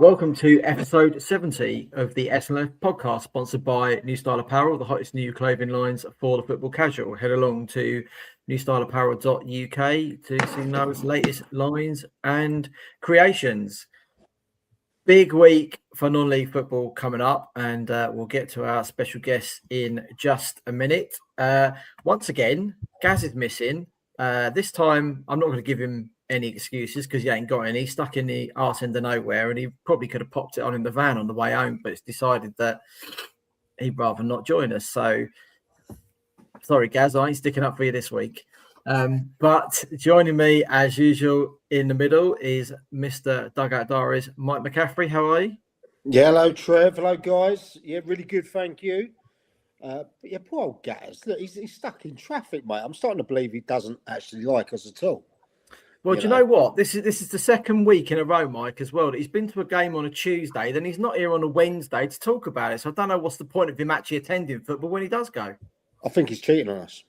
Welcome to episode 70 of the SNLF podcast, sponsored by New Style Apparel, the hottest new clothing lines for the football casual. Head along to newstyleapparel.uk to see Noah's latest lines and creations. Big week for non-league football coming up, and we'll get to our special guests in just a minute. Once again, Gaz is missing. This time, I'm not going to give him any excuses because he ain't got any. He's stuck in the arse end of nowhere, and he probably could have popped it on in the van on the way home, but it's decided that he'd rather not join us. So, sorry, Gaz, I ain't sticking up for you this week. But joining me, as usual, in the middle is Mr. Dugout Diary's Mike McCaffrey. How are you? Yeah, hello, Trev. Hello, guys. Yeah, really good, thank you. But yeah, poor old Gaz. Look, he's stuck in traffic, mate. I'm starting to believe he doesn't actually like us at all. Well, do you know what? This is the second week in a row, Mike, as well. He's been to a game on a Tuesday, then he's not here on a Wednesday to talk about it. So I don't know what's the point of him actually attending football when he does go. I think he's cheating on us.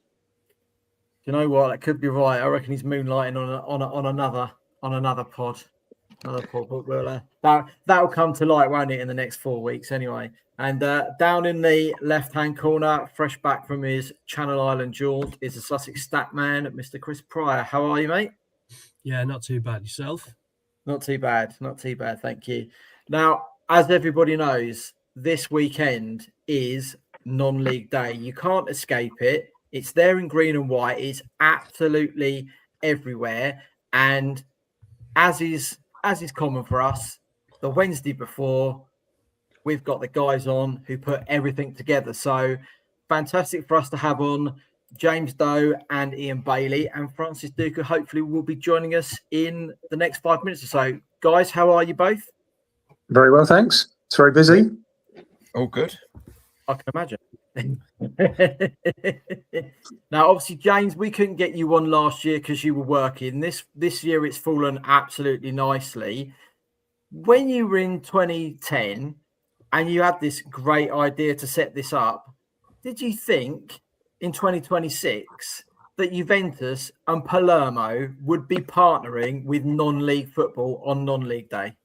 You know what? That could be right. I reckon he's moonlighting on another pod. But we'll, that'll come to light, won't it, in the next 4 weeks anyway. And down in the left-hand corner, fresh back from his Channel Island jaunt, is the Sussex stat man, Mr. Chris Pryor. How are you, mate? Yeah, not too bad. Yourself? Not too bad. Thank you. Now, as everybody knows, this weekend is non-league day. You can't escape it. It's there in green and white. It's absolutely everywhere. And as is common for us, the Wednesday before, we've got the guys on who put everything together. So fantastic for us to have on James Doe and Ian Bailey, and Francis Duke, who hopefully will be joining us in the next 5 minutes or so. Guys, how are you both? Very well, thanks. It's very busy. All good. I can imagine. Now, obviously, James, we couldn't get you on last year because you were working. This year, it's fallen absolutely nicely. When you were in 2010 and you had this great idea to set this up, did you think in 2026 that Juventus and Palermo would be partnering with non-league football on non-league day?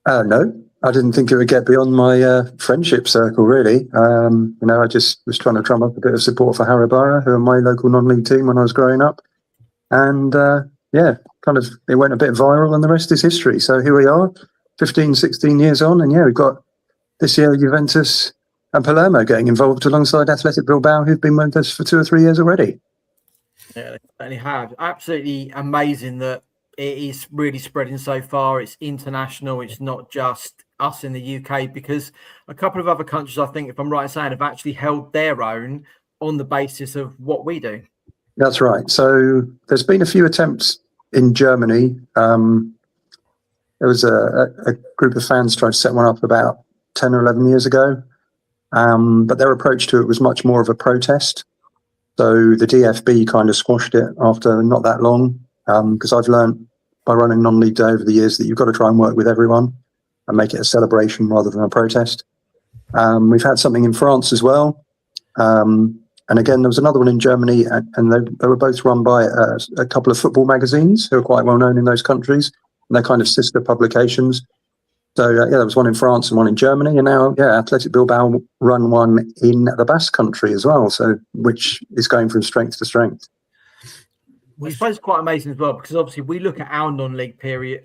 No, I didn't think it would get beyond my friendship circle, really. I just was trying to drum up a bit of support for Haribara, who are my local non-league team when I was growing up. And it went a bit viral, and the rest is history. So here we are, 15, 16 years on. And we've got this year Juventus and Palermo getting involved alongside Athletic Bilbao, who've been with us for 2 or 3 years already. Yeah, they certainly have. Absolutely amazing that it is really spreading so far. It's international. It's not just us in the UK, because a couple of other countries, I think, if I'm right in saying, have actually held their own on the basis of what we do. That's right. So there's been a few attempts in Germany. There was a group of fans tried to set one up about 10 or 11 years ago. But their approach to it was much more of a protest. So the DFB kind of squashed it after not that long, because I've learned by running non-league day over the years that you've got to try and work with everyone and make it a celebration rather than a protest. We've had something in France as well. And again, there was another one in Germany, and they were both run by a couple of football magazines who are quite well known in those countries, and they're kind of sister publications. So, there was one in France and one in Germany. And now, Athletic Bilbao run one in the Basque Country as well, so which is going from strength to strength. I suppose it's quite amazing as well, because obviously we look at our non-league pyramid,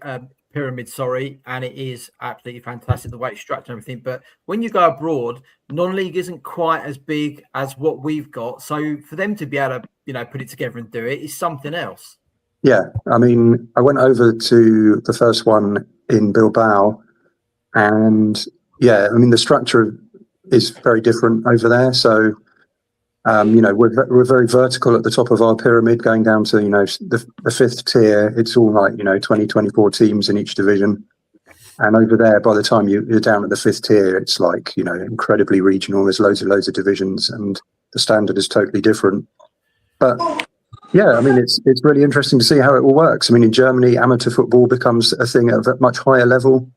and it is absolutely fantastic the way it's structured and everything. But when you go abroad, non-league isn't quite as big as what we've got. So for them to be able to, put it together and do it is something else. Yeah, I mean, I went over to the first one in Bilbao. And the structure is very different over there. So, we're very vertical at the top of our pyramid, going down to, the fifth tier. It's all like, 20, 24 teams in each division. And over there, by the time you're down at the fifth tier, it's like, incredibly regional. There's loads of divisions, and the standard is totally different. But it's really interesting to see how it all works. I mean, in Germany, amateur football becomes a thing at a much higher level.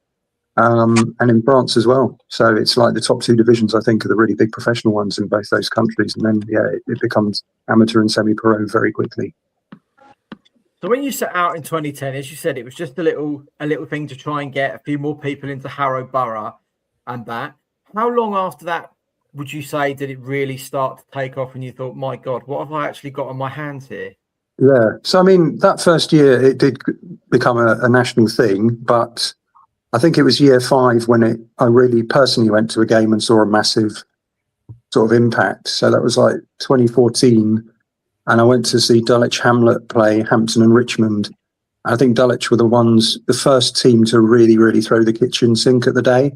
And in France as well. So it's like the top 2 divisions, I think, are the really big professional ones in both those countries. And then, it becomes amateur and semi-pro very quickly. So when you set out in 2010, as you said, it was just a little thing to try and get a few more people into Harrow Borough and that. How long after that would you say did it really start to take off and you thought, my God, what have I actually got on my hands here? Yeah. So, I mean, that first year it did become a national thing, but I think it was year 5 when I really personally went to a game and saw a massive sort of impact. So that was like 2014. And I went to see Dulwich Hamlet play Hampton and Richmond. I think Dulwich were the first team to really, really throw the kitchen sink at the day.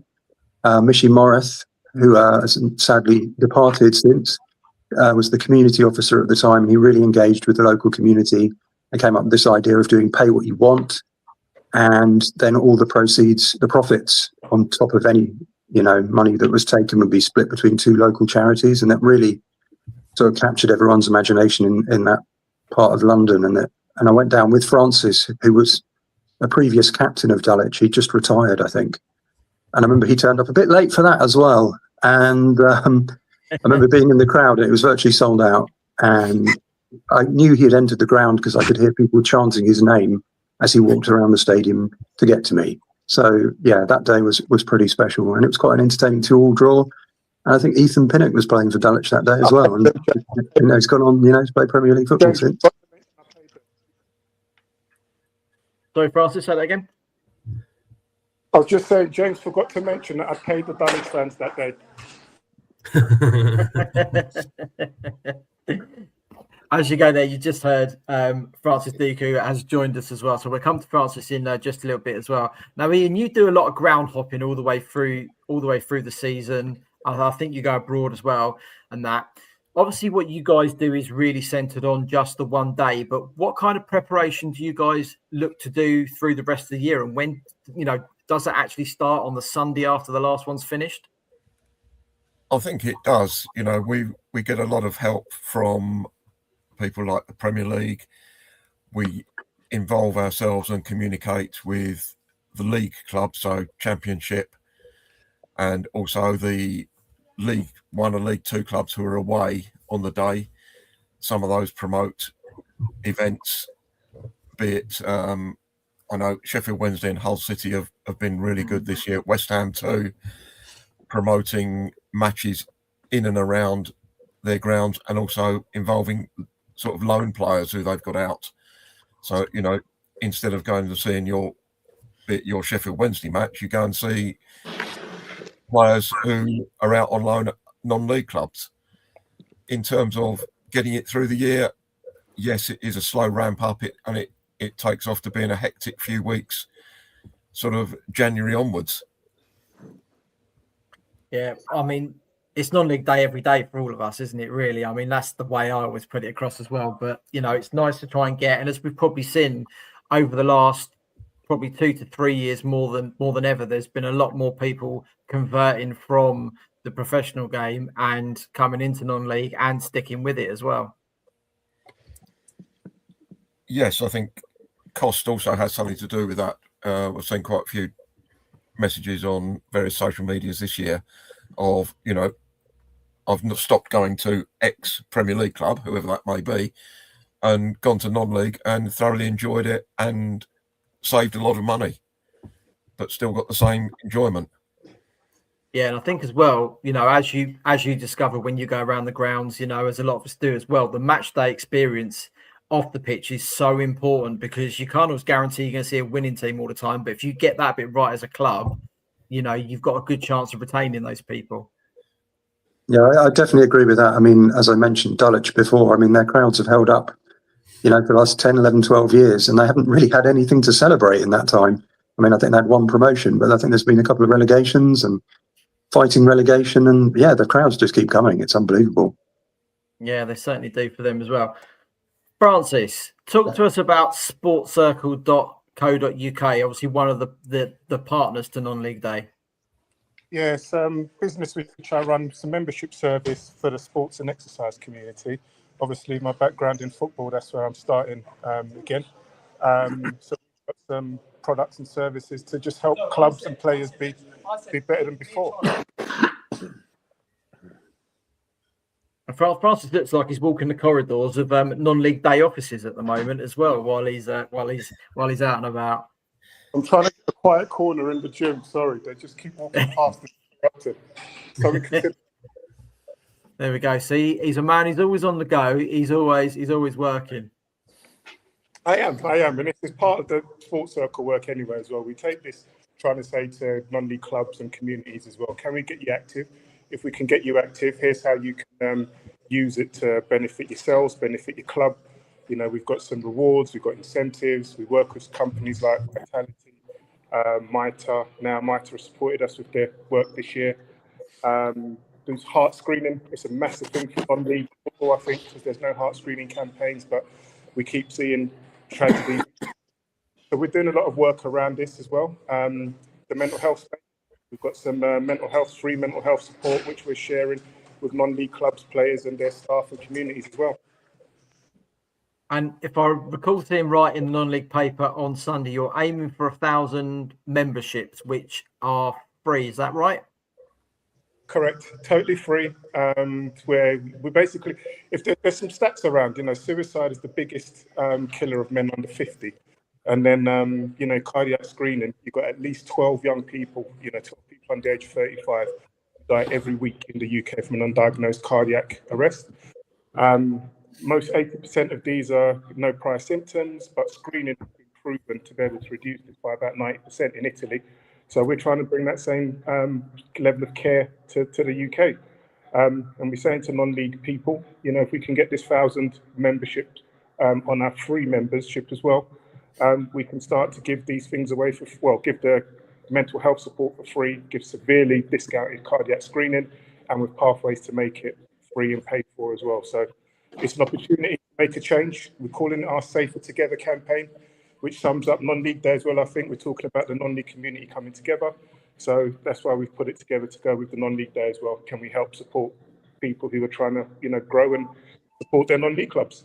Mishy Morris, who has sadly departed since, was the community officer at the time. He really engaged with the local community and came up with this idea of doing pay what you want. And then all the proceeds, the profits on top of any, money that was taken would be split between 2 local charities. And that really sort of captured everyone's imagination in that part of London. And I went down with Francis, who was a previous captain of Dulwich. He just retired, I think. And I remember he turned up a bit late for that as well. And I remember being in the crowd. It was virtually sold out. And I knew he had entered the ground because I could hear people chanting his name as he walked around the stadium to get to me. So, yeah, that day was pretty special. And it was quite an entertaining 2-2 draw. And I think Ethan Pinnock was playing for Dulwich that day as well. And he's gone on, to play Premier League football since. Sorry, Francis, say that again. I was just saying, James forgot to mention that I paid the Dulwich fans that day. As you go there, you just heard Francis Deku has joined us as well. So we'll come to Francis in just a little bit as well. Now, Ian, you do a lot of ground hopping all the way through the season. I think you go abroad as well, and that. Obviously, what you guys do is really centered on just the one day. But what kind of preparation do you guys look to do through the rest of the year? And when, does it actually start on the Sunday after the last one's finished? I think it does. We get a lot of help from people like the Premier League. We involve ourselves and communicate with the league club, so Championship, and also the League 1 and League 2 clubs who are away on the day. Some of those promote events, be it, I know Sheffield Wednesday and Hull City have been really good this year. West Ham too, promoting matches in and around their grounds and also involving sort of loan players who they've got out. So, instead of going to seeing your Sheffield Wednesday match, you go and see players who are out on loan at non-league clubs. In terms of getting it through the year, yes, it is a slow ramp up, and it takes off to being a hectic few weeks, sort of January onwards. Yeah, I mean, it's non-league day every day for all of us, isn't it, really? I mean, that's the way I always put it across as well. But, it's nice to try and get, and as we've probably seen over the last probably 2 to 3 years more than ever, there's been a lot more people converting from the professional game and coming into non-league and sticking with it as well. Yes, I think cost also has something to do with that. We've seen quite a few messages on various social medias this year of, I've not stopped going to X Premier League club, whoever that may be, and gone to non-league and thoroughly enjoyed it and saved a lot of money, but still got the same enjoyment. Yeah, and I think as well, as you discover when you go around the grounds, as a lot of us do as well, the match day experience off the pitch is so important because you can't always guarantee you're going to see a winning team all the time. But if you get that bit right as a club, you've got a good chance of retaining those people. Yeah, I definitely agree with that. I mean, as I mentioned Dulwich before, I mean, their crowds have held up, for the last 10, 11, 12 years, and they haven't really had anything to celebrate in that time. I mean, I think they had one promotion, but I think there's been a couple of relegations and fighting relegation, and yeah, the crowds just keep coming. It's unbelievable. Yeah, they certainly do for them as well. Francis, talk to us about sportcircle.co.uk, obviously one of the partners to Non-League Day. Yes, business which I run, some membership service for the sports and exercise community. Obviously, my background in football, that's where I'm starting again. So we've got some products and services to just help clubs and players be better than before. Francis looks like he's walking the corridors of non-league day offices at the moment as well, while he's out and about. I'm trying to get a quiet corner in the gym. Sorry, they just keep walking past the so we can. There we go. See, he's a man. He's always on the go. He's always working. I am, and it's part of the sports circle work anyway as well. We take this trying to say to non-league clubs and communities as well, can we get you active? If we can get you active, here's how you can use it to benefit yourselves, benefit your club. You know, we've got some rewards, we've got incentives. We work with companies like Vitality, MITA. Now MITA has supported us with their work this year. There's heart screening. It's a massive thing for non-league football, I think, because there's no heart screening campaigns, but we keep seeing tragedy. So we're doing a lot of work around this as well. The mental health space, we've got some free mental health support, which we're sharing with non-league clubs, players and their staff and communities as well. And if I recall seeing right in the non-league paper on Sunday, you're aiming for 1,000 memberships, which are free. Is that right? Correct, totally free. Where we basically, if there's some stats around, you know, suicide is the biggest killer of men under 50. And then, you know, cardiac screening, you've got at least 12 young people, you know, 12 people under the age of 35 die every week in the UK from an undiagnosed cardiac arrest. Most 80% of these are no prior symptoms, but screening has been proven to be able to reduce this by about 90% in Italy. So we're trying to bring that same level of care to the UK. And we're saying to non-league people, you know, if we can get this 1,000 membership on our free membership as well, we can start to give these things away give the mental health support for free, give severely discounted cardiac screening, and with pathways to make it free and paid for as well. So it's an opportunity to make a change. We're calling it our Safer Together campaign, which sums up non-league day as well. I think we're talking about the non-league community coming together. So that's why we've put it together to go with the non-league day as well. Can we help support people who are trying to, you know, grow and support their non-league clubs?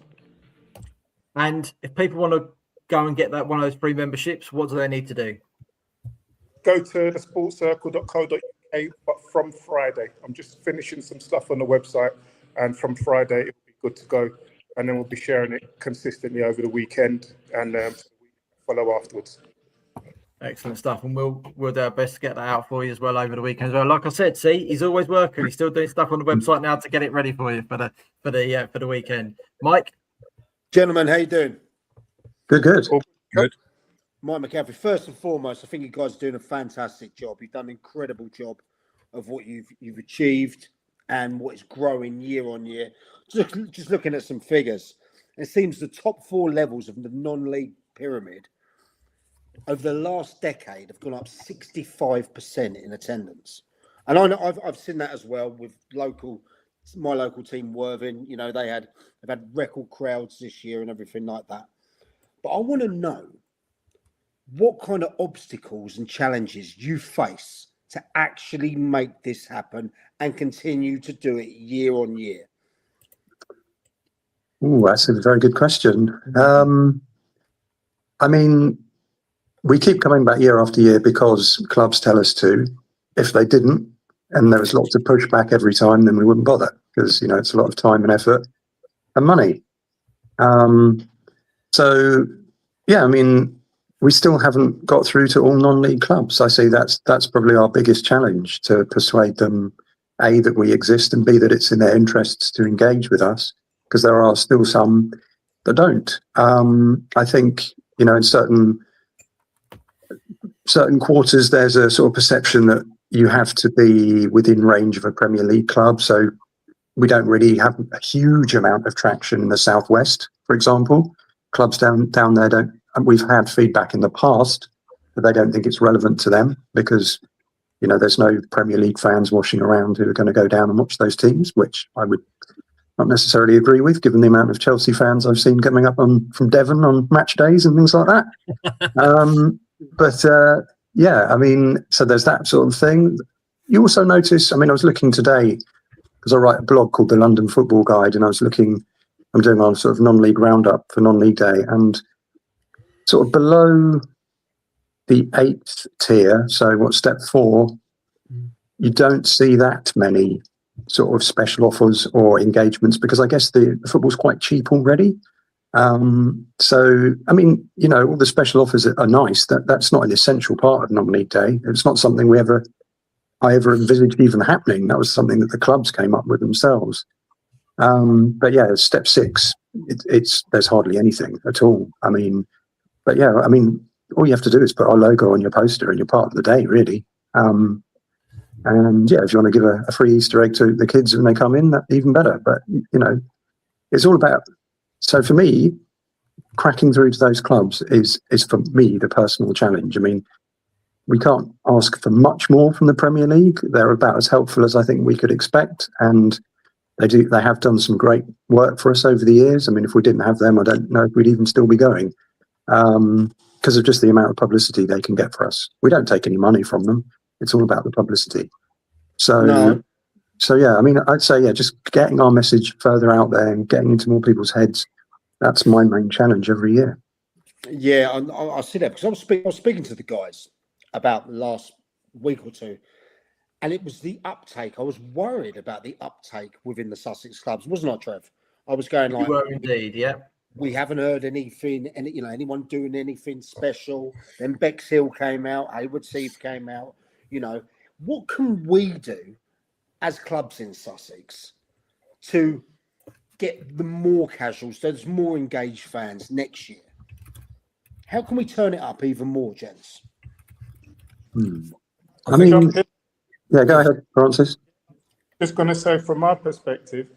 And if people want to go and get that one of those free memberships, what do they need to do? Go to thesportscircle.co.uk, but from Friday. I'm just finishing some stuff on the website, and from Friday it'll be good to go. And then we'll be sharing it consistently over the weekend and follow afterwards. Excellent stuff, and we'll do our best to get that out for you as well over the weekend as well. Like I said, see, he's always working. He's still doing stuff on the website now to get it ready for you for the weekend. Mike, gentlemen, how you doing? Good. Mike McCaffrey. First and foremost, I think you guys are doing a fantastic job. You've done an incredible job of what you've achieved and what is growing year on year. Just looking at some figures, it seems the top 4 levels of the non-league pyramid over the last decade have gone up 65% in attendance. And I know I've seen that as well with my local team, Worthing. You know, they've had record crowds this year and everything like that. But I want to know what kind of obstacles and challenges you face to actually make this happen and continue to do it year on year. Oh, that's a very good question. I mean, we keep coming back year after year because clubs tell us to. If they didn't, and there was lots of pushback every time, then we wouldn't bother because, you know, it's a lot of time and effort and money. So, yeah, I mean, we still haven't got through to all non-league clubs. I say that's probably our biggest challenge, to persuade them, A, that we exist, and B, that it's in their interests to engage with us, because there are still some that don't. I think, you know, in certain quarters, there's a sort of perception that you have to be within range of a Premier League club. So we don't really have a huge amount of traction in the Southwest, for example. Clubs down there don't. And we've had feedback in the past that they don't think it's relevant to them because, you know, there's no Premier League fans washing around who are going to go down and watch those teams, which I would not necessarily agree with, given the amount of Chelsea fans I've seen coming up from Devon on match days and things like that. Yeah, I mean, so there's that sort of thing. You also notice, I mean, I was looking today because I write a blog called the London Football Guide, and I'm doing a sort of non-league roundup for non-league day, and sort of below the 8th tier, so step 4, you don't see that many sort of special offers or engagements, because I guess the football's quite cheap already. So, I mean, you know, all the special offers are nice. That's not an essential part of non-league day. It's not something I ever envisaged even happening. That was something that the clubs came up with themselves. But yeah, step 6, there's hardly anything at all. I mean, but yeah, I mean, all you have to do is put our logo on your poster and you're part of the day, really. And yeah, if you want to give a free Easter egg to the kids when they come in, that even better. But you know, it's all about. So for me, cracking through to those clubs is for me the personal challenge. I mean, we can't ask for much more from the Premier League. They're about as helpful as I think we could expect, and they have done some great work for us over the years. I mean, if we didn't have them, I don't know if we'd even still be going, because of just the amount of publicity they can get for us. We don't take any money from them. It's all about the publicity. So yeah, I mean, I'd say, yeah, just getting our message further out there and getting into more people's heads. That's my main challenge every year. Yeah, I see that because I was speaking to the guys about the last week or two, and it was the uptake. I was worried about the uptake within the Sussex clubs, wasn't I, Trev? I was going like, You were indeed, yeah. We haven't heard anything, anyone doing anything special. Then Bexhill came out, Hayward Heath came out. You know, what can we do as clubs in Sussex to get the more casuals, so there's more engaged fans next year? How can we turn it up even more, gents? I mean, yeah, go ahead, Francis. Just going to say, from my perspective,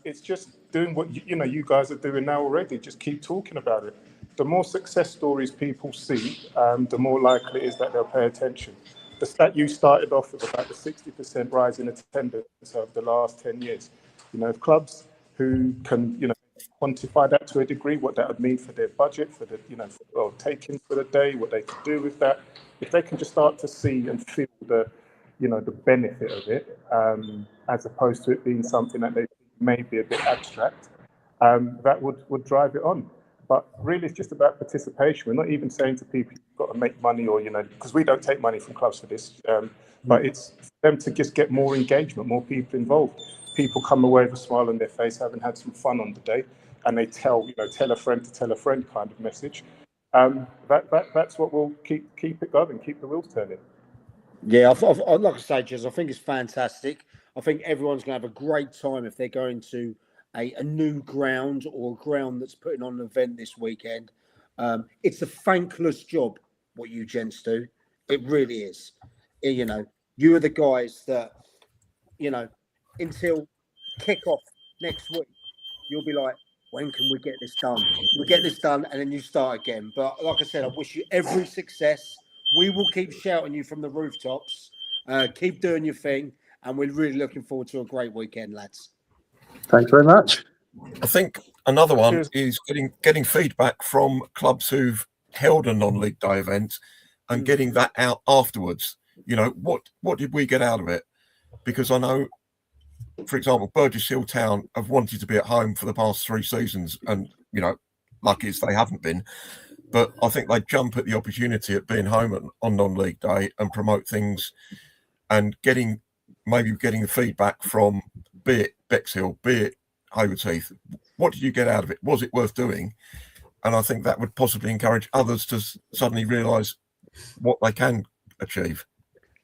it's just doing what you guys are doing now already. Just keep talking about it. The more success stories people see, the more likely it is that they'll pay attention. The stat you started off with about the 60% rise in attendance over the last 10 years. You know, if clubs who can, quantify that to a degree, what that would mean for their budget, for the, take-in for the day, what they could do with that. If they can just start to see and feel the benefit of it, as opposed to it being something that they may be a bit abstract, that would drive it on. But really, it's just about participation. We're not even saying to people, you've got to make money or, because we don't take money from clubs for this, but it's for them to just get more engagement, more people involved. People come away with a smile on their face, having had some fun on the day, and they tell a friend to tell a friend kind of message. That's what will keep it going, keep the wheels turning. Yeah, like I say, Jez, I think it's fantastic. I think everyone's going to have a great time if they're going to a new ground or a ground that's putting on an event this weekend. It's a thankless job, what you gents do. It really is. You are the guys that, until kick-off next week, you'll be like, when can we get this done? We'll get this done, and then you start again. But like I said, I wish you every success. We will keep shouting you from the rooftops. Keep doing your thing, and we're really looking forward to a great weekend, lads. Thanks very much. I think another one is getting feedback from clubs who've held a non-league day event and getting that out afterwards. What did we get out of it? Because I know, for example, Burgess Hill Town have wanted to be at home for the past 3 seasons, and lucky as they haven't been. But I think they jump at the opportunity at being home on non-league day and promote things, and getting the feedback from, be it Bexhill, be it Hayward Heath. What did you get out of it? Was it worth doing? And I think that would possibly encourage others to suddenly realise what they can achieve.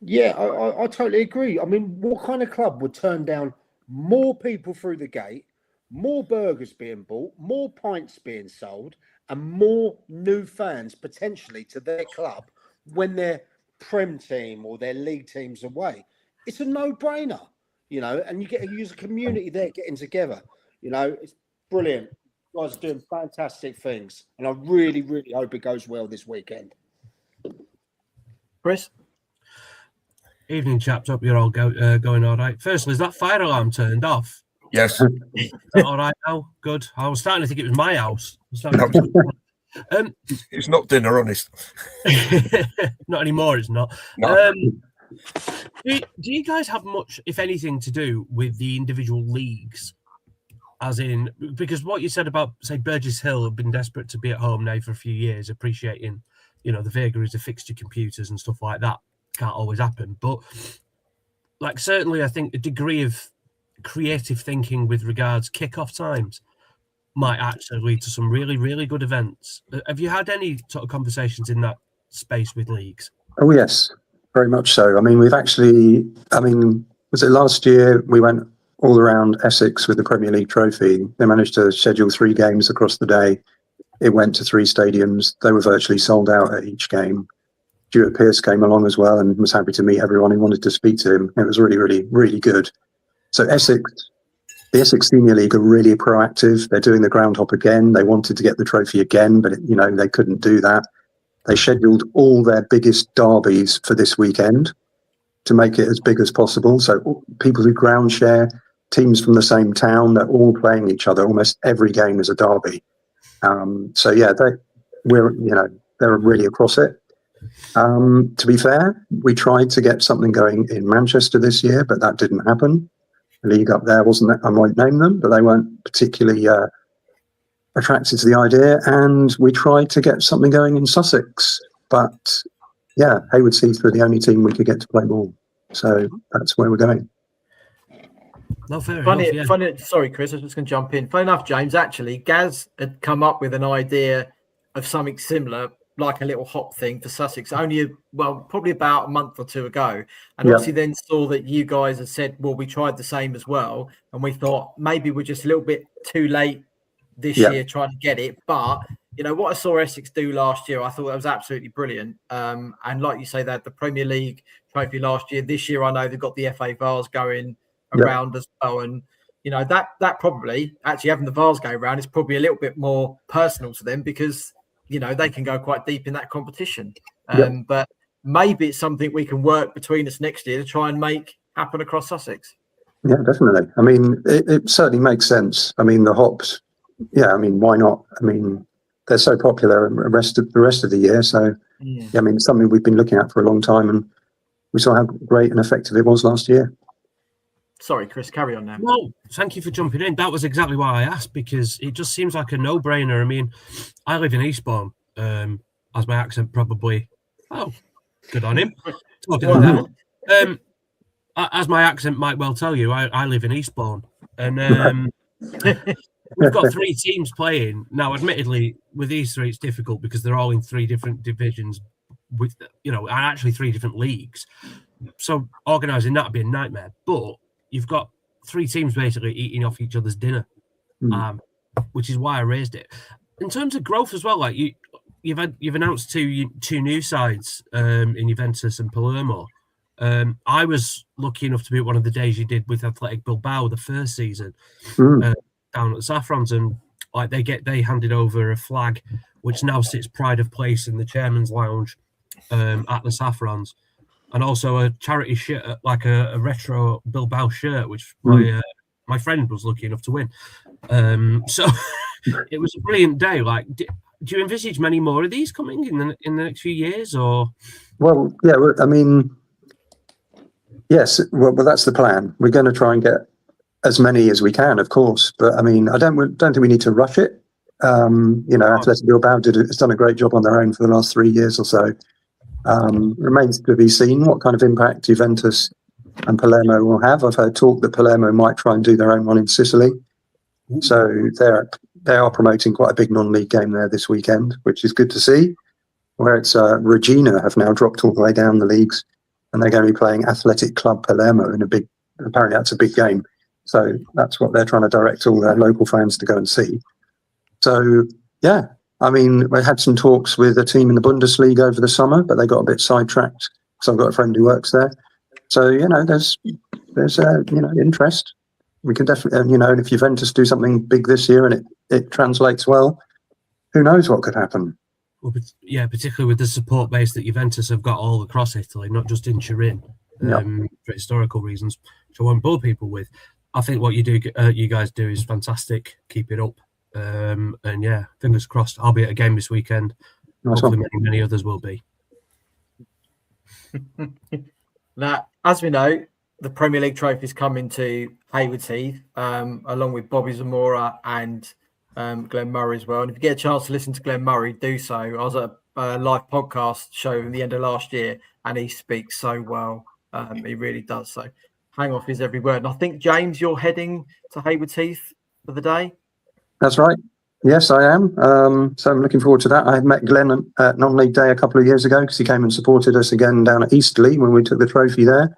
Yeah, I totally agree. I mean, what kind of club would turn down more people through the gate, more burgers being bought, more pints being sold, and more new fans potentially to their club when their Prem team or their league team's away? It's a no-brainer, and you get to use a community there getting together. It's brilliant. You guys are doing fantastic things, and I really, really hope it goes well this weekend. Chris? Evening, chaps. Hope you're all going all right. Firstly, is that fire alarm turned off? Yes. Is that all right now? Good. I was starting to think it was my house. It's not dinner, honest. Not anymore, it's not. No. Do you guys have much, if anything, to do with the individual leagues? As in, because what you said about, say, Burgess Hill have been desperate to be at home now for a few years, appreciating, the vagaries of fixture computers and stuff like that. Can't always happen. But like certainly I think a degree of creative thinking with regards kick-off times might actually lead to some really, really good events. Have you had any sort of conversations in that space with leagues? Oh, yes, very much so. I mean, was it last year we went all around Essex with the Premier League trophy? They managed to schedule 3 games across the day. It went to 3 stadiums. They were virtually sold out at each game. Stuart Pearce came along as well and was happy to meet everyone who wanted to speak to him. It was really, really, really good. So the Essex Senior League are really proactive. They're doing the groundhop again. They wanted to get the trophy again, but they couldn't do that. They scheduled all their biggest derbies for this weekend to make it as big as possible. So people who ground share, teams from the same town, they're all playing each other. Almost every game is a derby. So yeah, they're really across it. To be fair, we tried to get something going in Manchester this year, but that didn't happen. The league up there I won't name them, but they weren't particularly attracted to the idea. And we tried to get something going in Sussex, but yeah, Hayward Heath were the only team we could get to play ball. So that's where we're going. No, fair Funny, enough, yeah. sorry, Chris, I was just going to jump in. Funny enough, James, actually, Gaz had come up with an idea of something similar, like a little hop thing for Sussex, probably about a month or 2 ago. And obviously then saw that you guys had said, well, we tried the same as well. And we thought maybe we're just a little bit too late this year trying to get it. But, what I saw Essex do last year, I thought that was absolutely brilliant. And like you say, they had the Premier League trophy last year. This year, I know they've got the FA Vars going around as well. And, that probably, actually having the Vars go around is probably a little bit more personal to them because, they can go quite deep in that competition. But maybe it's something we can work between us next year to try and make happen across Sussex. Yeah, definitely. I mean, it certainly makes sense. I mean, the hops, why not? I mean, they're so popular the rest of the year. So, it's something we've been looking at for a long time, and we saw how great and effective it was last year. Sorry, Chris, carry on now. No, thank you for jumping in. That was exactly why I asked, because it just seems like a no-brainer. I mean, I live in Eastbourne, as my accent probably... Oh, good on him. As my accent might well tell you, I live in Eastbourne. And we've got 3 teams playing. Now, admittedly, with these 3, it's difficult because they're all in 3 different divisions with, and actually 3 different leagues. So organising that would be a nightmare. But you've got 3 teams basically eating off each other's dinner, which is why I raised it. In terms of growth as well, like you've announced two new sides in Juventus and Palermo. I was lucky enough to be at one of the days you did with Athletic Bilbao the first season down at the Saffrons, and like they handed over a flag which now sits pride of place in the chairman's lounge at the Saffrons. And also a charity shirt, like a retro Bilbao shirt, which my friend was lucky enough to win. So it was a brilliant day. Like, do you envisage many more of these coming in the next few years, or? Well, yeah. I mean, yes. Well, that's the plan. We're going to try and get as many as we can, of course. But I mean, I don't think we need to rush it. Athletic Bilbao has done a great job on their own for the last 3 years or so. Remains to be seen what kind of impact Juventus and Palermo will have. I've heard talk that Palermo might try and do their own one in Sicily. So they are promoting quite a big non-league game there this weekend, which is good to see. Whereas Regina have now dropped all the way down the leagues, and they're going to be playing Athletic Club Palermo in apparently that's a big game. So that's what they're trying to direct all their local fans to go and see. So, yeah. I mean, we had some talks with a team in the Bundesliga over the summer, but they got a bit sidetracked because I've got a friend who works there. So, there's interest. We can definitely, and if Juventus do something big this year and it translates well, who knows what could happen? Well, yeah, particularly with the support base that Juventus have got all across Italy, not just in Turin, for historical reasons, which I won't bore people with. I think what you guys do is fantastic. Keep it up. And yeah, fingers crossed. I'll be at a game this weekend. Nice. Hopefully many others will be. Now, as we know, the Premier League trophies coming to Hayward Heath, along with Bobby Zamora and Glenn Murray as well. And if you get a chance to listen to Glenn Murray, do so. I was at a live podcast show in the end of last year, and he speaks so well. He really does. So hang off his every word. And I think, James, you're heading to Haywards Heath for the day. That's right. Yes, I am. So I'm looking forward to that. I met Glenn at non-league day a couple of years ago because he came and supported us again down at Eastleigh when we took the trophy there.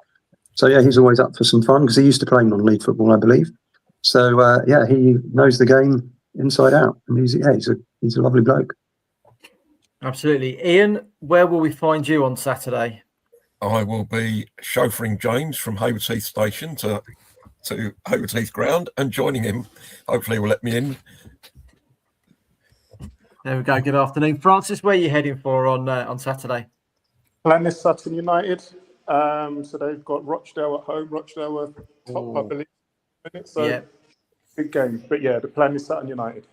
So yeah, he's always up for some fun because he used to play non-league football, I believe. So yeah, he knows the game inside out, and he's a lovely bloke. Absolutely. Ian, where will we find you on Saturday? I will be chauffeuring James from Haywards Heath Station to Haywards Heath Ground and joining him. Hopefully he'll let me in. There we go. Good afternoon. Francis, where are you heading for on Saturday? Plan Sutton United. So they've got Rochdale at home. Rochdale are top, I believe. So yeah, big game. But yeah, the plan is Sutton United.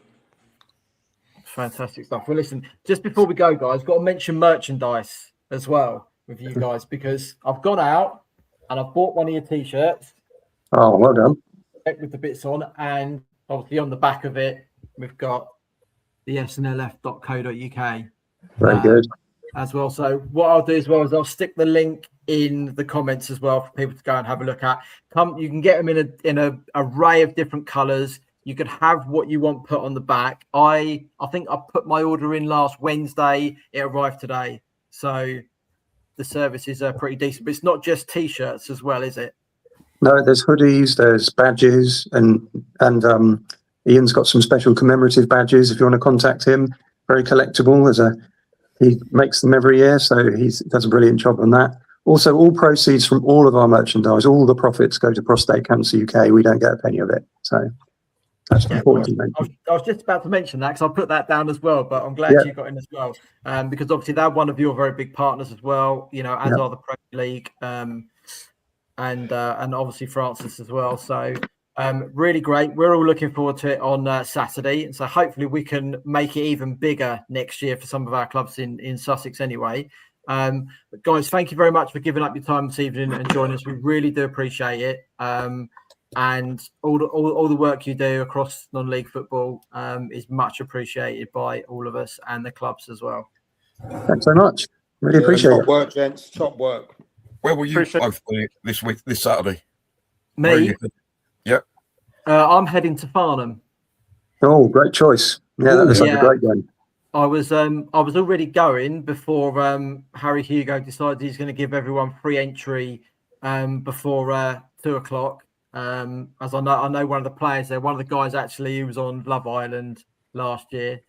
Fantastic stuff. Well, listen, just before we go, guys, got to mention merchandise as well with you guys, because I've gone out and I've bought one of your T-shirts. Oh, well done. With the bits on, and obviously on the back of it, we've got the SNLF.co.uk. Very good. As well. So what I'll do as well is I'll stick the link in the comments as well for people to go and have a look at. You can get them in a array of different colours. You can have what you want put on the back. I think I put my order in last Wednesday. It arrived today. So the service is pretty decent. But it's not just T-shirts as well, is it? No, there's hoodies, there's badges, and Ian's got some special commemorative badges if you want to contact him. Very collectible. He makes them every year, so he does a brilliant job on that. Also, all proceeds from all of our merchandise, all the profits go to Prostate Cancer UK. We don't get a penny of it. So that's important to mention. I was just about to mention that because I'll put that down as well, but I'm glad you got in as well, because obviously they're one of your very big partners as well, as are the Premier League, and obviously Francis as well. So really great. We're all looking forward to it on Saturday, and so hopefully we can make it even bigger next year for some of our clubs in Sussex anyway. But guys, thank you very much for giving up your time this evening and joining us. We really do appreciate it, and all the work you do across non-league football is much appreciated by all of us and the clubs as well. Thanks so much. Really appreciate it. Top work, gents. Top work. Where will you both be this Saturday? Me? Yep. I'm heading to Farnham. Oh, great choice. Yeah, that looks like a great game. I was already going before Harry Hugo decided he's going to give everyone free entry before 2:00. As I know one of the players there, one of the guys actually who was on Love Island last year.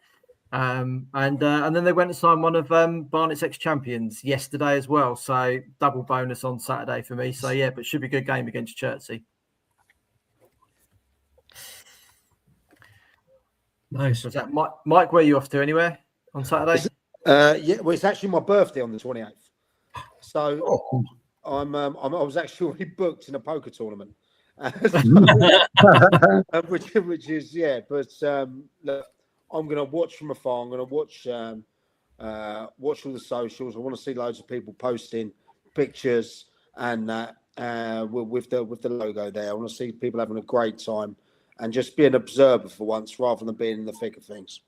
And then they went and signed one of Barnet's ex-champions yesterday as well. So double bonus on Saturday for me. So yeah, but should be a good game against Chertsey. Nice. Was that Mike? Where are you off to anywhere on Saturday? Yeah, well, it's actually my birthday on the 28th. So I was actually already booked in a poker tournament, which is But look, I'm going to watch from afar. I'm going to watch all the socials. I want to see loads of people posting pictures and with the logo there. I want to see people having a great time and just be an observer for once rather than being in the thick of things.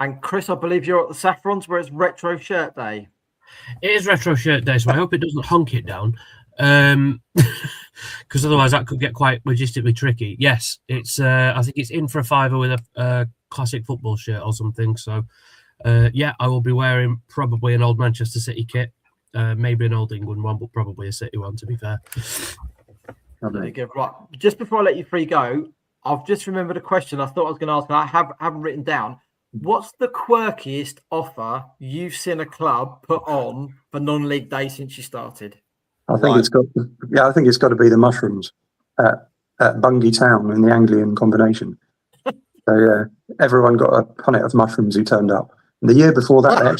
And Chris, I believe you're at the Saffrons where it's Retro Shirt Day. It is Retro Shirt Day, so I hope it doesn't honk it down. Because otherwise that could get quite logistically tricky. Yes, it's I think it's in for a £5 with a classic football shirt or something. So I will be wearing probably an old Manchester City kit, maybe an old England one, but probably a City one, to be fair. Really good. Right, just before I let you three go, I've just remembered a question I thought I was going to ask, and I haven't written down. What's the quirkiest offer you've seen a club put on for non-league day since you started? I think it's got to be the mushrooms at Bungay Town in the Anglian combination. So yeah, everyone got a punnet of mushrooms who turned up. And the year before that, they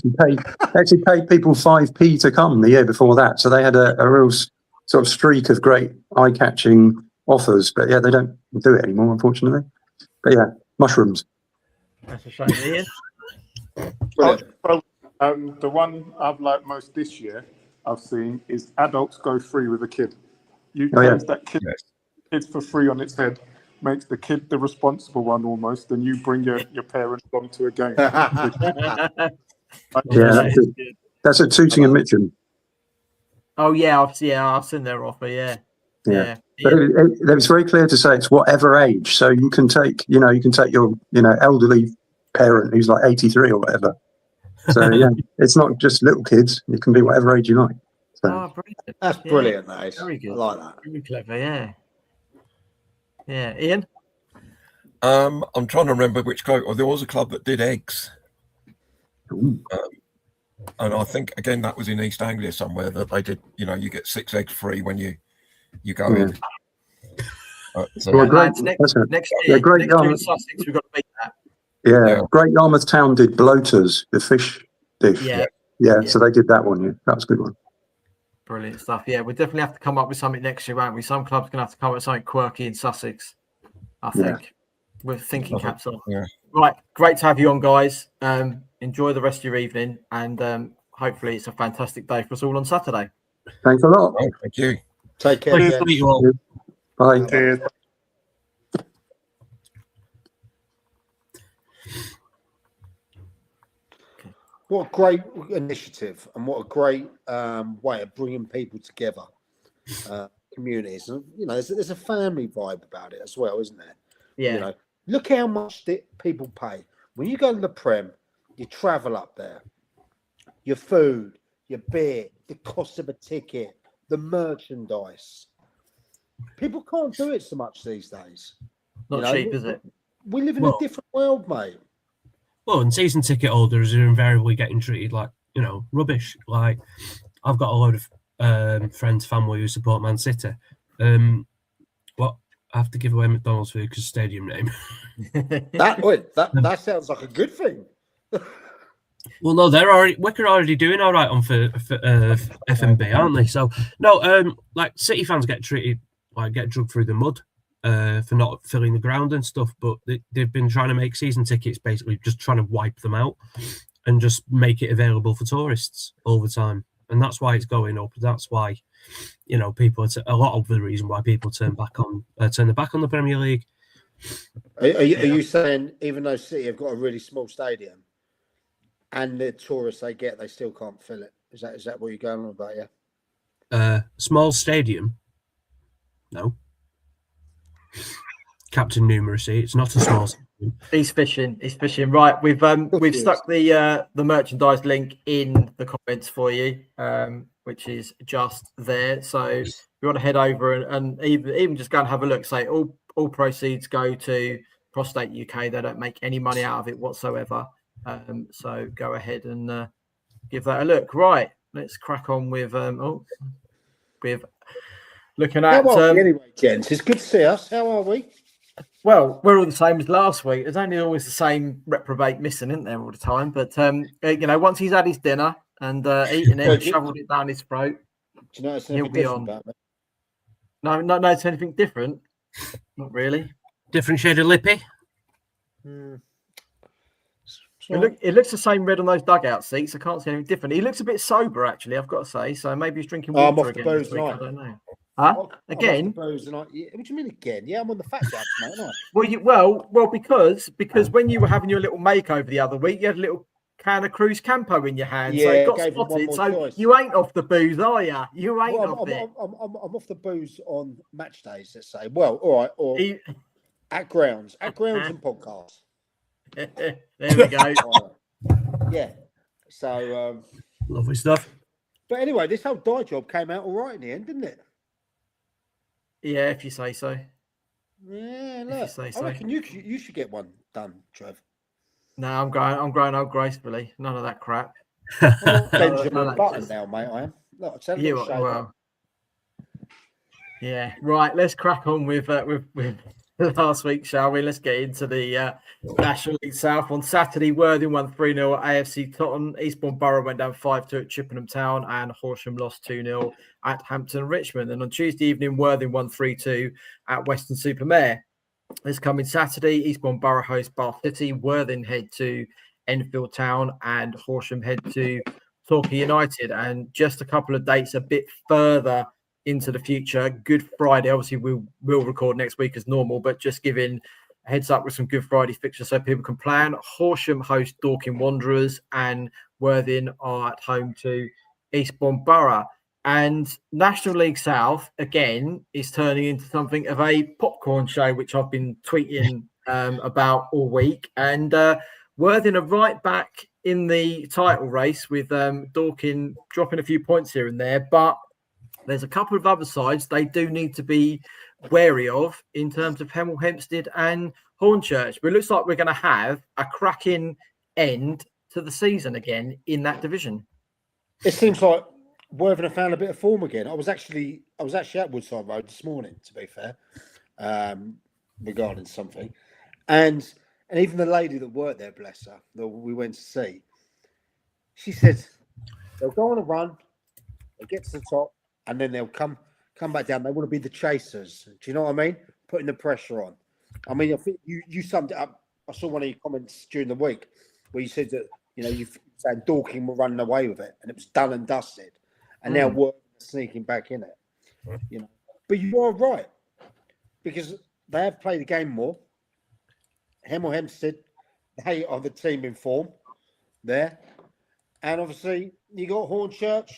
actually paid people 5p to come. The year before that, so they had a real sort of streak of great eye-catching offers. But yeah, they don't do it anymore, unfortunately. But yeah, mushrooms. That's a shame, Ian. The one I've liked most this year I've seen is adults go free with a kid. You turns that kid it's for free on its head, makes the kid the responsible one almost, and you bring your parents along to a game. That's at Tooting and Mitcham. Oh yeah, I've seen their offer. Yeah. But it was very clear to say it's whatever age. So you can take your elderly parent who's like 83 or whatever. So yeah, it's not just little kids. You can be whatever age you like. So. Oh, brilliant! That's brilliant. That is very good. I like that. Very clever. Yeah. Yeah, Ian. I'm trying to remember which club. Or there was a club that did eggs. And I think again that was in East Anglia somewhere that they did. You get 6 eggs free when you go in. Next year in Sussex, we've got to beat that. Yeah, Great Yarmouth Town did bloaters, the fish dish. Yeah. So they did that one. Yeah, that was a good one. Brilliant stuff. Yeah, we definitely have to come up with something next year, won't we? Some clubs are going to have to come up with something quirky in Sussex, I think. We're thinking caps on. Yeah. Right, great to have you on, guys. Enjoy the rest of your evening, and hopefully it's a fantastic day for us all on Saturday. Thanks a lot. Oh, thank you. Take care. Please meet you all. Bye. Cheers. What a great initiative, and what a great way of bringing people together, communities. And there's a family vibe about it as well, isn't there? Yeah. Look how much people pay when you go to the Prem. You travel up there, your food, your beer, the cost of a ticket, the merchandise. People can't do it so much these days. Not cheap, is it? We live in a different world, mate. Well, and season ticket holders are invariably getting treated like, rubbish. Like, I've got a load of friends, family who support Man City. I have to give away McDonald's food because stadium name. That sounds like a good thing. Well, no, Wicker already doing all right on for FMB, aren't they? So no, like City fans get treated get drugged through the mud for not filling the ground and stuff. But they've been trying to make season tickets basically just trying to wipe them out and just make it available for tourists all the time, and that's why it's going up. That's why people. It's a lot of the reason why people turn their back on the Premier League. Are you saying even though City have got a really small stadium and the tourists they get, they still can't fill it? Is that what you're going on about? Yeah. Small stadium. No. Captain Numeracy. It's not a small stadium. He's fishing. Right, we've stuck the merchandise link in the comments for you, which is just there. So if you want to head over and even just go and have a look, say all proceeds go to Prostate UK. They don't make any money out of it whatsoever. So go ahead and give that a look. Right, let's crack on with looking at. How are we anyway, gents? It's good to see us. How are we? Well, we're all the same as last week. There's only always the same reprobate missing, isn't there, all the time? But once he's had his dinner and eaten it, shoveled it down his throat, do you know he'll be on. No, it's anything different. Not really. Different shade of lippy. It looks the same red on those dugout seats. I can't see anything different. He looks a bit sober, actually, I've got to say. So maybe he's drinking water I'm off again. The booze tonight. I don't know. Huh? Again? What do you mean again? Yeah, I'm on the fat jabs, mate, aren't I? Well, because when you were having your little makeover the other week, you had a little can of Cruz Campo in your hand. So it got spotted. So choice. You ain't off the booze, are you? You ain't off it. I'm off the booze on match days, let's say. Well, all right. Or at grounds and podcasts. There we go. Yeah. So lovely stuff. But anyway, this whole dye job came out all right in the end, didn't it? Yeah, if you say so. Yeah, look. I reckon you should get one done, Trev. No, I'm growing old gracefully. None of that crap. Benjamin Button now, mate. I am. Look, yeah. Right. Let's crack on with last week, shall we? Let's get into the National League South. On Saturday, Worthing won 3-0 at AFC Totton. Eastbourne Borough went down 5-2 at Chippenham Town, and Horsham lost 2-0 at Hampton Richmond. And on Tuesday evening, Worthing won 3-2 at Weston-super-Mare. This coming Saturday, Eastbourne Borough host Bath City, Worthing head to Enfield Town, and Horsham head to Torquay United. And just a couple of dates a bit further into the future. Good Friday, obviously we'll record next week as normal, but just giving a heads up with some Good Friday fixtures so people can plan. Horsham host Dorking Wanderers, and Worthing are at home to Eastbourne Borough. And National League South, again, is turning into something of a popcorn show, which I've been tweeting about all week. And Worthing are right back in the title race with Dorking dropping a few points here and there. But there's a couple of other sides they do need to be wary of in terms of Hemel Hempstead and Hornchurch. But it looks like we're going to have a cracking end to the season again in that division. It seems like Worthing have found a bit of form again. I was actually at Woodside Road this morning, to be fair, regarding something, and even the lady that worked there, bless her, that we went to see, she said they'll go on a run, they'll get to the top, and then they'll come back down. They want to be the chasers. Do you know what I mean? Putting the pressure on. I mean, I think you summed it up. I saw one of your comments during the week where you said that you said Dorking were running away with it, and it was done and dusted. And now we're sneaking back in it, But you are right, because they have played the game more. Hemel Hempstead, they are the team in form there. And obviously, you got Hornchurch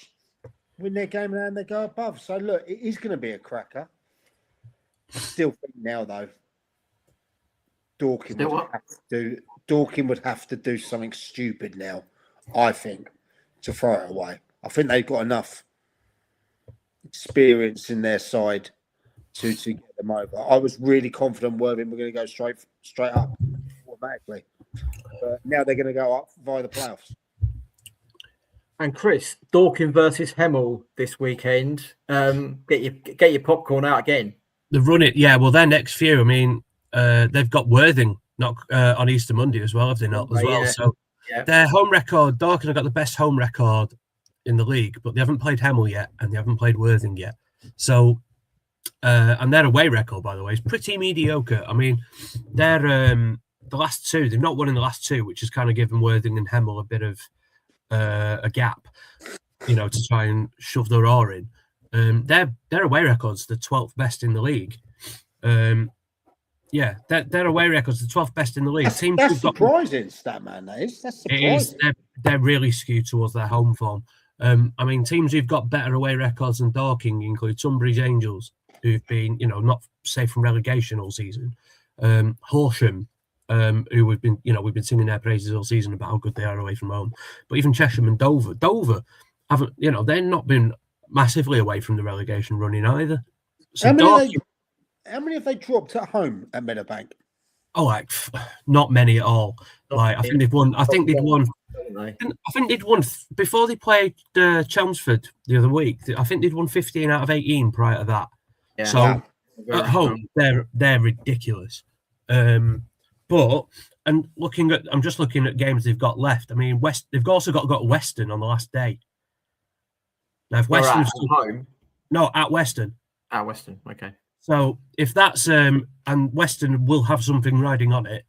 win their game and they go above. So, look, it is going to be a cracker. I still think now, though, Dorking would have to do something stupid now, I think, to throw it away. I think they've got enough experience in their side to get them over. I was really confident Worthing were going to go straight up automatically. But now they're going to go up via the playoffs. And Chris, Dorking versus Hemel this weekend. Get your popcorn out again. They've run it, yeah. Well, their next few, I mean, they've got Worthing on Easter Monday as well, have they not? As well, yeah. So their home record, Dorking have got the best home record in the league, but they haven't played Hemel yet, and they haven't played Worthing yet. So, and their away record, by the way, is pretty mediocre. I mean, they're the last two, they've not won in the last two, which has kind of given Worthing and Hemel a bit of a gap, to try and shove their oar in. Their away records the 12th best in the league. Their away records the 12th best in the league. That's surprising, stat man. That's surprising. It is. They're really skewed towards their home form. I mean, teams who've got better away records than Dorking include Tunbridge Angels, who've been, not safe from relegation all season. Horsham, who we've been singing their praises all season about how good they are away from home. But even Chesham and Dover haven't, they've not been massively away from the relegation running either. So how many have they dropped at home at Meadowbank? Oh, not many at all. I think they've won. I think they'd won before they played Chelmsford the other week. I think they'd won 15 out of 18 prior to that. Yeah, so at home, they're ridiculous. But I'm just looking at games they've got left. I mean, they've also got Western on the last day. Now, if Western home, no, at Western. At Western, okay. So if that's and Western will have something riding on it,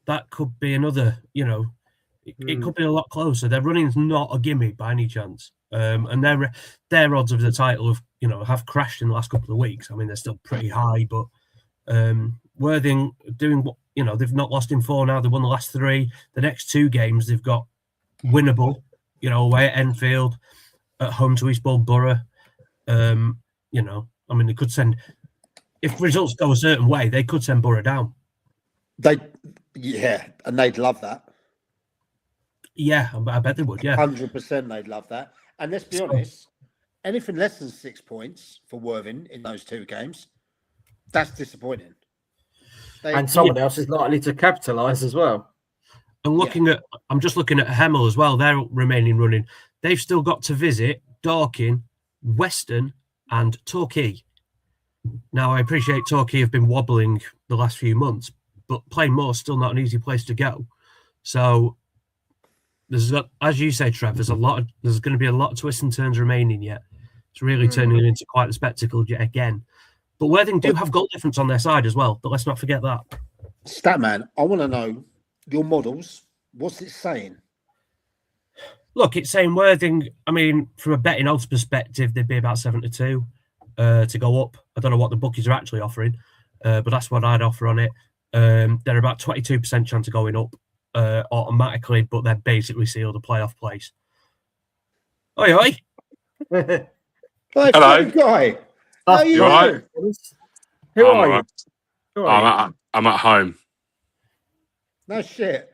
that could be another. It could be a lot closer. Their running's not a gimme by any chance, and their odds of the title have crashed in the last couple of weeks. I mean, they're still pretty high, but Worthing doing what they've not lost in 4 now. They've won the last 3. The next 2 games they've got winnable. Away at Enfield, at home to Eastbourne Borough. I mean, they could send, if results go a certain way, they could send Borough down. And they'd love that. Yeah, I bet they would. Yeah, 100% they'd love that. And let's be honest, anything less than 6 points for Worthing in those 2 games, that's disappointing. And someone else is likely to capitalise as well. And I'm just looking at Hemel as well. They're remaining running. They've still got to visit Dorking, Western, and Torquay. Now, I appreciate Torquay have been wobbling the last few months, but Plainmore's still not an easy place to go. So, as you say, Trev, there's going to be a lot of twists and turns remaining yet. It's really turning into quite a spectacle yet again. But Worthing do have goal difference on their side as well, but let's not forget that. Statman, I want to know your models. What's it saying? Look, it's saying Worthing, I mean, from a betting odds perspective, they'd be about 7-2 to go up. I don't know what the bookies are actually offering, but that's what I'd offer on it. They're about 22% chance of going up automatically, but they're basically sealed a playoff place. Oi, oi. Hey, Hello. funny guy. How you You all doing? Who I'm are all you? right. Who are you? I'm at home. No shit.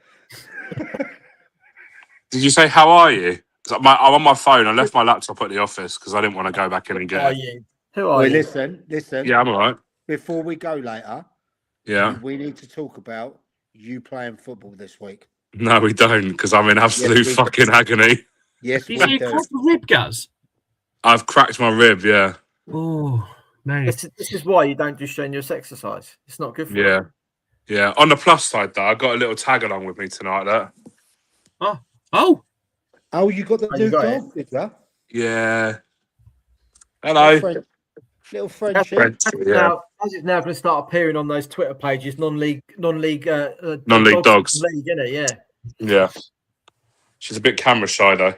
Did you say how are you? 'Cause I'm on my phone. I left my laptop at the office because I didn't want to go back in and Who are get it. you? Who are Well, you? listen. Yeah, I'm all right. Before we go later, Yeah. we need to talk about you playing football this week. No, we don't because I'm in absolute Yes, we do. fucking agony. Yes, Did we you do. crack the rib, Gaz? I've cracked my rib. Yeah. Oh, mate. This is why you don't do strenuous exercise. It's not good for you. Yeah. Yeah. On the plus side, though, I got a little tag along with me tonight. That. Oh, Oh, you got the Oh, you new got dog, did you? Yeah. Hello. Little Frenchie. Yeah. As it's now going to start appearing on those Twitter pages, non-league Non-league dogs. league, isn't it? Yeah. Yeah. She's a bit camera shy though.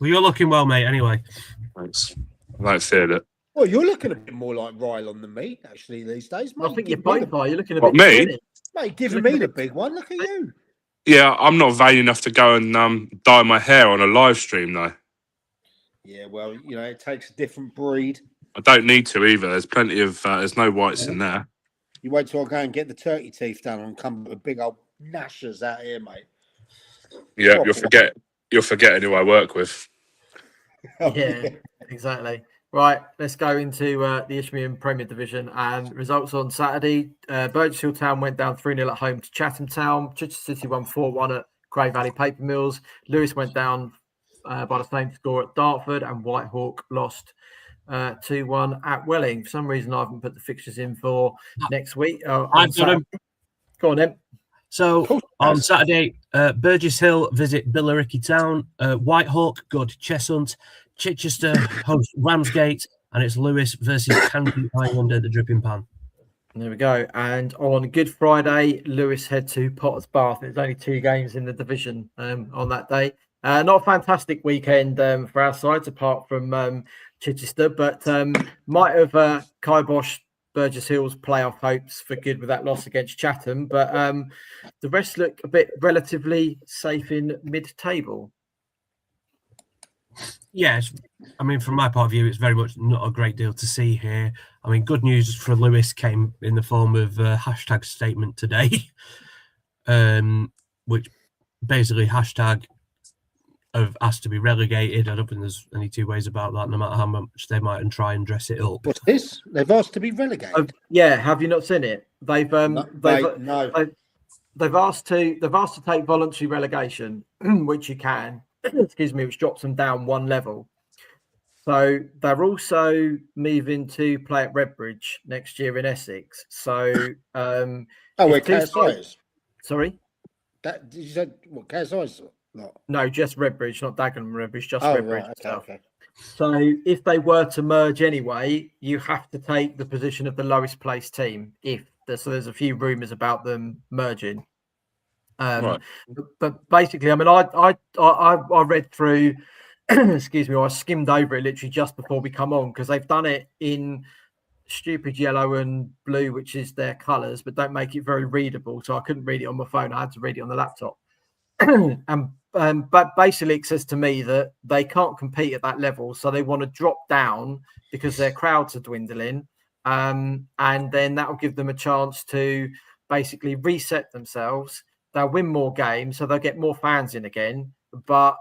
well, you're looking well, mate. Anyway, Thanks. I don't feel it. Well, you're looking a bit more like Rylon than me, actually, these days, mate. I think you're Give me both are. You're looking a What, bit me? skinny. Mate, giving Looking me a the bit- big one. Look at you. Yeah, I'm not vain enough to go and dye my hair on a live stream though. Yeah, well, you know, it takes a different breed. I don't need to either. There's plenty of there's no whites in there. You wait till I go and get the turkey teeth done and come with big old gnashers out here, mate. Yeah, you're forgetting who I work with. Yeah, exactly. Right, let's go into the Isthmian Premier Division and results on Saturday. Burgess Hill Town went down 3-0 at home to Chatham Town. Chichester City won 4-1 at Grey Valley Paper Mills. Lewis went down by the same score at Dartford, and Whitehawk lost 2-1 at Welling. For some reason, I haven't put the fixtures in for next week. I've got them. Go on, then. So on Saturday, Burgess Hill visit Billericay Town. Whitehawk go to Cheshunt. Chichester host Ramsgate, and it's Lewis versus Canby Island at the Dripping Pan. There we go. And on Good Friday, Lewis head to Potter's Bath. There's only 2 games in the division on that day. Not a fantastic weekend for our sides, apart from Chichester, but might have kiboshed Burgess Hill's playoff hopes for good with that loss against Chatham. But the rest look a bit relatively safe in mid-table. Yes, I mean, from my point of view, it's very much not a great deal to see here. I mean, good news for Lewis came in the form of a hashtag statement today, which basically hashtag have asked to be relegated. I don't think there's any 2 ways about that, no matter how much they might and try and dress it up. What's this? They've asked to be relegated. Yeah, have you not seen it? They've No. They've asked to take voluntary relegation, which you can. Excuse me, which drops them down 1 level. So they're also moving to play at Redbridge next year in Essex. So where KSI is? Sorry? Did you say what KSI is? No, just Redbridge, not Dagenham Redbridge, just Oh, Redbridge right. itself. Okay. So if they were to merge anyway, you have to take the position of the lowest placed team. So there's a few rumours about them merging. Right. But basically, I mean, I read through, excuse me, I skimmed over it literally just before we come on, because they've done it in stupid yellow and blue, which is their colours, but don't make it very readable. So I couldn't read it on my phone. I had to read it on the laptop. But basically it says to me that they can't compete at that level, so they want to drop down because their crowds are dwindling, and then that will give them a chance to basically reset themselves. They'll win more games, so they'll get more fans in again, but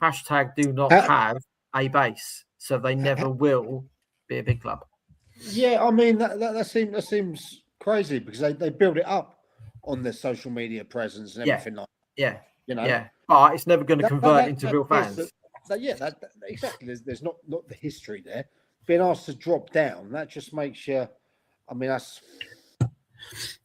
hashtag do not have a base, so they never will be a big club. Yeah, I mean that seems crazy because they build it up on their social media presence and everything like that. Yeah. You know, yeah, but it's never going to convert into real fans. Exactly. There's not the history there. Being asked to drop down, that just makes you. I mean,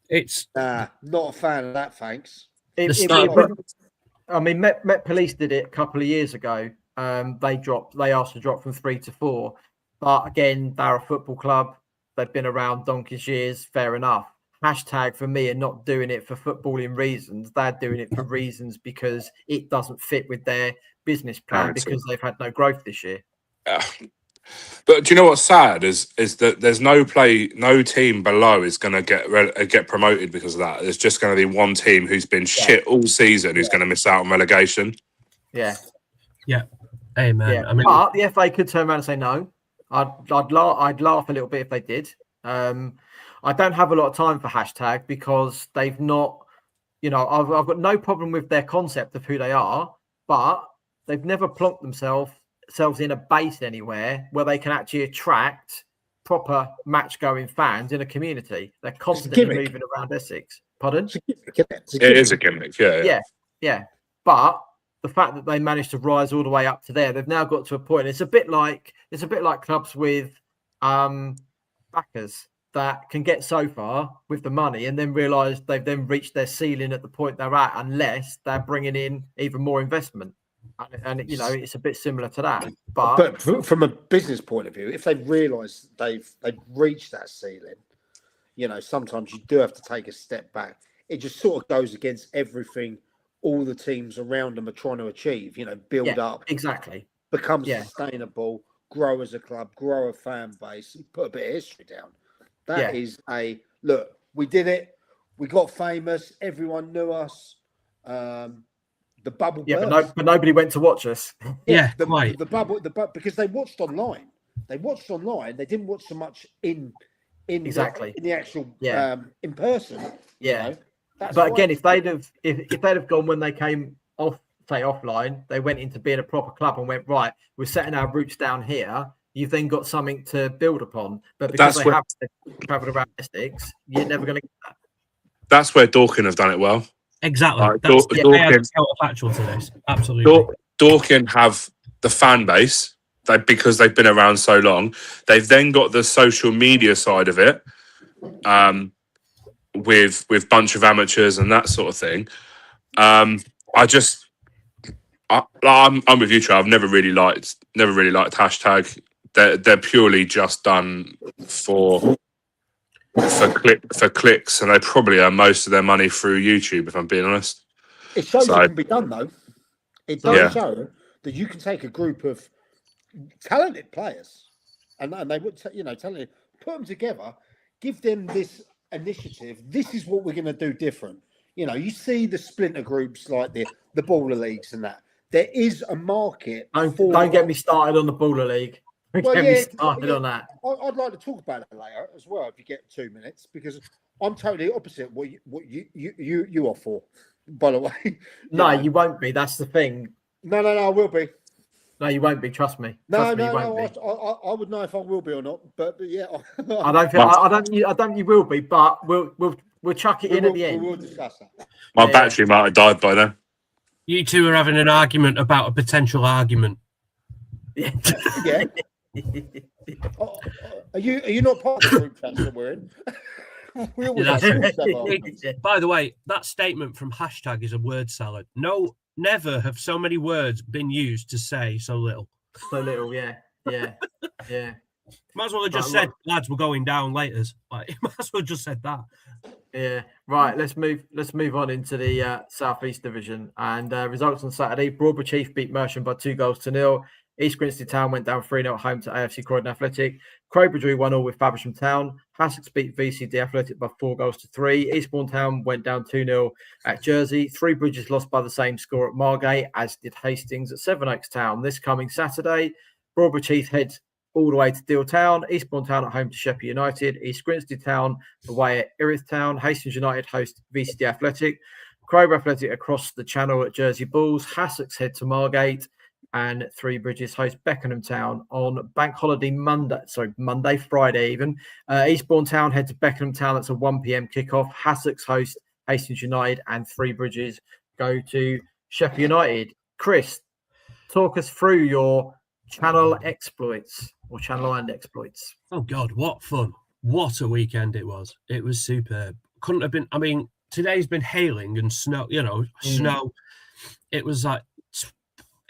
It's not a fan of that. Thanks. I mean, Met Police did it a couple of years ago. They asked to drop from 3 to 4, but again, they're a football club. They've been around donkey's years. Fair enough. Hashtag for me are not doing it for footballing reasons. They're doing it for reasons because it doesn't fit with their business plan because they've had no growth this year. But do you know what's sad is that there's no team below is going to get promoted because of that. There's just going to be one team who's been shit all season who's going to miss out on relegation. Yeah. Amen. Yeah, I mean, but the FA could turn around and say no. I'd laugh a little bit if they did. I don't have a lot of time for hashtag because they've not, you know, I've got no problem with their concept of who they are, but they've never plonked themselves in a base anywhere where they can actually attract proper match-going fans in a community. They're constantly moving around Essex. Pardon? It is a gimmick, Yeah. But the fact that they managed to rise all the way up to there, they've now got to a point. It's a bit like clubs with backers that can get so far with the money and then realise they've then reached their ceiling at the point they're at, unless they're bringing in even more investment. And you know, it's a bit similar to that. But from a business point of view, if they realise they've reached that ceiling, you know, sometimes you do have to take a step back. It just sort of goes against everything all the teams around them are trying to achieve. You know, build up, exactly, become sustainable, grow as a club, grow a fan base, put a bit of history down. That is a look. We did it. We got famous. Everyone knew us. The bubble burst. But nobody went to watch us. The bubble because they watched online. They didn't watch so much in the actual in person. Yeah. You know? But again, if they'd have gone when they came off, say offline, they went into being a proper club and went, right, we're setting our roots down here. You've then got something to build upon. But because they have travelled around Essex, you're never going to get that. That's where Dorking have done it well. Exactly. Dorking, factual to this. Absolutely. Dorking have the fan base because they've been around so long. They've then got the social media side of it, with bunch of amateurs and that sort of thing. I'm with you, Trav. I've never really liked hashtag. They're purely just done for clicks, and they probably earn most of their money through YouTube, if I'm being honest. It shows it can be done, though. It does show that you can take a group of talented players, and they would, talented, put them together, give them this initiative. This is what we're going to do different. You know, you see the splinter groups like the baller leagues and that. There is a market. Don't get me started on the baller league. On that. I'd like to talk about it later as well, if you get 2 minutes, because I'm totally opposite what you are for. By the way, you won't be. That's the thing. No, I will be. No, you won't be. Trust me. I would know if I will be or not. But yeah, I don't think you will be. But we'll chuck it in at the end. We'll discuss that. My battery might have died by then. You two are having an argument about a potential argument. Yeah. Are you not part of the group chat that we're in? By the way, that statement from hashtag is a word salad. No, never have so many words been used to say so little. So little, yeah. Might as well have just said, lads, we're going down later. Like, might as well have just said that. Yeah, right. Let's move on into the South East Division, and results on Saturday. Broadwood Chief beat Mersham by 2-0. East Grinstead Town went down 3-0 at home to AFC Croydon Athletic. Crowborough drew 1-1 with Faversham Town. Hassocks beat VCD Athletic by 4-3. Eastbourne Town went down 2-0 at Jersey. Three Bridges lost by the same score at Margate, as did Hastings at Sevenoaks Town. This coming Saturday, Broadwood Chief heads all the way to Deal Town. Eastbourne Town at home to Sheppey United. East Grinstead Town away at Erith Town. Hastings United host VCD Athletic. Crowborough Athletic across the channel at Jersey Bulls. Hassocks head to Margate. And Three Bridges host Beckenham Town on Bank Holiday Friday even. Eastbourne Town head to Beckenham Town. That's a 1 p.m. kickoff. Hassocks host Hastings United, and Three Bridges go to Sheppey United. Chris, talk us through your Channel exploits or Channel Island exploits. Oh God, what fun! What a weekend it was. It was superb. Couldn't have been. I mean, today's been hailing and snow. Snow. It was like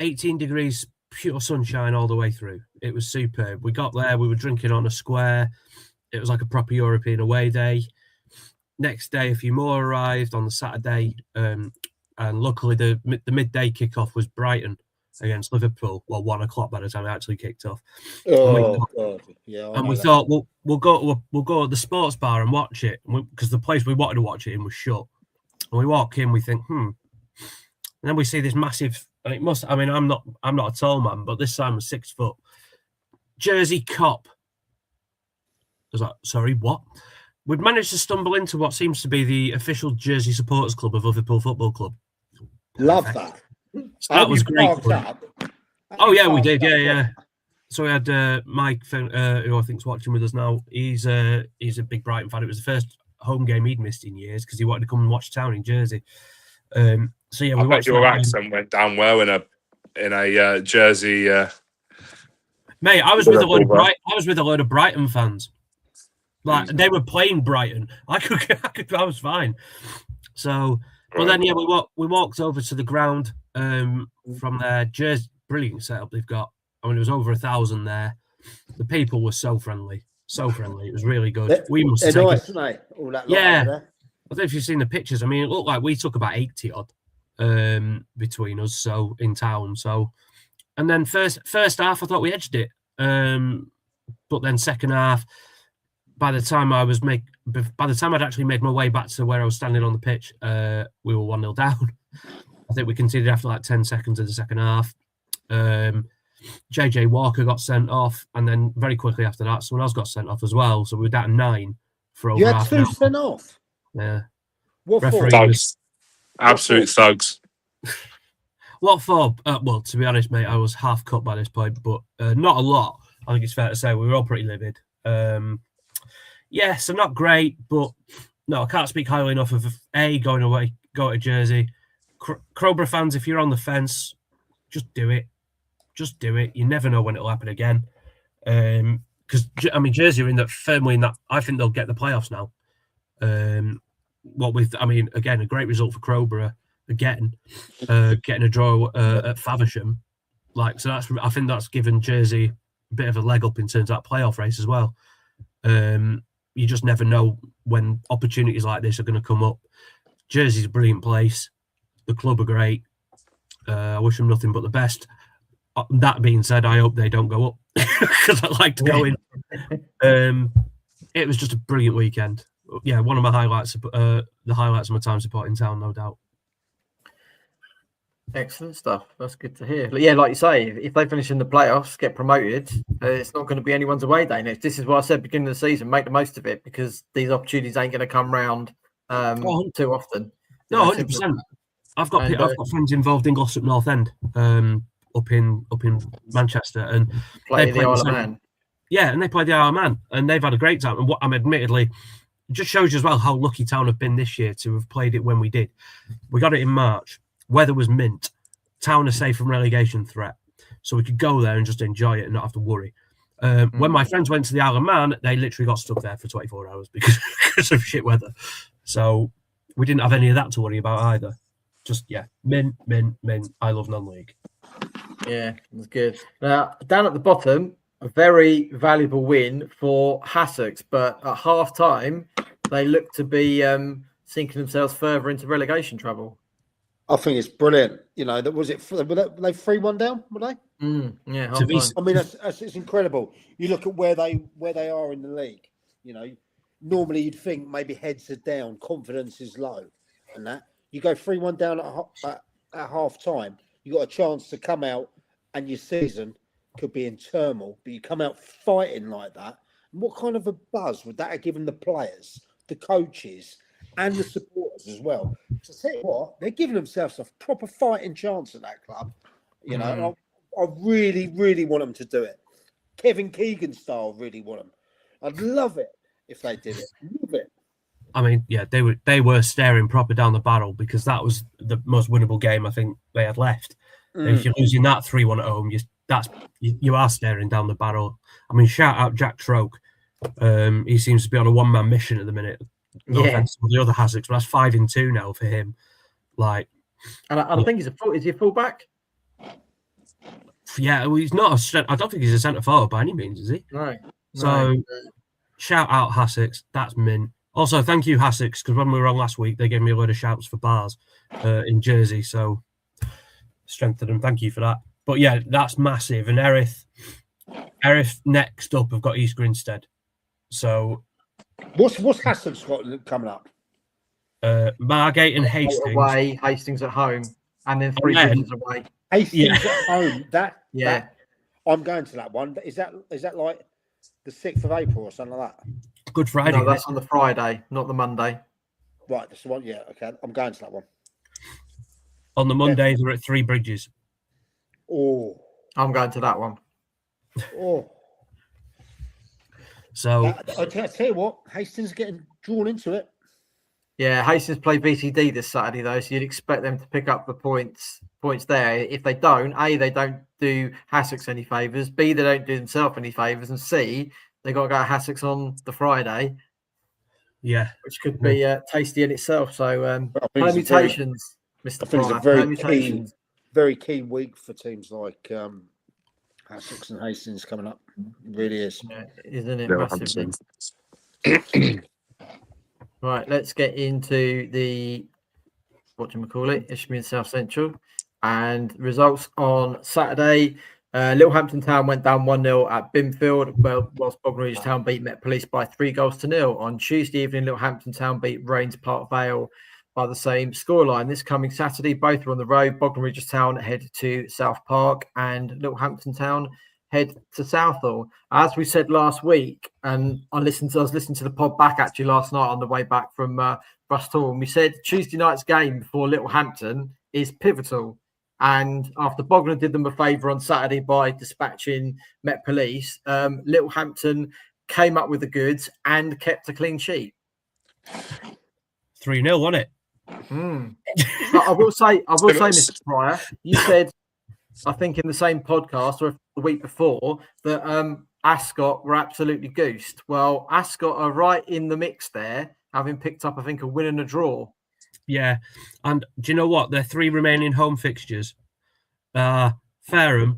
18 degrees, pure sunshine all the way through. It was superb. We got there, we were drinking on a square. It was like a proper European away day. Next day, a few more arrived on the Saturday. And luckily, the midday kickoff was Brighton against Liverpool. Well, 1 o'clock by the time it actually kicked off. God. Yeah. And we thought, we'll go to the sports bar and watch it, because the place we wanted to watch it in was shut. And we walk in, we think, And then we see this massive and it must. I mean, I'm not a tall man, but this sign was 6 foot. Jersey Cop. I was like, sorry, what? We'd managed to stumble into what seems to be the official Jersey supporters club of Liverpool Football Club. Love that. So that was great. Oh yeah, we did. Yeah. Up. So we had Mike, who I think's watching with us now. He's a big Brighton fan. It was the first home game he'd missed in years because he wanted to come and watch Town in Jersey. So yeah, I bet your accent went down well in a Jersey. Mate, I was with a load of Brighton fans. Like they were playing Brighton. I was fine. So, but then yeah, we walked over to the ground from their Jersey. Brilliant setup they've got. I mean, it was over 1,000 there. The people were so friendly. It was really good. We must have taken, nice, mate. All that yeah. I don't know if you've seen the pictures. I mean, it looked like we took about 80 odd between us. So in town. So, and then first half, I thought we edged it. But then second half, by the time I'd actually made my way back to where I was standing on the pitch, we were 1-0 down. I think we conceded after like 10 seconds of the second half. JJ Walker got sent off, and then very quickly after that, someone else got sent off as well. So we were down 9 for over half an hour. You had 2 sent off? Yeah. What for? Thugs. Absolute thugs. What for? Well, to be honest, mate, I was half cut by this point, but not a lot. I think it's fair to say we were all pretty livid. Yeah, so not great, but no, I can't speak highly enough of going to Jersey. Crowborough fans, if you're on the fence, just do it. Just do it. You never know when it'll happen again. Because I mean, Jersey are firmly in that. I think they'll get the playoffs now. Again, a great result for Crowborough again, getting a draw at Faversham. I think that's given Jersey a bit of a leg up in terms of that playoff race as well. You just never know when opportunities like this are going to come up. Jersey's a brilliant place. The club are great. I wish them nothing but the best. That being said, I hope they don't go up because I like to go in. It was just a brilliant weekend. Yeah, one of my highlights, the highlights of my time supporting Town, no doubt. Excellent stuff. That's good to hear. Yeah, like you say, if they finish in the playoffs, get promoted, it's not going to be anyone's away day next. This is what I said beginning of the season. Make the most of it because these opportunities ain't going to come round too often. No, 100%. I've got friends involved in Glossop North End. Up in Manchester, and they play the Isle of Man. Yeah, and they play the Isle of Man, and they've had a great time. And what I'm admittedly, it just shows you as well how lucky Town have been this year to have played it when we did. We got it in March. Weather was mint. Town are safe from relegation threat, so we could go there and just enjoy it and not have to worry. When my friends went to the Isle of Man, they literally got stuck there for 24 hours because of shit weather. So we didn't have any of that to worry about either. Just mint. I love non-league. Yeah, that's good. Now, down at the bottom, a very valuable win for Sussex, but at half-time, they look to be sinking themselves further into relegation trouble. I think it's brilliant. You know, were they 3-1 down? Were they? Yeah, I mean, it's incredible. You look at where they are in the league. You know, normally you'd think maybe heads are down, confidence is low, and that you go 3-1 down at half-time. You got a chance to come out and your season could be in turmoil, but you come out fighting like that. And what kind of a buzz would that have given the players, the coaches, and the supporters as well? So tell you what, they're giving themselves a proper fighting chance at that club. You know, I really, really want them to do it. Kevin Keegan style, really want them. I'd love it if they did it. Love it. I mean, yeah, they were staring proper down the barrel because that was the most winnable game I think they had left. If you're losing that 3-1 at home, you are staring down the barrel. I mean, shout out Jack Troke. He seems to be on a one-man mission at the minute. No offense to the other Sussex, but that's 5-2 now for him. And I think is he a fullback? Yeah, well, he's not. I don't think he's a centre forward by any means, is he? Right. So, shout out Sussex. That's mint. Also, thank you, Sussex, because when we were on last week, they gave me a load of shouts for bars in Jersey. So, strengthened them. Thank you for that. But yeah, that's massive. And Erith next up have got East Grinstead. So, what's Sussex got coming up? Margate and Hastings. Away, Hastings at home, and then 3 Bridges away. Hastings at home. Yeah. I'm going to that one. Is that like the 6th of April or something like that? Good Friday. No, that's on the Friday, not the Monday. Right, that's the one. Yeah, okay. I'm going to that one. On the Monday, they're at Three Bridges. Oh, I'm going to that one. oh. So I tell you what, Hastings are getting drawn into it. Yeah, Hastings play BCD this Saturday though, so you'd expect them to pick up the points there. If they don't, A, they don't do Hassocks any favours. B, they don't do themselves any favours, and C, they got to go to Hassocks on the Friday. Yeah, which could be tasty in itself. So permutations, Mr. I think it's a very keen week for teams like Hassocks and Hastings coming up. It really is. Yeah, isn't it? Yeah, Massively. Right, let's get into the Isthmian South Central, and results on Saturday. Littlehampton Town went down 1-0 at Binfield, whilst Bognor Regis Town beat Met Police by 3-0. On Tuesday evening, Littlehampton Town beat Rains Park Vale by the same scoreline. This coming Saturday, both are on the road. Bognor Regis Town head to South Park, and Littlehampton Town head to Southall. As we said last week, and I was listening to the pod back actually last night on the way back from Bristol, and we said Tuesday night's game before Littlehampton is pivotal. And after Bognor did them a favour on Saturday by dispatching Met Police, Littlehampton came up with the goods and kept a clean sheet. 3-0, wasn't it? But I will say, Mr. Pryor, you said, I think in the same podcast or the week before, that Ascot were absolutely goosed. Well, Ascot are right in the mix there, having picked up, I think, a win and a draw. Yeah, and do you know what? Their 3 remaining home fixtures are Fareham,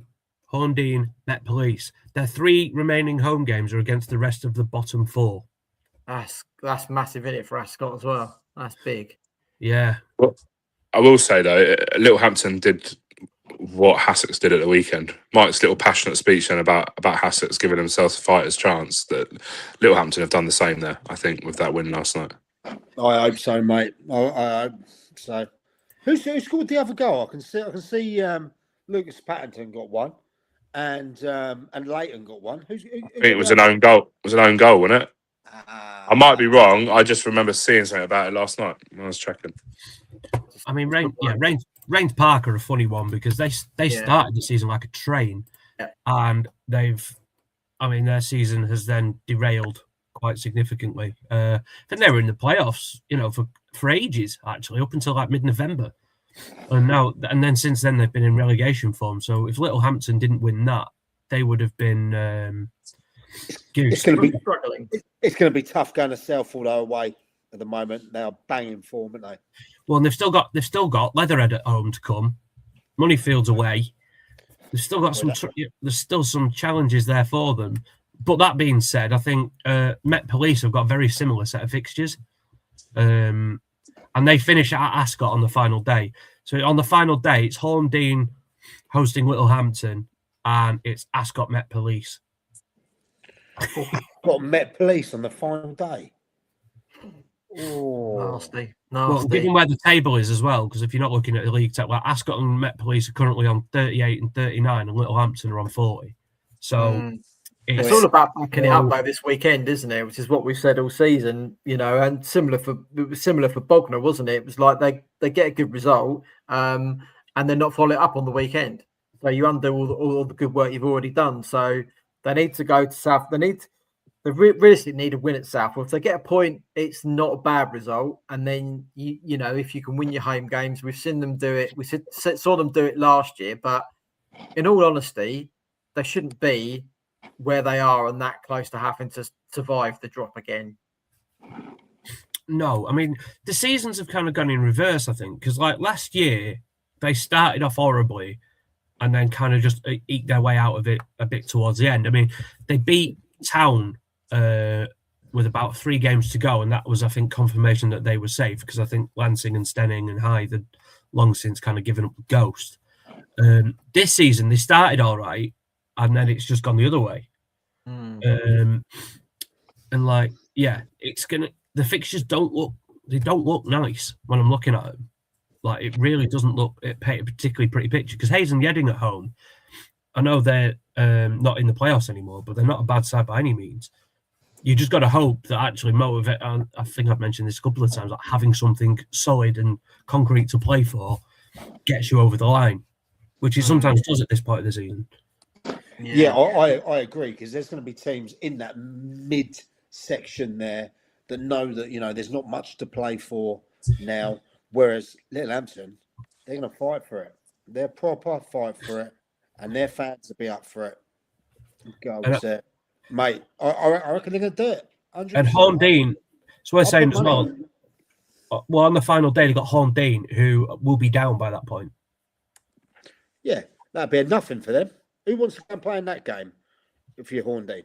Horndean, Met Police. Their 3 remaining home games are against the rest of the bottom 4. That's massive in it for Ascot as well. That's big. Yeah. Well, I will say though, Littlehampton did what Hassocks did at the weekend. Mike's little passionate speech then about Hassocks giving themselves a fighter's chance. That Littlehampton have done the same there, I think, with that win last night. I hope so, mate. I hope so. Who scored the other goal? I can see Lucas Patterson got one, and Leighton got one. I think it was an own goal. It was an own goal, wasn't it? I might be wrong. I just remember seeing something about it last night when I was checking. I mean, Rains Park are a funny one because they started the season like a train, and their season has then derailed quite significantly. I think they were in the playoffs, for ages actually, up until like mid-November, and then since then they've been in relegation form. So if Littlehampton didn't win that, they would have been. It's going to be tough going to Southall away at the moment. They are banging form, aren't they? Well, and they've still got Leatherhead at home to come. Moneyfield's away. They've still got there's still some challenges there for them. But that being said, I think Met Police have got a very similar set of fixtures, and they finish at Ascot on the final day. So on the final day, it's Horndean hosting Littlehampton, and it's Ascot Met Police. Got Met Police on the final day. Oh, nasty. Well, given where the table is as well, because if you're not looking at the league table, like Ascot and Met Police are currently on 38 and 39, and Littlehampton are on 40. So it's all about backing it up though this weekend, isn't it? Which is what we've said all season, and similar for Bognor, wasn't it? It was like they get a good result, and then not follow it up on the weekend. So you undo all the good work you've already done. So they need to go to South. They realistically need a win at South. Well, if they get a point, it's not a bad result. And then if you can win your home games, we've seen them do it. We saw them do it last year, but in all honesty, they shouldn't be where they are and that close to having to survive the drop again. No, I mean the seasons have kind of gone in reverse, I think, because like last year they started off horribly and then kind of just eked their way out of it a bit towards the end. I mean, they beat Town with about 3 games to go, and that was, I think, confirmation that they were safe, because I think Lancing and Stenning and Hythe had long since kind of given up the ghost. This season they started all right, and then it's just gone the other way. And it's gonna. The fixtures don't look nice when I'm looking at them. Like, it really doesn't paint a particularly pretty picture, because Hayes and Yedding at home, I know they're not in the playoffs anymore, but they're not a bad side by any means. You just got to hope that actually motivate. And I think I've mentioned this a couple of times, like having something solid and concrete to play for gets you over the line, which he sometimes does at this point of the season. Yeah, I agree, because there's going to be teams in that mid section there that know that, you know, there's not much to play for now, whereas Littlehampton, they're going to fight for it. They're proper fight for it, and their fans will be up for it. Go set, mate. I reckon they're going to do it. 100%. And Horndean, it's worth saying as well. Well, on the final day, they got Horndean, who will be down by that point. Yeah, that'd be nothing for them. Who wants to go and play in that game if you're Horndean?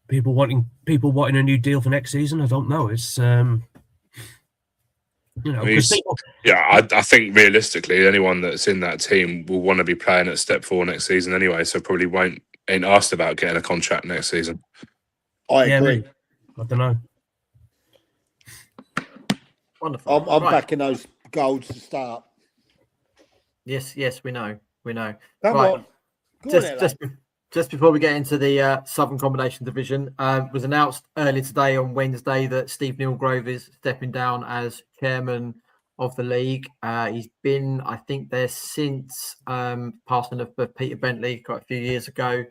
People wanting a new deal for next season. I don't know. It's you know, I think realistically, anyone that's in that team will want to be playing at step 4 next season anyway. So probably ain't asked about getting a contract next season. I agree. I don't know. Wonderful. I'm backing those goals to start. Yes, we know. Come right. on. Just before we get into the Southern Combination Division, it was announced earlier today on Wednesday that Steve Nilgrove is stepping down as chairman of the league. He's been, I think, there since passing of Peter Bentley quite a few years ago.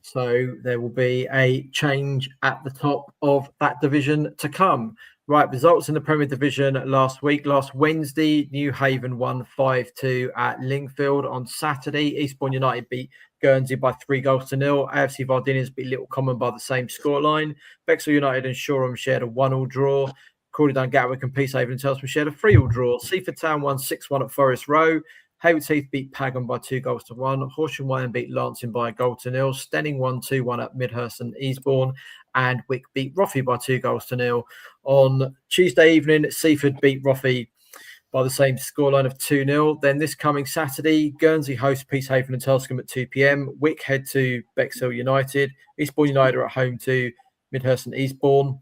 So there will be a change at the top of that division to come. Right, results in the Premier Division last week. Last Wednesday, New Haven won 5-2 at Lingfield. On Saturday, Eastbourne United beat Guernsey by 3-0. AFC Vardinians beat Little Common by the same scoreline. Bexhill United and Shoreham shared a 1-1 draw. Crawley Down Gatwick and Peacehaven and Telsman shared a 3-3 draw. Seaford Town won 6-1 at Forest Row. Hayward Heath beat Pagham by 2-1. Horsham Wyam beat Lancing by 1-0. Stenning won 2-1 at Midhurst and Eastbourne. And Wick beat Roffey by 2-0. On Tuesday evening, Seaford beat Roffey by the same scoreline of 2-0. Then this coming Saturday, Guernsey host Peacehaven and Telscombe at 2 p.m. Wick head to Bexhill United. Eastbourne United are at home to Midhurst and Eastbourne.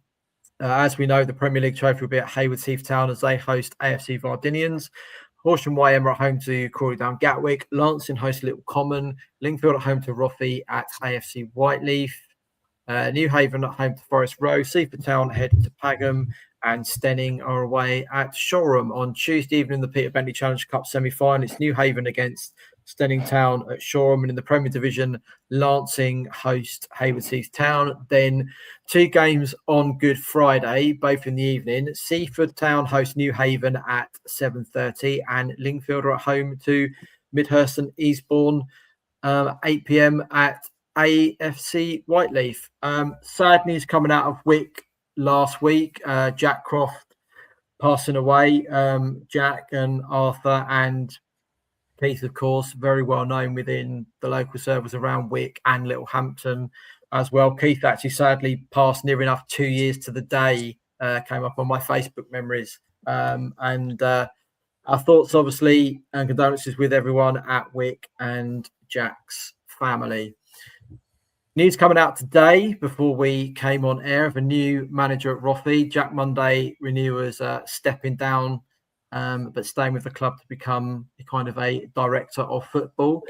As we know, the Premier League trophy will be at Hayward Heath Town as they host AFC Vardinians. Horsham YM are at home to Crawley Down Gatwick. Lancing host Little Common. Lingfield at home to Roffey at AFC Whiteleaf. New Haven at home to Forest Row. Seaford Town head to Pagham. And Stenning are away at Shoreham. On Tuesday evening, the Peter Bentley Challenge Cup semi-final. It's New Haven against Stenning Town at Shoreham. And in the Premier Division, Lancing host Hayward Heath Town. Then 2 games on Good Friday, both in the evening. Seaford Town host New Haven at 7:30. And Lingfield are at home to Midhurst and Eastbourne 8 p.m. at AFC Whiteleaf. Sad news coming out of Wick last week. Jack Croft passing away. Jack and Arthur and Keith, of course, very well known within the local circles around Wick and Littlehampton as well. Keith actually sadly passed near enough 2 years to the day. Came up on my Facebook memories. And our thoughts, obviously, and condolences with everyone at Wick and Jack's family. News coming out today before we came on air of a new manager at Roffey. Jack Monday renewers stepping down, but staying with the club to become kind of a director of football.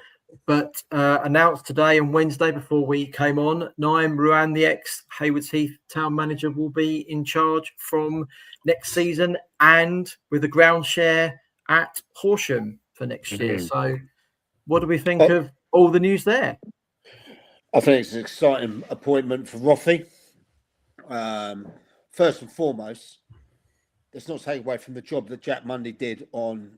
But announced today on Wednesday before we came on, Naim Ruan, the ex-Hayward Heath town manager, will be in charge from next season and with a ground share at Horsham for next year. So what do we think of all the news there? I think it's an exciting appointment for Roffey. First and foremost, let's not take away from the job that Jack Monday did on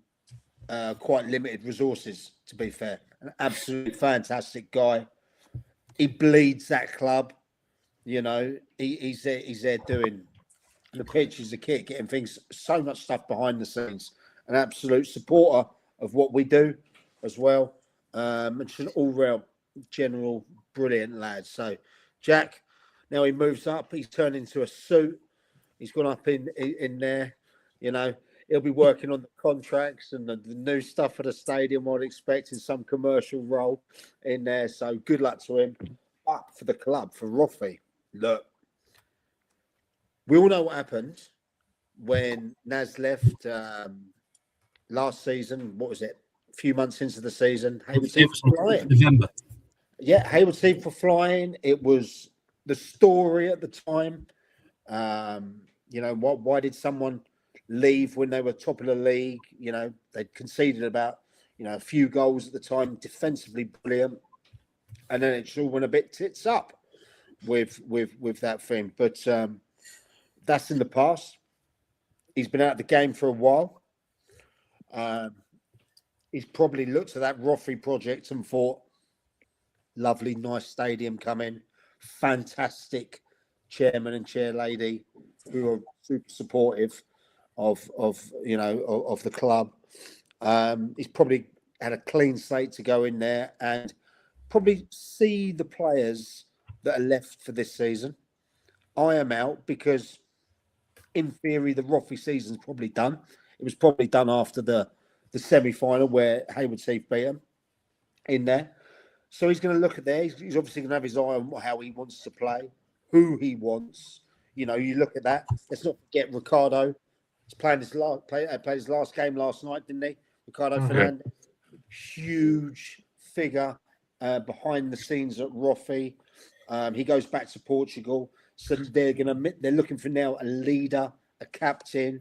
quite limited resources, to be fair. An absolutely fantastic guy. He bleeds that club. You know, he's there doing the pitches, the kit, getting things, so much stuff behind the scenes. An absolute supporter of what we do as well. And just an all-round general brilliant lad. So Jack, now he moves up. He's turned into a suit. He's gone up in there. You know, he'll be working on the contracts and the new stuff for the stadium, I'd expect, in some commercial role in there. So good luck to him. But for the club, for Roffey, look, we all know what happened when Naz left last season. What was it? A few months into the season, Hayward It was flying. November. Yeah, Hayward for flying. It was the story at the time. Why did someone leave when they were top of the league? They'd conceded about a few goals at the time, defensively brilliant, and then it all went a bit tits up with that thing. But that's in the past. He's been out of the game for a while. He's probably looked at that Roffey project and thought, lovely, nice stadium coming, fantastic chairman and chair lady who are super supportive of the club. He's probably had a clean slate to go in there and probably see the players that are left for this season. I am out because, in theory, the Roffey season's probably done. It was probably done after the semi-final where Hayward beat him in there. So he's going to look at there. He's obviously going to have his eye on how he wants to play, who he wants. You look at that. Let's not forget Ricardo. He's played his last game last night, didn't he? Ricardo Fernandez, huge figure behind the scenes at Roffey. He goes back to Portugal, so they're looking for now a leader, a captain.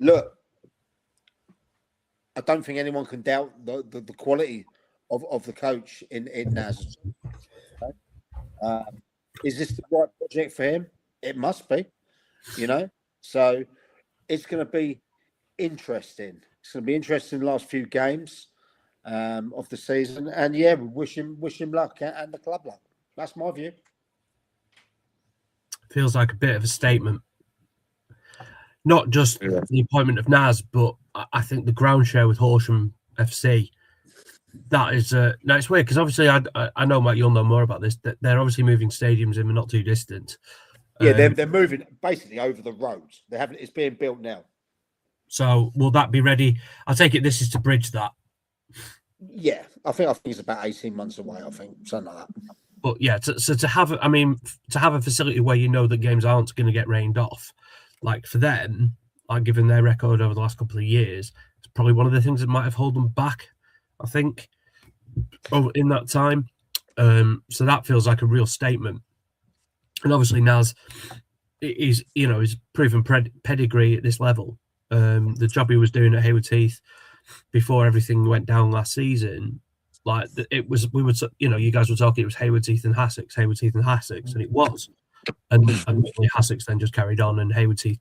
Look, I don't think anyone can doubt the quality of the coach in Naz. Is this the right project for him? It must be, So it's going to be interesting. It's going to be interesting in the last few games of the season. And yeah, we wish him luck and the club luck. That's my view. Feels like a bit of a statement. Not just the appointment of Naz, but I think the ground share with Horsham FC. That is now it's weird because obviously I know, Matt, you'll know more about this. That they're obviously moving stadiums in, but not too distant. Yeah, they're moving basically over the roads. It's being built now. So will that be ready? I take it this is to bridge that. Yeah, I think it's about 18 months away. I think something like that. But yeah, to have a facility where that games aren't going to get rained off, like for them, given their record over the last couple of years, it's probably one of the things that might have held them back. I think in that time, so that feels like a real statement. And obviously Naz is proven pedigree at this level. The job he was doing at Hayward Heath before everything went down last season, you guys were talking, it was Hayward Heath and Sussex, and it was. And Sussex then just carried on, and Hayward Heath,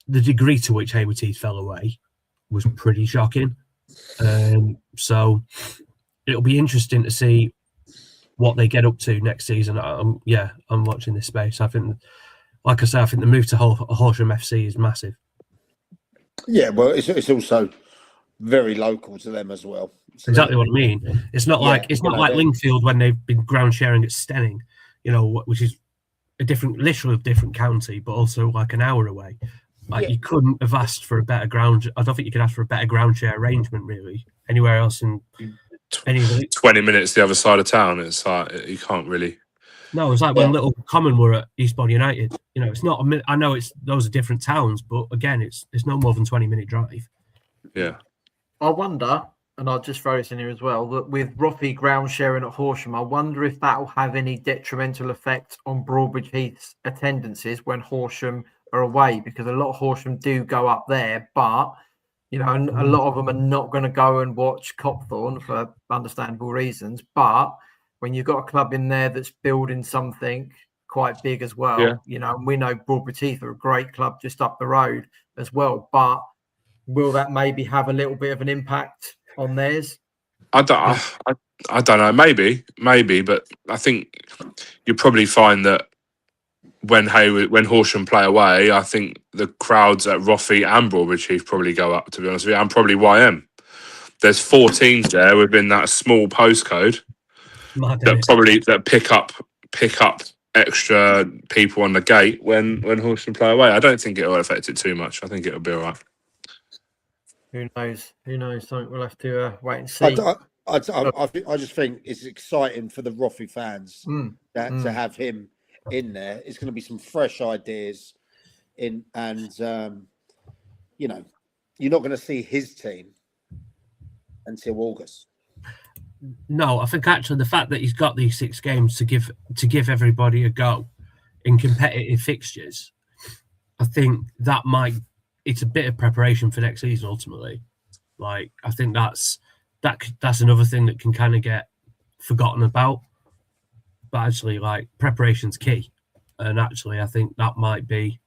the degree to which Hayward Heath fell away was pretty shocking. So it'll be interesting to see what they get up to next season. I'm watching this space. I think, like I say, I think the move to Horsham FC is massive. Yeah, well, it's also very local to them as well. So exactly what I mean. It's not like Lingfield when they've been ground sharing at Stenning, which is literally a different county, but also like an hour away. You couldn't have asked for a better ground. I don't think you could ask for a better ground share arrangement really anywhere else in 20 minutes the other side of town. It's like you can't really. No, it's like when Little Common were at Eastbourne United. It's not a minute. I know those are different towns, but again, it's no more than 20-minute drive. Yeah. I wonder, and I'll just throw this in here as well, that with Roffey ground sharing at Horsham, I wonder if that will have any detrimental effect on Broadbridge Heath's attendances when Horsham are away, because a lot of Horsham do go up there, but a lot of them are not going to go and watch Copthorne for understandable reasons. But when you've got a club in there that's building something quite big as well, and we know Broadbridge Heath are a great club just up the road as well, but will that maybe have a little bit of an impact on theirs? I don't know. Maybe, but I think you probably find that when Horsham play away, I think the crowds at Roffey and Broadbridge Heath probably go up, to be honest with you, and probably YM. There's 4 teams there within that small postcode that pick up extra people on the gate when Horsham play away. I don't think it will affect it too much. I think it'll be all right. Who knows? Something we'll have to wait and see. I just think it's exciting for the Roffey fans to have him in there. It's going to be some fresh ideas. you know, you're not going to see his team until August. No, I think actually the fact that he's got these 6 games to give everybody a go in competitive fixtures, I think it's a bit of preparation for next season ultimately. Like, I think that's another thing that can kind of get forgotten about. But actually, like, preparation's key. And actually, I think that might be,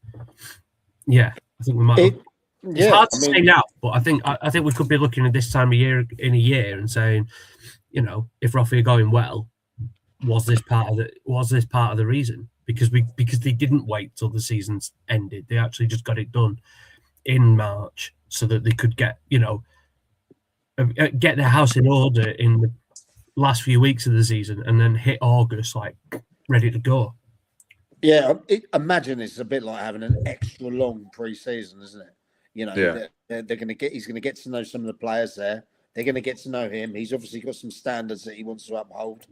I think we might. It's hard to say now, but I think we could be looking at this time of year in a year and saying, you know, if Roffey are going well, was this part of the reason? Because they didn't wait till the season's ended. They actually just got it done in March so that they could get their house in order in the last few weeks of the season and then hit August like ready to go. Yeah, imagine it's a bit like having an extra long pre-season, isn't it? You know, they're going to he's going to get to know some of the players there. They're going to get to know him. He's obviously got some standards that he wants to uphold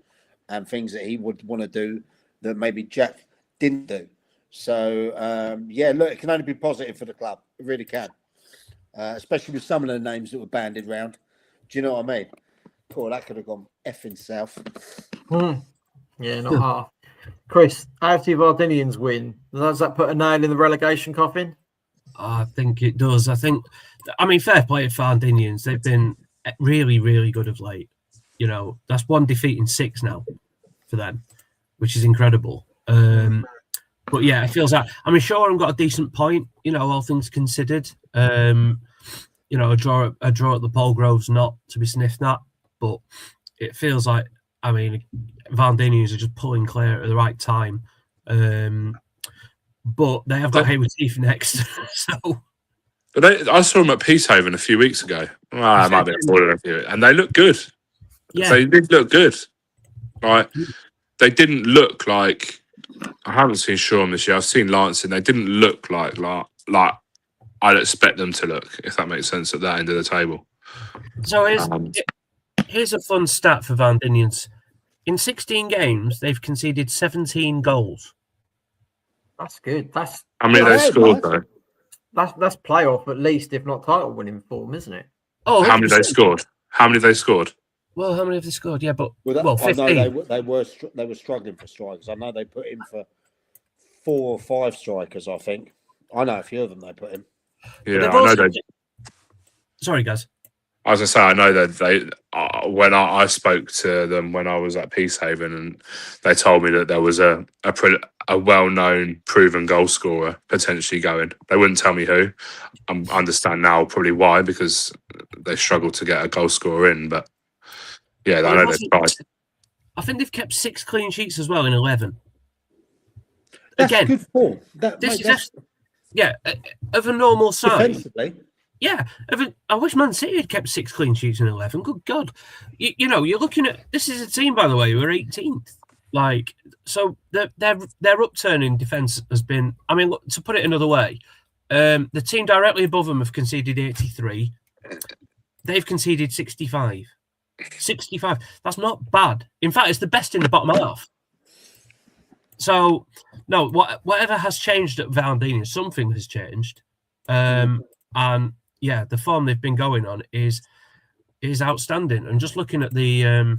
and things that he would want to do that maybe Jack didn't do. So, look, it can only be positive for the club. It really can, especially with some of the names that were bandied around. Do you know what I mean? Cool, that could have gone effing south. Yeah, not half. Chris, AFC Vardinians win. Does that put a nail in the relegation coffin? I think it does. I mean, fair play to Vardinians. They've been really, really good of late. You know, that's 1 defeat in 6 now for them, which is incredible. But yeah, it feels like, I mean, Shoreham got a decent point, you know, all things considered. You know, a draw at the Polgrove's not to be sniffed at, but it feels like, I mean, Vardinians are just pulling clear at the right time. But they have got Hayward Heath next. So, but I saw them at Peacehaven a few weeks ago. Well, it might be a few, and they look good. Yeah. They did look good. Right? They didn't look like. I haven't seen Shoreham this year. I've seen Lancing. They didn't look like I'd expect them to look, if that makes sense, at that end of the table. So here's a fun stat for Vardinians. In 16 games, they've conceded 17 goals. That's good. That's how many they scored, though? That's playoff, at least, if not title winning form, isn't it? Oh, how many they scored? How many they scored? Well, how many have they scored? Yeah, but 15. I know they were struggling for strikers. I know they put in for 4 or 5 strikers. I think I know a few of them they put in. Yeah, I know they. Sorry, guys. I was going to say, I know that they, when I spoke to them when I was at Peacehaven, and they told me that there was a well-known proven goal scorer potentially going. They wouldn't tell me who. I understand now probably why, because they struggled to get a goal scorer in. But yeah, I know they've tried. I think they've kept 6 clean sheets as well in 11. That's Again, good form. Of a normal side. Defensively. Yeah, I wish Man City had kept 6 clean sheets in 11. Good God. You know, you're looking at, this is a team, by the way, who are 18th. Like, so their upturn in defence has been, I mean, look, to put it another way, the team directly above them have conceded 83. They've conceded 65. 65. That's not bad. In fact, it's the best in the bottom half. So, no, whatever has changed at Valdini, something has changed. And yeah, the form they've been going on is outstanding. And just looking at the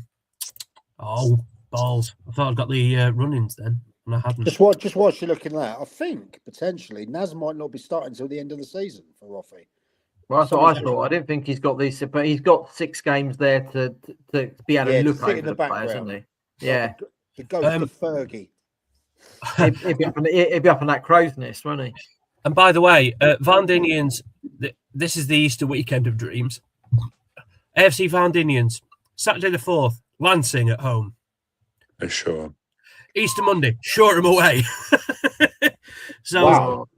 balls, I thought I'd got the run-ins then, and I hadn't. Just whilst you're looking at that, I think potentially Naz might not be starting until the end of the season for Roffey. Well, that's what I thought. I didn't think he's got these, but he's got 6 games there to be able to look over the players, hasn't he? Yeah. The ghost of Fergie. He'd be up on that crow's nest, won't he? And by the way, Vardinians, this is the Easter weekend of dreams. AFC Vardinians, Saturday the 4th, Lancing at home. Sure. Easter Monday, Shoreham away. So wow.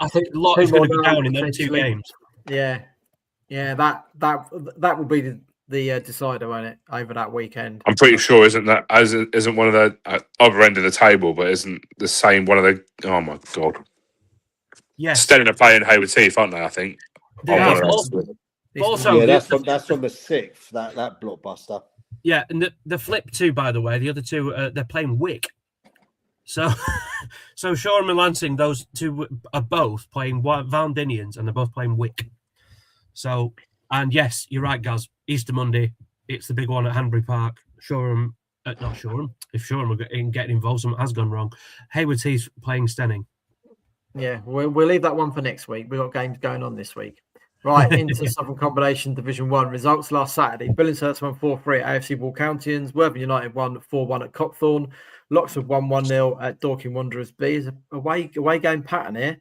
I think a lot is going to go down in them 2 games. Yeah, that will be the decider, won't it, over that weekend? I'm pretty sure isn't one of the other end of the table, but isn't the same one of the? Oh my God! Yes, Stenning are playing Hayward Heath, aren't they? I think. Also, that's on the 6th. That blockbuster. Yeah, and the flip 2, by the way, the other 2 they're playing Wick. So So Shoreham and Lancing, those two are both playing Valentinians, and they're both playing Wick. So, and yes, you're right, Gaz. Easter Monday, it's the big one at Hanbury Park. Shoreham, not Shoreham. If Shoreham are getting involved, something has gone wrong. Hayward Heath playing Stenning. Yeah, we'll leave that one for next week. We've got games going on this week. Right, into Southern Combination Division 1. Results last Saturday. Billingshurst won 4-3 at AFC Walcountians. Worthing United won 4-1 at Copthorne. Loxford won 1-0 at Dorking Wanderers B. It's a away game pattern here.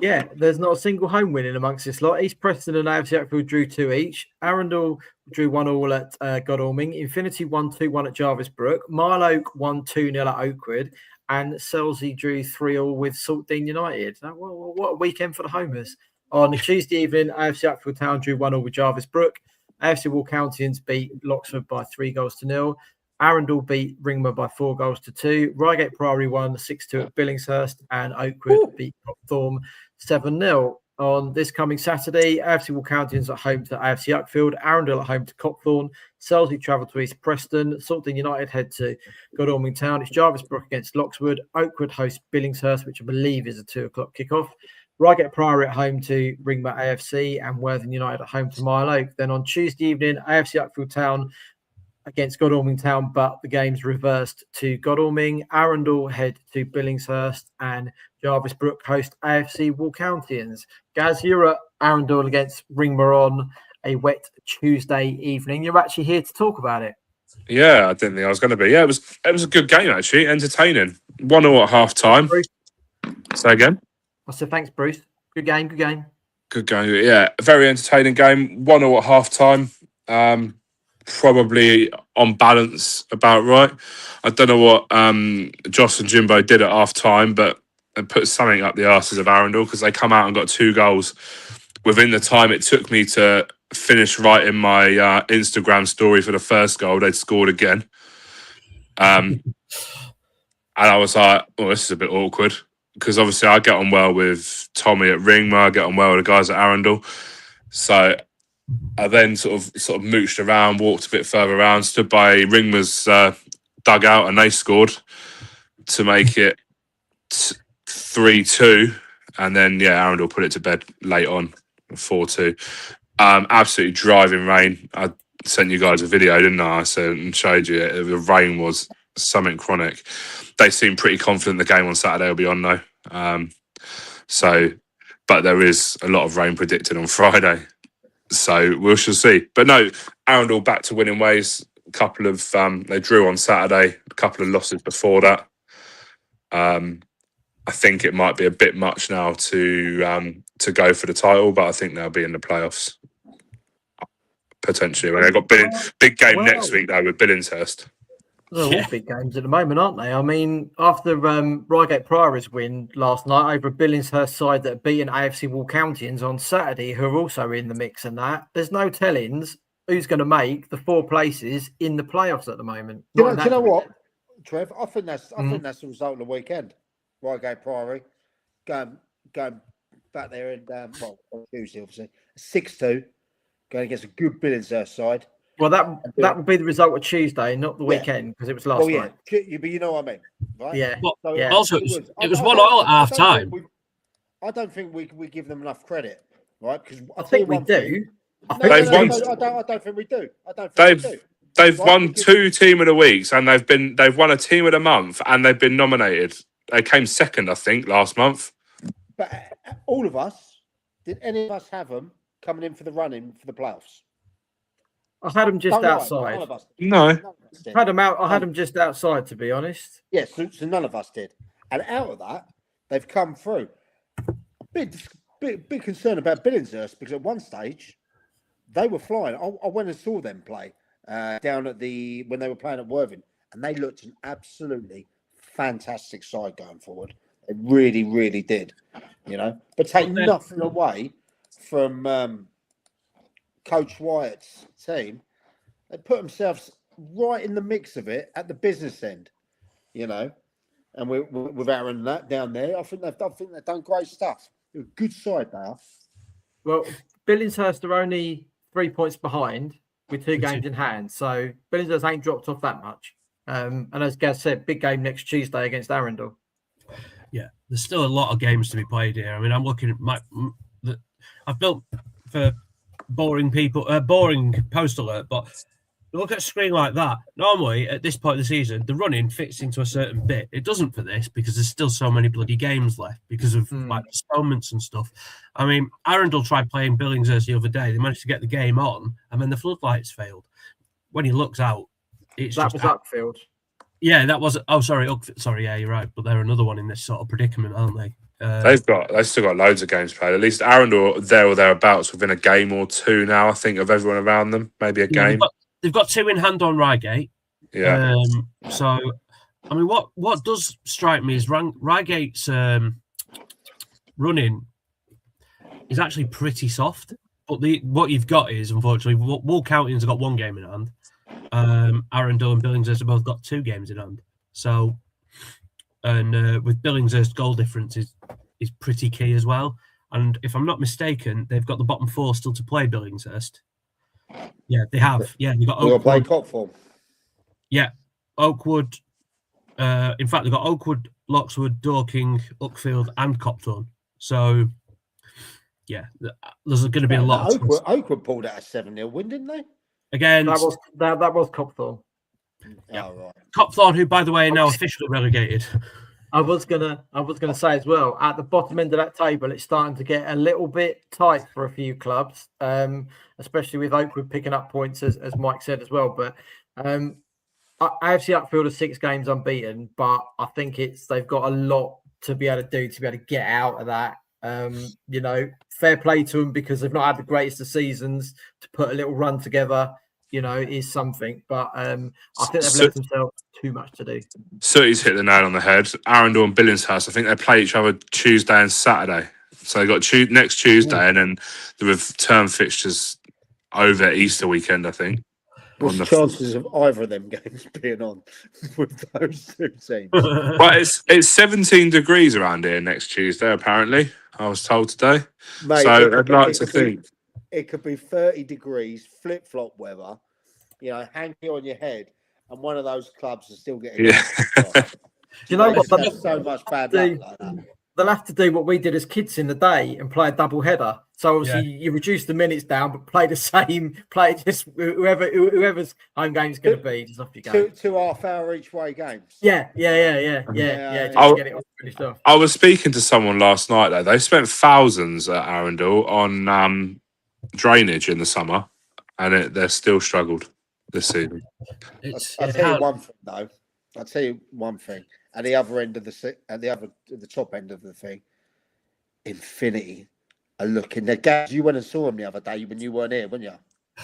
Yeah, there's not a single home win in amongst this lot. East Preston and AFC Uckfield drew 2 each. Arundel drew 1-1 at Godalming. Infinity won 2-1 at Jarvis Brook. Mile Oak won 2-0 at Oakwood. And Selsey drew 3-3 with Saltdean United. What a weekend for the homers. On Tuesday evening, AFC Uckfield Town drew 1-1 with Jarvis Brook. AFC Walcountians beat Loxford by 3-0. Arundel beat Ringmer by 4-2. Reigate Priory won 6-2 at Billingshurst. And Oakwood beat Copthorne 7-0. On this coming Saturday, AFC Walcountians at home to AFC Uckfield. Arundel at home to Copthorne. Selsey travel to East Preston. Saltdean United head to Godalming Town. It's Jarvis Brook against Loxwood. Oakwood hosts Billingshurst, which I believe is a 2:00 kickoff. Reigate Priory at home to Ringmer AFC, and Worthing United at home to Mile Oak. Then on Tuesday evening, AFC Uckfield Town against Godalming Town, but the game's reversed to Godalming. Arundel head to Billingshurst, and Jarvis Brook host AFC Walcountians. Gaz, you're at Arundel against Ringmer on a wet Tuesday evening. You're actually here to talk about it. Yeah, I didn't think I was going to be. Yeah, it was a good game, actually. Entertaining. 1-0 at half time. Say again? I said thanks, Bruce. Good game. Good game. Yeah, a very entertaining game. 1-0 at half time. Probably on balance about right. I don't know what Joss and Jimbo did at half time, but they put something up the arses of Arundel because they come out and got 2 goals within the time it took me to finish writing my Instagram story for the first goal. They'd scored again. And I was like, oh, this is a bit awkward. Because obviously I get on well with Tommy at Ringmer, I get on well with the guys at Arundel. So I then sort of mooched around, walked a bit further around, stood by Ringmer's dugout, and they scored to make it 3-2. And then, yeah, Arundel put it to bed late on, 4-2. Absolutely driving rain. I sent you guys a video, didn't I? And showed you it. The rain was something chronic. They seem pretty confident the game on Saturday will be on, though. But there is a lot of rain predicted on Friday. So we shall see. But no, Arundel back to winning ways. A couple of they drew on Saturday. A couple of losses before that. I think it might be a bit much now to go for the title, but I think they'll be in the playoffs potentially. When they've got big game next week though with Billingshurst. They're all big games at the moment, aren't they? I mean, after Reigate Priory's win last night over Billingshurst side that have beaten AFC Walcountians on Saturday, who are also in the mix and that, there's no tellings who's going to make the 4 places in the playoffs at the moment. Do you know what, Trev? I think that's the result of the weekend. Reigate Priory going back there and Tuesday, obviously 6-2, going against a good Billingshurst side. Well, that would be the result of Tuesday, not the weekend, because it was last night. But you know what I mean, right? Yeah. So, yeah. Also, it was 1-1 at half time. I don't think we give them enough credit, right? Because I think we do. I don't think we do. They've won 2 team of the weeks, and they've won a team of the month, and they've been nominated. They came second, I think, last month. But all of us, did any of us have them coming in for the run-in for the playoffs? I had them just outside. No. I had them just outside, to be honest. Yes, so none of us did. And out of that, they've come through. Big concern about Billingshurst, because at one stage, they were flying. I went and saw them play down at when they were playing at Worthing, and they looked an absolutely fantastic side going forward. They really, really did, But take nothing away from Coach Wyatt's team. They put themselves right in the mix of it at the business end, And with Aaron down there, I think they've done great stuff. They're a good side now. Well, Billingshurst are only 3 points behind with 2 games in hand, so Billingshurst ain't dropped off that much. And as Gaz said, big game next Tuesday against Arundel. Yeah, there's still a lot of games to be played here. I mean, I'm looking at I've built for boring post alert, but look at a screen like that. Normally, at this point of the season, the running fits into a certain bit. It doesn't for this because there's still so many bloody games left because of like postponements and stuff. I mean, Arundel tried playing Billingshurst the other day. They managed to get the game on, and then the floodlights failed. When he looks out, it's that just was Uckfield. Yeah, that was. Oh, sorry, sorry. Yeah, you're right. But they're another one in this sort of predicament, aren't they? They've still got loads of games played. At least Arundel there or thereabouts within a game or two now. I think of everyone around them, maybe a game. They've got 2 in hand on Reigate. Yeah. So, I mean, what does strike me is Reigate's running is actually pretty soft. But what you've got is, unfortunately, Wool County's got 1 game in hand. Arundel and Billingshurst have both got 2 games in hand. So, and with Billingshurst, goal difference is pretty key as well. And if I'm not mistaken, they've got the bottom 4 still to play Billingshurst. Yeah, they have. Yeah, they've got Oakwood. Play Copthorne. Yeah, Oakwood. In fact, they've got Oakwood, Loxwood, Dorking, Uckfield, and Copthorne. So, yeah, there's going to be a lot. Oakwood pulled out a 7-0 win, didn't they? Again, that was Copthorne. Yeah, oh, right. Copthorne, who by the way are now officially relegated. I was gonna say as well, at the bottom end of that table, it's starting to get a little bit tight for a few clubs, especially with Oakwood picking up points, as Mike said as well. But AFC Uckfield are 6 games unbeaten, but I think they've got a lot to be able to do to be able to get out of that. Fair play to them because they've not had the greatest of seasons. To put a little run together, is something. But I think they've left themselves too much to do. Sooty's hit the nail on the head. Arundel and Billingshurst, I think they play each other Tuesday and Saturday. So they got next Tuesday, and then the return fixtures over Easter weekend, I think. What's the chances of either of them games being on with those 2 teams? Well, it's 17 degrees around here next Tuesday, apparently. I was told today. Mate, so I'd like to think. It could be 30 degrees, flip-flop weather, hanging on your head, and one of those clubs is still getting... Yeah. Do you know what? So much bad luck like that. They'll have to do what we did as kids in the day and play a double header. So obviously you reduce the minutes down, but play just whoever's home game is going to be. Just off you go. 2 half-hour each way games. Yeah. Just get it finished off. I was speaking to someone last night, though. They spent thousands at Arundel on drainage in the summer, and they're still struggled this season. I'll tell you one thing, though. I'll tell you one thing. At the other end of the top end of the thing, Infinity are looking. Guys, you went and saw them the other day when you weren't here, weren't you?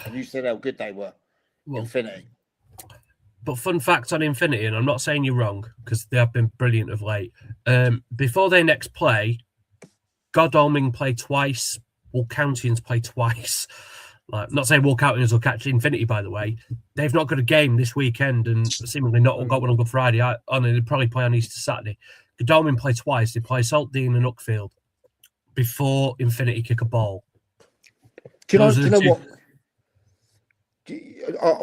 And you said how good they were. Well, Infinity. But fun fact on Infinity, and I'm not saying you're wrong because they have been brilliant of late. Before they next play, Godalming play twice, Woolcountians play twice. Like, not saying Woolcountians will catch Infinity, by the way. They've not got a game this weekend and seemingly not got one on Good Friday. They'll probably play on Easter Saturday. Godalming play twice. They play Saltdean and Uckfield before Infinity kick a ball. Do you know what?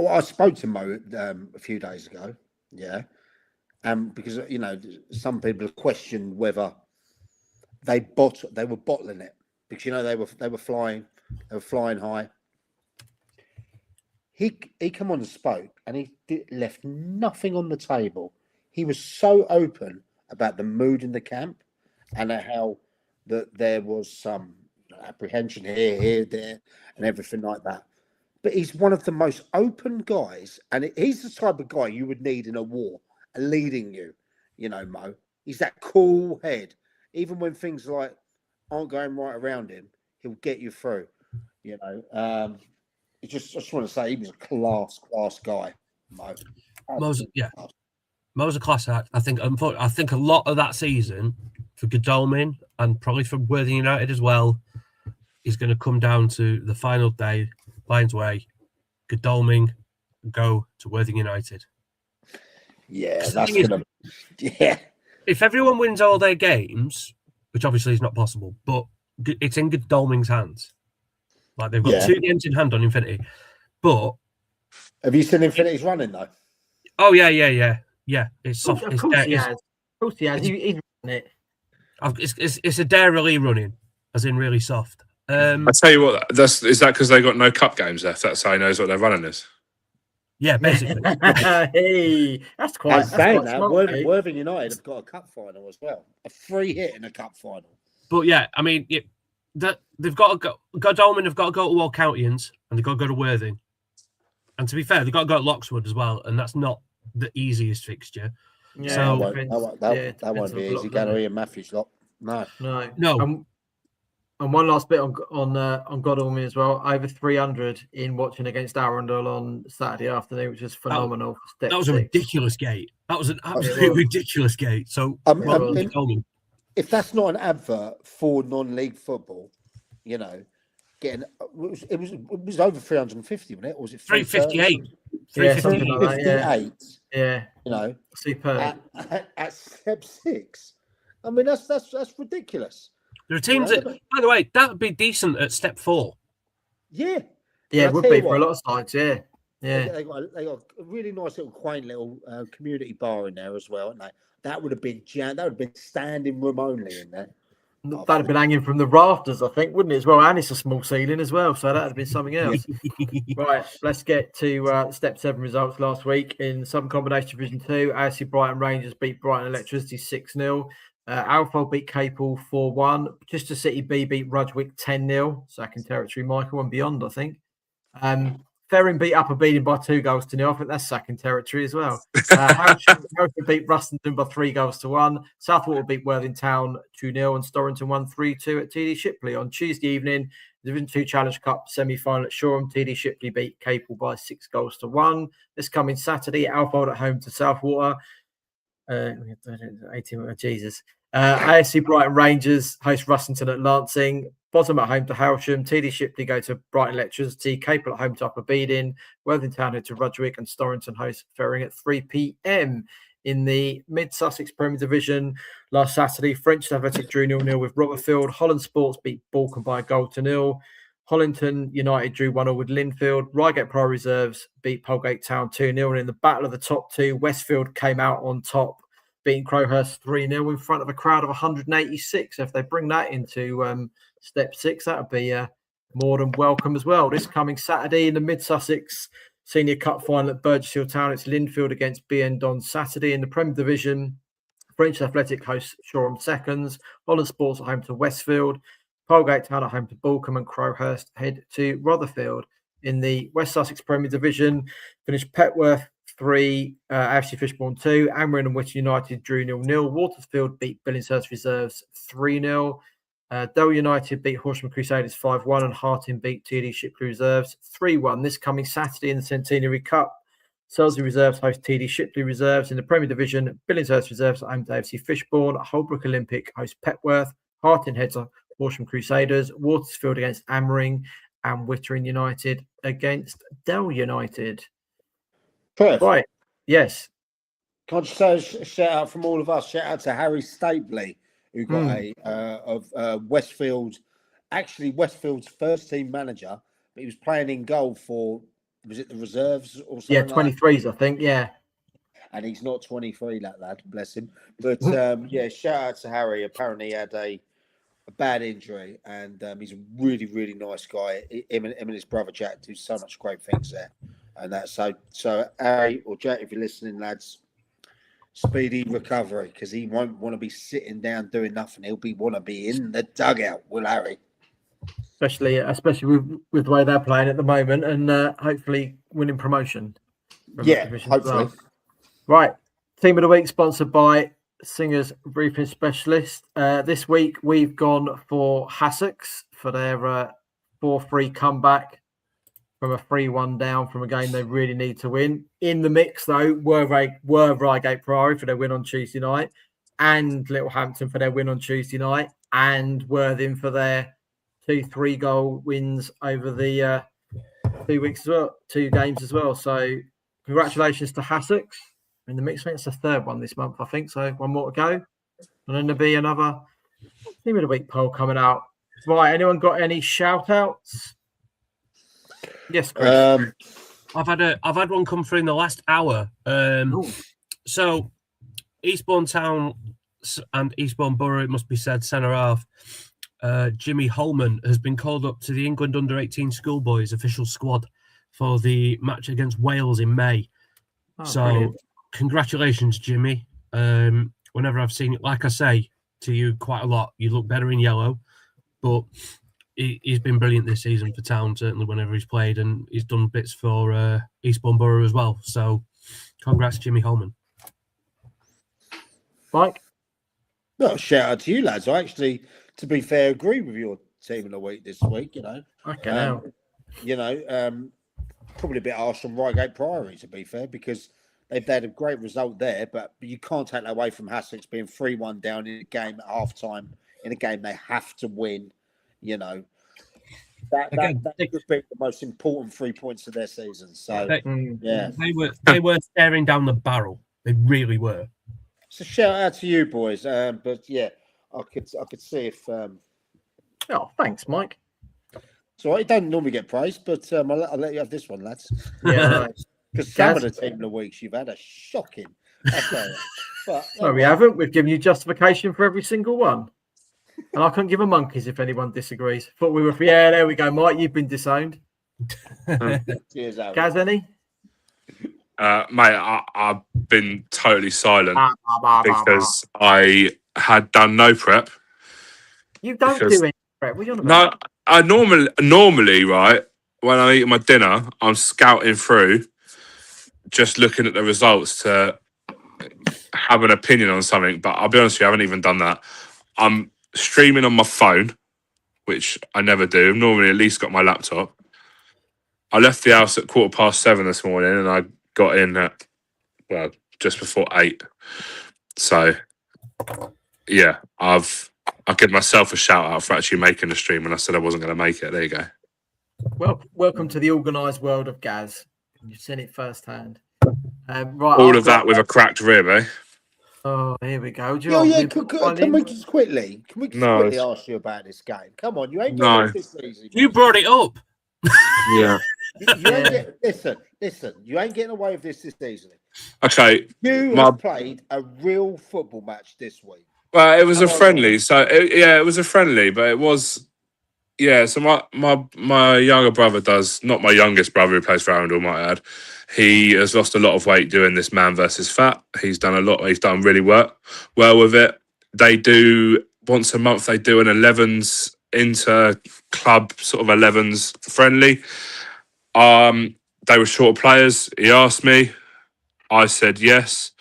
I spoke to Mo a few days ago, because some people question whether they were bottling it because they were flying high. He come on and spoke, and he left nothing on the table. He was so open about the mood in the camp and how that there was some apprehension here, there, and everything like that. But he's one of the most open guys, and he's the type of guy you would need in a war, leading you, Mo. He's that cool head. Even when things aren't going right around him, he'll get you through, I just want to say he was a class guy, Mo. Mo's a class act. I think a lot of that season for Godalming and probably for Worthing United as well is going to come down to the final day, Lions Way, Godalming go to Worthing United. Yeah, that's gonna. Yeah. If everyone wins all their games, which obviously is not possible, but it's in Godalming's hands. Like they've got 2 games in hand on Infinity. But have you seen Infinity's running though? Oh yeah. It's soft. Of course he has. Of course he has. He's running it. It's a Dairy running, as in really soft. I tell you what, is that because they got no cup games left? That's how he knows what their running is. Yeah, basically. Hey, that's quite. That's saying quite that, smart, Worthing United have got a cup final as well. A free hit in a cup final. But yeah, I mean, they've got to go. Godalming have got to go to All Countyans, and they've got to go to Worthing. And to be fair, they've got to go to Loxwood as well, and that's not the easiest fixture. Yeah, So that won't be easy. Going to Ian Matthews lot. No. And one last bit on Godalming as well. Over 300 in watching against Arundel on Saturday afternoon, which was phenomenal. That was a ridiculous gate. That was an absolutely ridiculous gate. So if that's not an advert for non-league football, you know, getting it was over 350, wasn't it? Or was it 358? 358. Yeah. You know, superb at step 6. I mean, that's ridiculous. There are teams that, by the way, that would be decent at step 4. Yeah. Yeah, it would be for a lot of sides. Yeah. They got a really nice little quaint little community bar in there as well, haven't they? That would have been jammed. That would have been standing room only in there. That'd have been hanging from the rafters, I think, wouldn't it, as well? And it's a small ceiling as well, so that'd have been something else. Right, let's get to Step 7 results last week. In Southern Combination Division 2, AFC Brighton Rangers beat Brighton Electricity 6-0. Alfol beat Capel 4-1. Chester City B beat Rudgwick 10-0. Second territory, Michael, and beyond, I think. Ferring beat Upper Beeding by 2-0. I think that's second territory as well. Howsham beat Rustington by 3-1. Southwater beat Worthing Town 2-0, and Storrington won 3-2 at TD Shipley. On Tuesday evening, Division 2 Challenge Cup semi-final at Shoreham, TD Shipley beat Capel by 6-1. This coming Saturday, Alfold at home to Southwater. AFC Brighton Rangers host Rustington at Lancing. Bottom at home to Howsham. TD Shipley go to Brighton Electricity. Capel at home to Upper Beeding. Worthing Town head to Rudgwick, and Storrington host Ferring at 3 p.m. In the Mid-Sussex Premier Division last Saturday, French Athletic drew 0-0 with Rotherfield. Holland Sports beat Balkan by 1-0. Hollington United drew 1-0 with Linfield. Reigate Pro Reserves beat Polegate Town 2-0. And in the battle of the top 2, Westfield came out on top, beating Crowhurst 3-0 in front of a crowd of 186. So if they bring that into Step 6, that would be more than welcome as well. This coming Saturday in the Mid-Sussex Senior Cup final at Burgess Hill Town, it's Linfield against BN Don Saturday. In the Premier Division, French Athletic hosts Shoreham Seconds. Holland Sports at home to Westfield. Polegate Town at home to Balcombe, and Crowhurst head to Rotherfield. In the West Sussex Premier Division, finished Petworth 3, AFC Fishbourne 2. Amrin and Whitton United drew 0-0. Watersfield beat Billingshurst Reserves 3-0. Dell United beat Horsham Crusaders 5-1, and Harting beat TD Shipley Reserves 3-1. This coming Saturday in the Centenary Cup, Selsey Reserves host TD Shipley Reserves. In the Premier Division, Billingshurst Reserves at home to AFC Fishbourne. Holbrook Olympic host Petworth. Harting heads on Horsham Crusaders. Watersfield against Amring, and Wittering United against Dell United. Perfect. Right, yes. Can I just say a shout out from all of us? Shout out to Harry Stapley, who got Westfield's first team manager, but he was playing in goal for, was it the reserves or something? Yeah, 23s, I think, yeah. And he's not 23, that lad, bless him. But yeah, shout out to Harry. Apparently he had a bad injury, and he's a really, really nice guy. Him and his brother Jack do so much great things there. And that's so Harry or Jack, if you're listening, lads, speedy recovery, because he won't want to be sitting down doing nothing. He'll want to be in the dugout, will Harry? Especially with the way they're playing at the moment, and hopefully winning promotion. Yeah, hopefully. Right, Team of the Week sponsored by Singers Roofing Specialist. This week we've gone for Hassocks for their 4-3 comeback from a 3-1 down from a game they really need to win. In the mix, though, were Reigate Priory for their win on Tuesday night, and Littlehampton for their win on Tuesday night, and Worthing for their 2 3-goal wins over the 2 weeks as well, 2 games as well. So congratulations to Hassocks. In the mix, it's the 3rd one this month, I think. So one more to go, and then there'll be another Team of the Week poll coming out. Right, anyone got any shout outs? Yes, Chris. I've had one come through in the last hour. So Eastbourne Town and Eastbourne Borough, it must be said, centre half, Jimmy Holman has been called up to the England under-18 schoolboys official squad for the match against Wales in May. So brilliant. Congratulations, Jimmy. Whenever I've seen it, like I say to you quite a lot, you look better in yellow, but he's been brilliant this season for Town, certainly whenever he's played, and he's done bits for Eastbourne Borough as well. So congrats, Jimmy Holman. Mike? Well, shout out to you, lads. I actually, to be fair, agree with your team of the week this week, you know. Probably a bit harsh on Reigate Priory, to be fair, because they've had a great result there, but you can't take that away from Hassocks being 3-1 down in a game at half-time, in a game they have to win, you know. That could be the most important 3 points of their season. So, They were staring down the barrel. They really were. So shout out to you boys. But yeah, I could see if Oh, thanks, Mike. so I don't normally get praised, but I'll let you have this one, lads. Yeah. Because some of the team of the weeks you've had are shocking. But No, we haven't. We've given you justification for every single one. And I couldn't give a monkeys if anyone disagrees. Thought we were, yeah, there we go, Mike. You've been disowned. Cheers, Aaron. Gaz, any? Mate, I've been totally silent because I had done no prep. You don't do any prep. What are you on about? No, I normally, right, when I'm eating my dinner, I'm scouting through, just looking at the results to have an opinion on something. But I'll be honest with you, I haven't even done that. I'm streaming on my phone, which I never do. I've normally at least got my laptop. I left the house at 7:15 this morning, and I got in at, well, just before 8. So, yeah, I'll give myself a shout out for actually making the stream, and I said I wasn't going to make it. There you go. Well, welcome to the organised world of Gaz. You've seen it firsthand. Right, all of that with a cracked rib, eh? Oh, here we go. Can we just quickly ask you about this game? Come on, you ain't getting this easy. You brought it up. Yeah. Listen. You ain't getting away with this easily. Okay. You have played a real football match this week. Well, it was a friendly. So it was a friendly, but it was. Yeah, so my younger brother does, not my youngest brother who plays for Arundel, might add. He has lost a lot of weight doing this man versus fat. He's done a lot. He's done really well with it. They do once a month. They do an 11s inter club sort of 11s friendly. They were short players. He asked me. I said yes.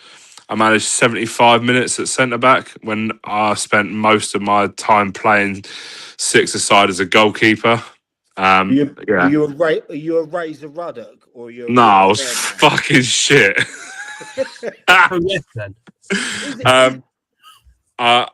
I managed 75 minutes at centre back when I spent most of my time playing 6-a-side as a goalkeeper. Are you a Razor Ruddock or are you? No, I was fucking shit. Yes, then. I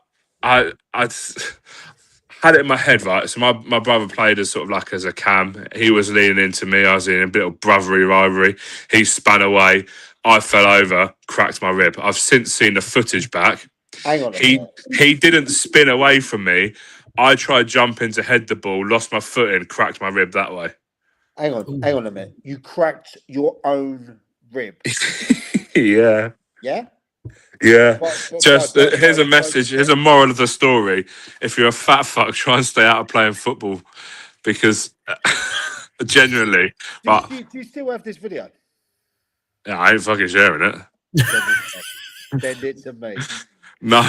had it in my head, right? So my brother played as sort of like as a cam. He was leaning into me. I was in a bit of brotherly rivalry. He spun away. I fell over, cracked my rib. I've since seen the footage back. Hang on. He didn't spin away from me. I tried jumping to head the ball, lost my foot in, cracked my rib that way. Hang on a minute. You cracked your own rib. Yeah. Yeah? Yeah. Here's a message. Here's a moral of the story. If you're a fat fuck, try and stay out of playing football because genuinely. Do you still have this video? Yeah, I ain't fucking sharing it. Send it to me. No.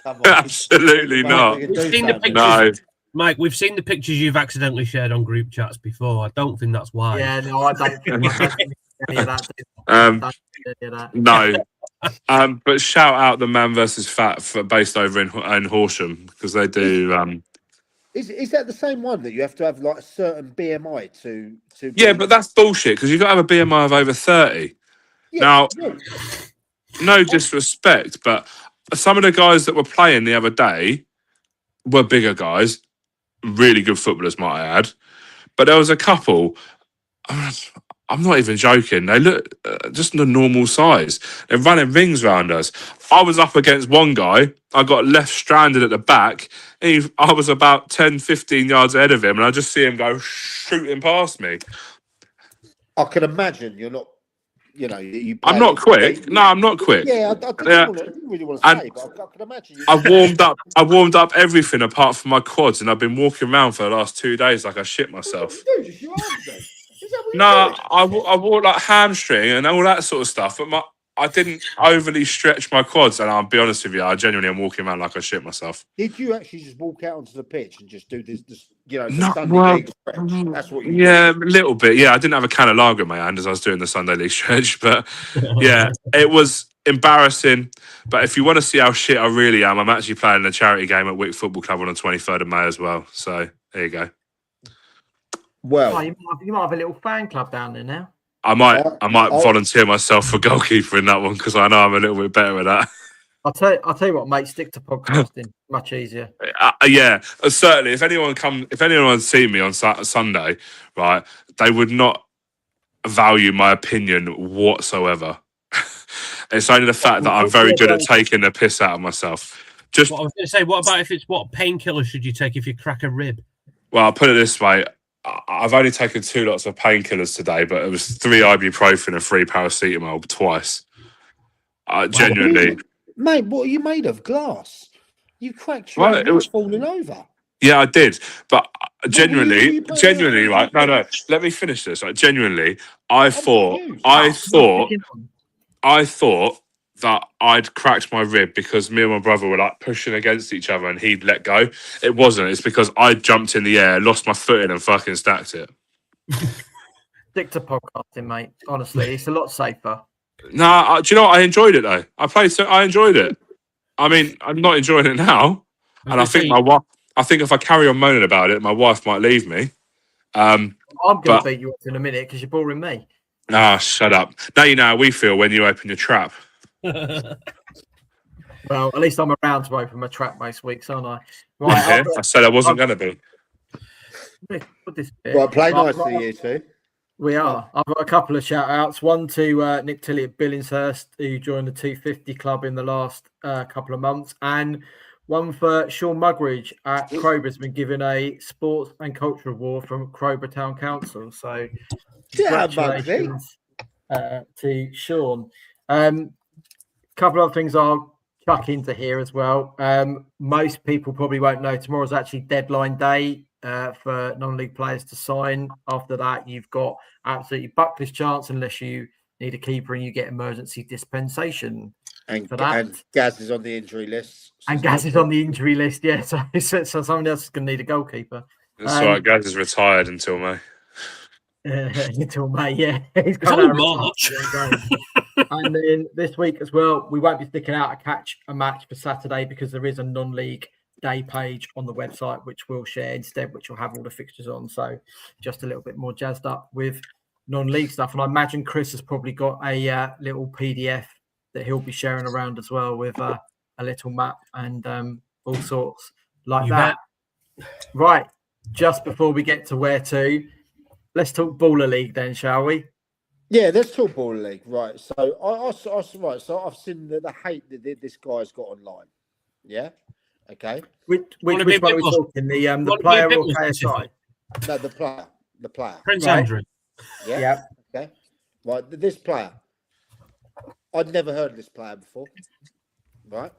Come on. Absolutely not. We've seen the pictures, No. Mike, we've seen the pictures you've accidentally shared on group chats before. I don't think that's why. Yeah, no, I don't think any of that. No. But shout out the Man versus Fat based over in Horsham because they do. Is that the same one that you have to have like a certain BMI to? Yeah, but that's bullshit because you've got to have a BMI of over 30. Yeah, now, no disrespect, but some of the guys that were playing the other day were bigger guys, really good footballers, might I add. But there was a couple. I'm not even joking. They look just the normal size. They're running rings around us. I was up against one guy. I got left stranded at the back. I was about 10, 15 yards ahead of him, and I just see him go shooting past me. I can imagine you're not. You know, you. I'm not quick. No, I'm not quick. Yeah, I didn't really want to say, but I can imagine. I warmed up everything apart from my quads, and I've been walking around for the last 2 days like I shit myself. What do you do? Just your arms then? Is that what No, you do? I wore like hamstring and all that sort of stuff, but I didn't overly stretch my quads. And I'll be honest with you, I genuinely am walking around like I shit myself. Did you actually just walk out onto the pitch and just do this the No, Sunday well, League stretch? That's what you Yeah, did. a little bit. Yeah, I didn't have a can of lager in my hand as I was doing the Sunday League stretch, but yeah, it was embarrassing. But if you want to see how shit I really am, I'm actually playing a charity game at Wick Football Club on the 23rd of May as well. So there you go. Well, you might have a little fan club down there now. I might volunteer myself for goalkeeper in that one because I know I'm a little bit better at that. I'll tell you what, mate. Stick to podcasting. Much easier. Yeah, certainly. If anyone seen me on Sunday, right, they would not value my opinion whatsoever. It's only the fact that I'm very good at taking the piss out of myself. Just What I was going to say, what about if it's what painkillers should you take if you crack a rib? well, I'll put it this way. I've only taken 2 lots of painkillers today, but it was 3 ibuprofen and 3 paracetamol twice. Genuinely. mate, what are you made of? Glass? You cracked your Well, head, it was falling over. Yeah, I did, but were genuinely, you playing right? No. Let me finish this. Like, genuinely, I thought that I'd cracked my rib because me and my brother were like pushing against each other, and he'd let go. It wasn't. It's because I jumped in the air, lost my footing, and fucking stacked it. Stick to podcasting, mate. Honestly, it's a lot safer. Nah, do you know what? I enjoyed it though. I enjoyed it. I mean, I'm not enjoying it now, and I think my wife. I think if I carry on moaning about it, my wife might leave me. I'm going to beat you up in a minute because you're boring me. Ah, shut up. Now you know how we feel when you open your trap. Well, at least I'm around to open my trap most weeks, aren't I? Right, I said I wasn't going to be. Put this bit. Right, play nicely, you two. We are. I've got a couple of shout outs. One to Nick Tilley at Billingshurst, who joined the 250 club in the last couple of months, and one for Sean Mugridge at Crowborough has been given a sports and culture award from Crowborough Town Council. So congratulations to Sean. Couple of things I'll chuck into here as well. Most people probably won't know tomorrow's actually deadline day for non-league players to sign. After that, you've got absolutely buckless chance unless you need a keeper and you get emergency dispensation. And for that. And Gaz is on the injury list. And Gaz is on the injury list, yeah. So someone else is going to need a goalkeeper. That's right. Gaz is retired until May. Until May, yeah. He's got March. And then this week as well, we won't be sticking out a match for Saturday because there is a non-league day page on the website, which we'll share instead, which will have all the fixtures on. So just a little bit more jazzed up with non-league stuff. And I imagine Chris has probably got a little PDF that he'll be sharing around as well with a little map and all sorts like that. Right. Just before we get to where to, let's talk Baller League then, shall we? Yeah, let's talk Baller League. Right. So So I've seen the hate that this guy's got online. Yeah. Okay. Which one are we talking? The player or KSI? No, the player. Prince Andrew. Yeah. Okay. Right. This player. I'd never heard of this player before. Right.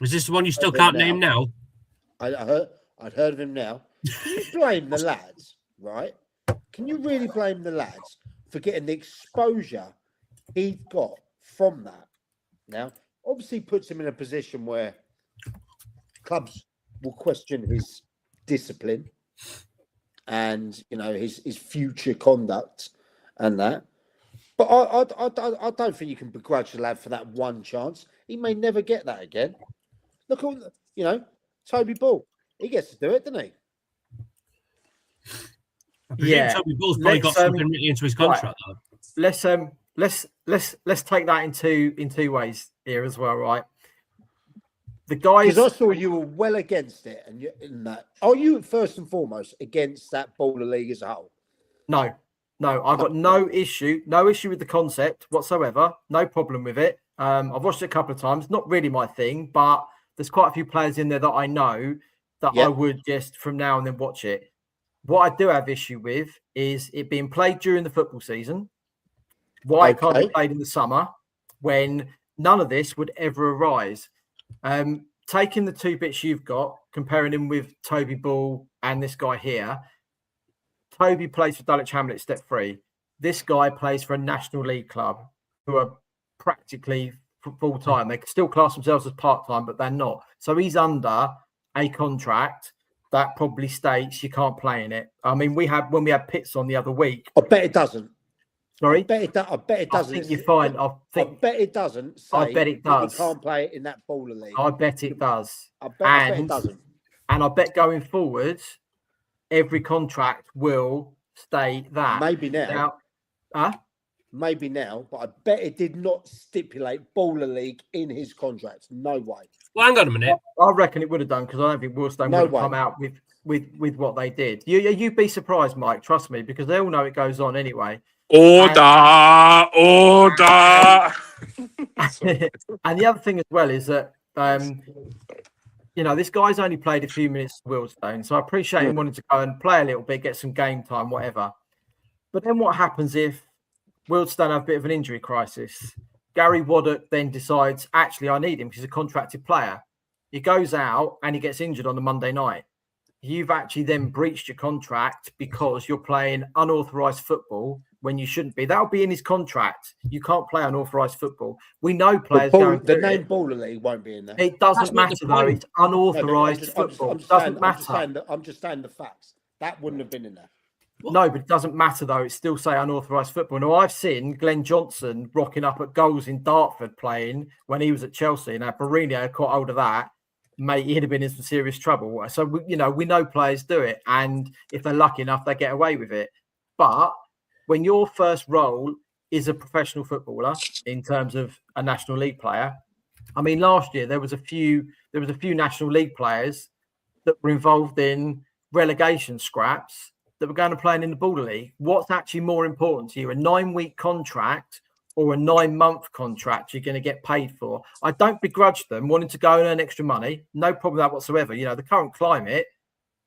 Is this the one you still can't name now? I'd heard of him now. Can you blame the lads? Right. Can you really blame the lads for getting the exposure he got from that? Now, obviously, puts him in a position where clubs will question his discipline and his future conduct and that. But I don't think you can begrudge the lad for that one chance. He may never get that again. Look at Toby Ball. He gets to do it, doesn't he? I presume Toby Ball's probably got something written into his contract. Right. Let's take that in two ways here as well, right? The guys, because I saw you were well against it, and in that, are you first and foremost against that Baller League as a whole? No, I've got no issue with the concept whatsoever. No problem with it. I've watched it a couple of times. Not really my thing, but there's quite a few players in there that I know that I would just from now and then watch it. What I do have issue with is it being played during the football season. Why it can't be played in the summer when none of this would ever arise. Taking the two bits you've got, comparing him with Toby Ball and this guy here. Toby plays for Dulwich Hamlet step 3. This guy plays for a National League club who are practically full-time. They can still class themselves as part-time, but they're not. So he's under a contract that probably states you can't play in it. I mean, when we had Pitts on the other week. I bet it doesn't. Sorry? I bet it doesn't. I think you're fine. I bet it doesn't say I bet it does. You can't play it in that baller league. I bet it does. I bet it doesn't. And I bet going forward, every contract will state that. Maybe now. Maybe now, but I bet it did not stipulate baller league in his contract. No way. Well, hang on a minute. I reckon it would have done, because I don't think Willstone would have come out with what they did. You'd be surprised, Mike. Trust me, because they all know it goes on anyway. Order. And the other thing as well is that this guy's only played a few minutes with Willstone, so I appreciate him wanting to go and play a little bit, get some game time, whatever. But then what happens if Willstone have a bit of an injury crisis? Gary Waddock then decides, actually, I need him because he's a contracted player. He goes out and he gets injured on the Monday night. You've actually then breached your contract because you're playing unauthorised football when you shouldn't be. That'll be in his contract. You can't play unauthorised football. We know players going the name baller league won't be in there. It doesn't matter though. It's unauthorised football. It doesn't matter. I'm just saying the facts. That wouldn't have been in there. What? No, but it doesn't matter though. It's still say unauthorised football. Now I've seen Glenn Johnson rocking up at goals in Dartford playing when he was at Chelsea. Now Mourinho caught hold of that. Mate, he'd have been in some serious trouble. So we know players do it, and if they're lucky enough, they get away with it. But when your first role is a professional footballer in terms of a National League player, I mean, last year there was a few National League players that were involved in relegation scraps that were going to play in the Border League. What's actually more important to you, a 9-week contract or a 9-month contract you're going to get paid for? I don't begrudge them wanting to go and earn extra money. No problem with that whatsoever. The current climate,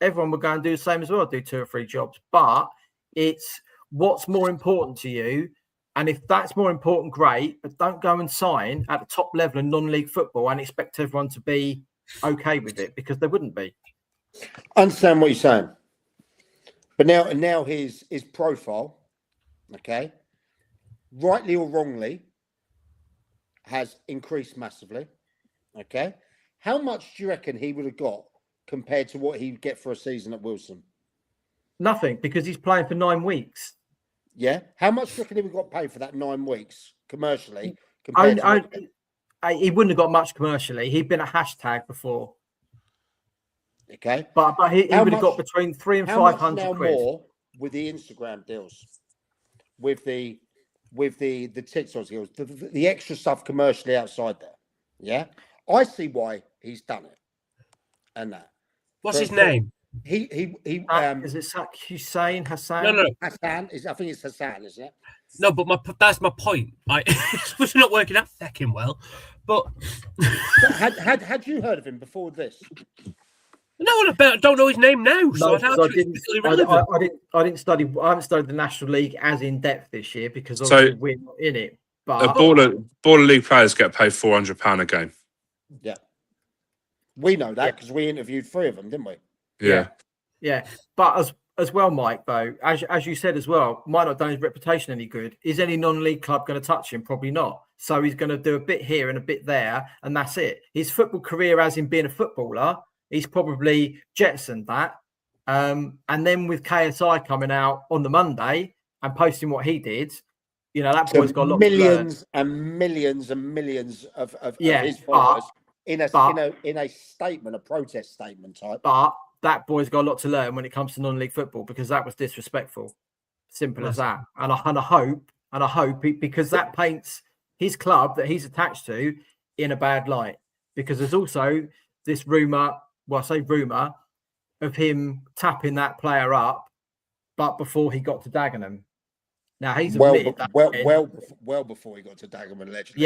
everyone will go and do the same as well, do 2 or 3 jobs. But it's what's more important to you. And if that's more important, great. But don't go and sign at the top level of non-league football and expect everyone to be okay with it, because they wouldn't be. I understand what you're saying. But now his profile, okay, rightly or wrongly, has increased massively. Okay, how much do you reckon he would have got compared to what he'd get for a season at Wilson? Nothing, because he's playing for 9 weeks. Yeah, how much do you reckon he would have got paid for that 9 weeks commercially? He wouldn't have got much commercially. He'd been a hashtag before. Okay, but he would have got between 300 and 500 quid. More with the Instagram deals, with the TikTok deals, the extra stuff commercially outside there. Yeah, I see why he's done it. And that. What's his name? He is it Hussein Hassan? No. Hassan is. I think it's Hassan, isn't it? No, but that's my point. It's not working out fucking well. But had you heard of him before this? No, I don't know his name now. So I haven't studied the National League as in depth this year because obviously we're not in it. But Baller League players get paid £400 a game. Yeah, we know that because we interviewed 3 of them, didn't we? Yeah. But as well, Mike, though, as you said as well, might not have done his reputation any good. Is any non-league club going to touch him? Probably not. So he's going to do a bit here and a bit there, and that's it. His football career, as in being a footballer, he's probably jettisoned that. And then with KSI coming out on the Monday and posting what he did, that boy's got a lot millions and millions and millions of his followers in a statement, a protest statement type. But that boy's got a lot to learn when it comes to non-league football, because that was disrespectful. Simple as that. And I hope because that paints his club that he's attached to in a bad light, because there's also this rumor. Well, I say rumor of him tapping that player up, but before he got to Dagenham. Now he's well before he got to Dagenham, allegedly.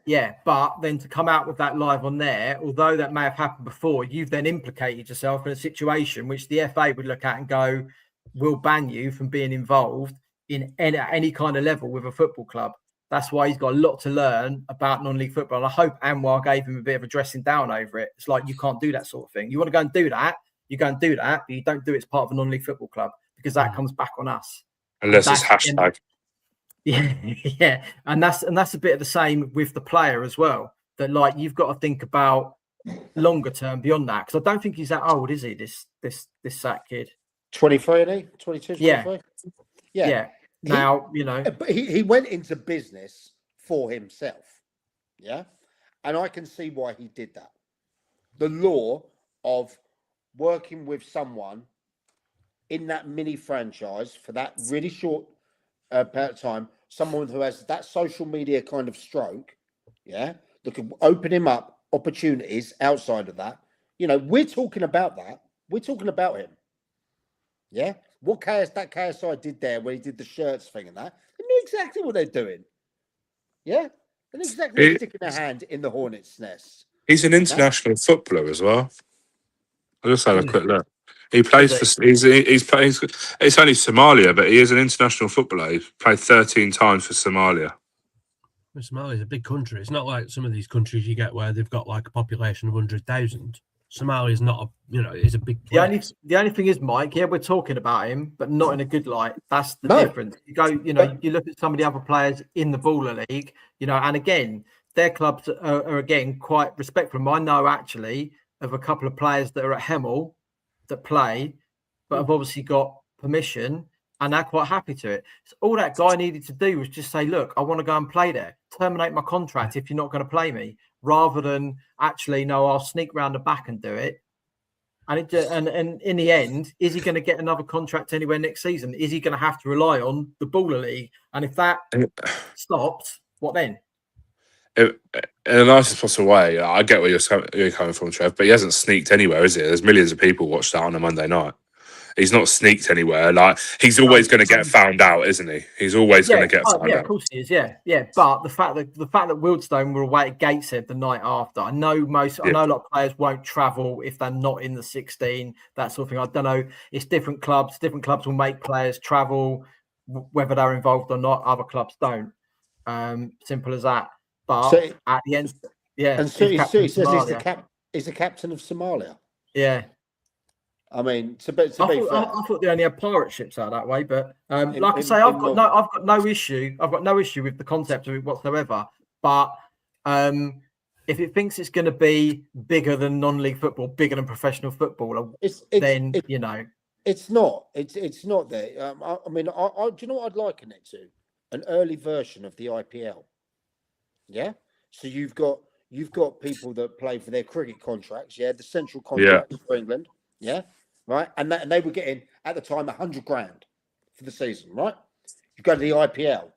Yeah, but then to come out with that live on there, although that may have happened before, you've then implicated yourself in a situation which the FA would look at and go, we'll ban you from being involved in any kind of level with a football club. That's why he's got a lot to learn about non-league football. And I hope Anwar gave him a bit of a dressing down over it. It's like, you can't do that sort of thing. You want to go and do that, you go and do that, but you don't do it as part of a non-league football club, because that comes back on us. Unless it's hashtag. Yeah, yeah, and that's a bit of the same with the player as well. That, like, you've got to think about longer term beyond that, because I don't think he's that old, is he? This Sack kid, 23, isn't he? 22, 23? Yeah. Now, but he went into business for himself, yeah, and I can see why he did that. The law of working with someone in that mini franchise for that really short period of time, someone who has that social media kind of stroke, yeah, that could open him up opportunities outside of that. We're talking about that. We're talking about him. Yeah. What that KSI did there when he did the shirts thing and that, they knew exactly what they're doing. Yeah. They knew exactly sticking their hand in the hornet's nest. He's an international footballer as well. I just had a quick look. He plays for. He's playing. It's only Somalia, but he is an international footballer. He's played 13 times for Somalia. Somalia is a big country. It's not like some of these countries you get where they've got like a population of 100,000. Somalia is not it's a big place. The only thing is, Mike, yeah, we're talking about him, but not in a good light. That's the difference. You go, you look at some of the other players in the Baller League, and again, their clubs are again quite respectful. I know actually of a couple of players that are at Hemel that play, but have obviously got permission and they're quite happy to it. So all that guy needed to do was just say, look, I want to go and play there. Terminate my contract if you're not going to play me, rather than actually, no, I'll sneak round the back and do it. And in the end, is he going to get another contract anywhere next season? Is he going to have to rely on the Baller League? And if that stops, what then? In the nicest possible way, I get where you're coming from, Trev, but he hasn't sneaked anywhere, is he? There's millions of people watch that on a Monday night. He's not sneaked anywhere. Like, he's always going to get found out, isn't he? He's always going to get found out. Of course he is. Yeah. But the fact that Wildstone were away at Gateshead the night after, I know a lot of players won't travel if they're not in the 16. That sort of thing. I don't know. It's different clubs. Different clubs will make players travel, whether they're involved or not. Other clubs don't. Simple as that. But at the end, and so he says he's the captain of Somalia. Yeah. I mean, I thought they only had pirate ships out that way, but I've got no issue. I've got no issue with the concept of it whatsoever. But if it thinks it's going to be bigger than non-league football, bigger than professional football, it's not. It's not there. I mean, do you know what I'd liken it to? An early version of the IPL. Yeah. So you've got people that play for their cricket contracts. Yeah, the central contracts for England. Yeah. Right, and they were getting at the time $100,000 for the season, right? You go to the IPL,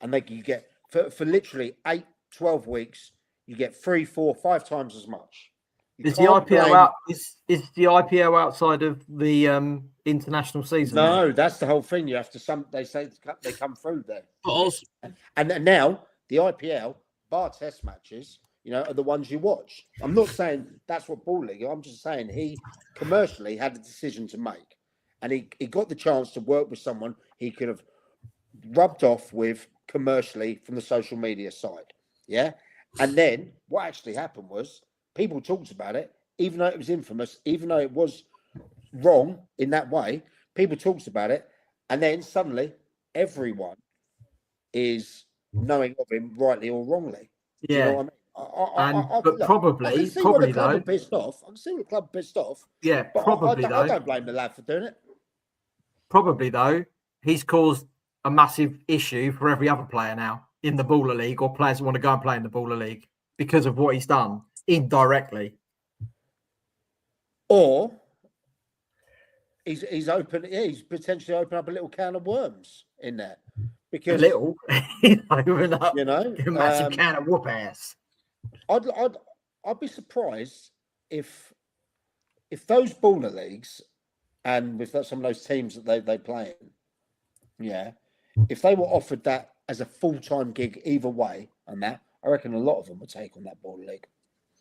and you get for literally 8-12 weeks, you get 3, 4, 5 times as much. Is the IPL outside of the international season? No, that's the whole thing. You have to they say they come through there. But also, and now the IPL bar test matches, are the ones you watch. I'm not saying that's what Ball League. I'm just saying he commercially had a decision to make, and he got the chance to work with someone he could have rubbed off with commercially from the social media side. Yeah, and then what actually happened was people talked about it, even though it was infamous, even though it was wrong in that way. People talked about it, and then suddenly everyone is knowing of him rightly or wrongly. Do you know what I mean? Probably though, pissed off. I can see the club pissed off. Yeah, but probably I don't blame the lad for doing it. Probably though, he's caused a massive issue for every other player now in the Baller League, or players who want to go and play in the Baller League because of what he's done indirectly. Or he's open. Yeah, he's potentially opened up a little can of worms in there. Because he's opened up, a massive can of whoop ass. I'd be surprised if those Baller Leagues and with some of those teams that they play in, if they were offered that as a full-time gig either way, and that I reckon a lot of them would take on that Border League.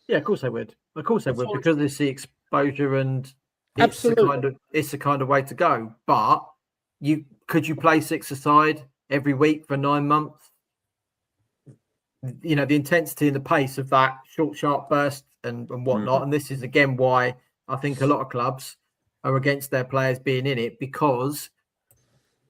Yeah, of course they would. Of course they would, because it's the exposure and it's the kind of way to go. But could you play 6-a-side every week for 9 months? You know, the intensity and the pace of that short, sharp burst and whatnot. And this is again why I think a lot of clubs are against their players being in it, because,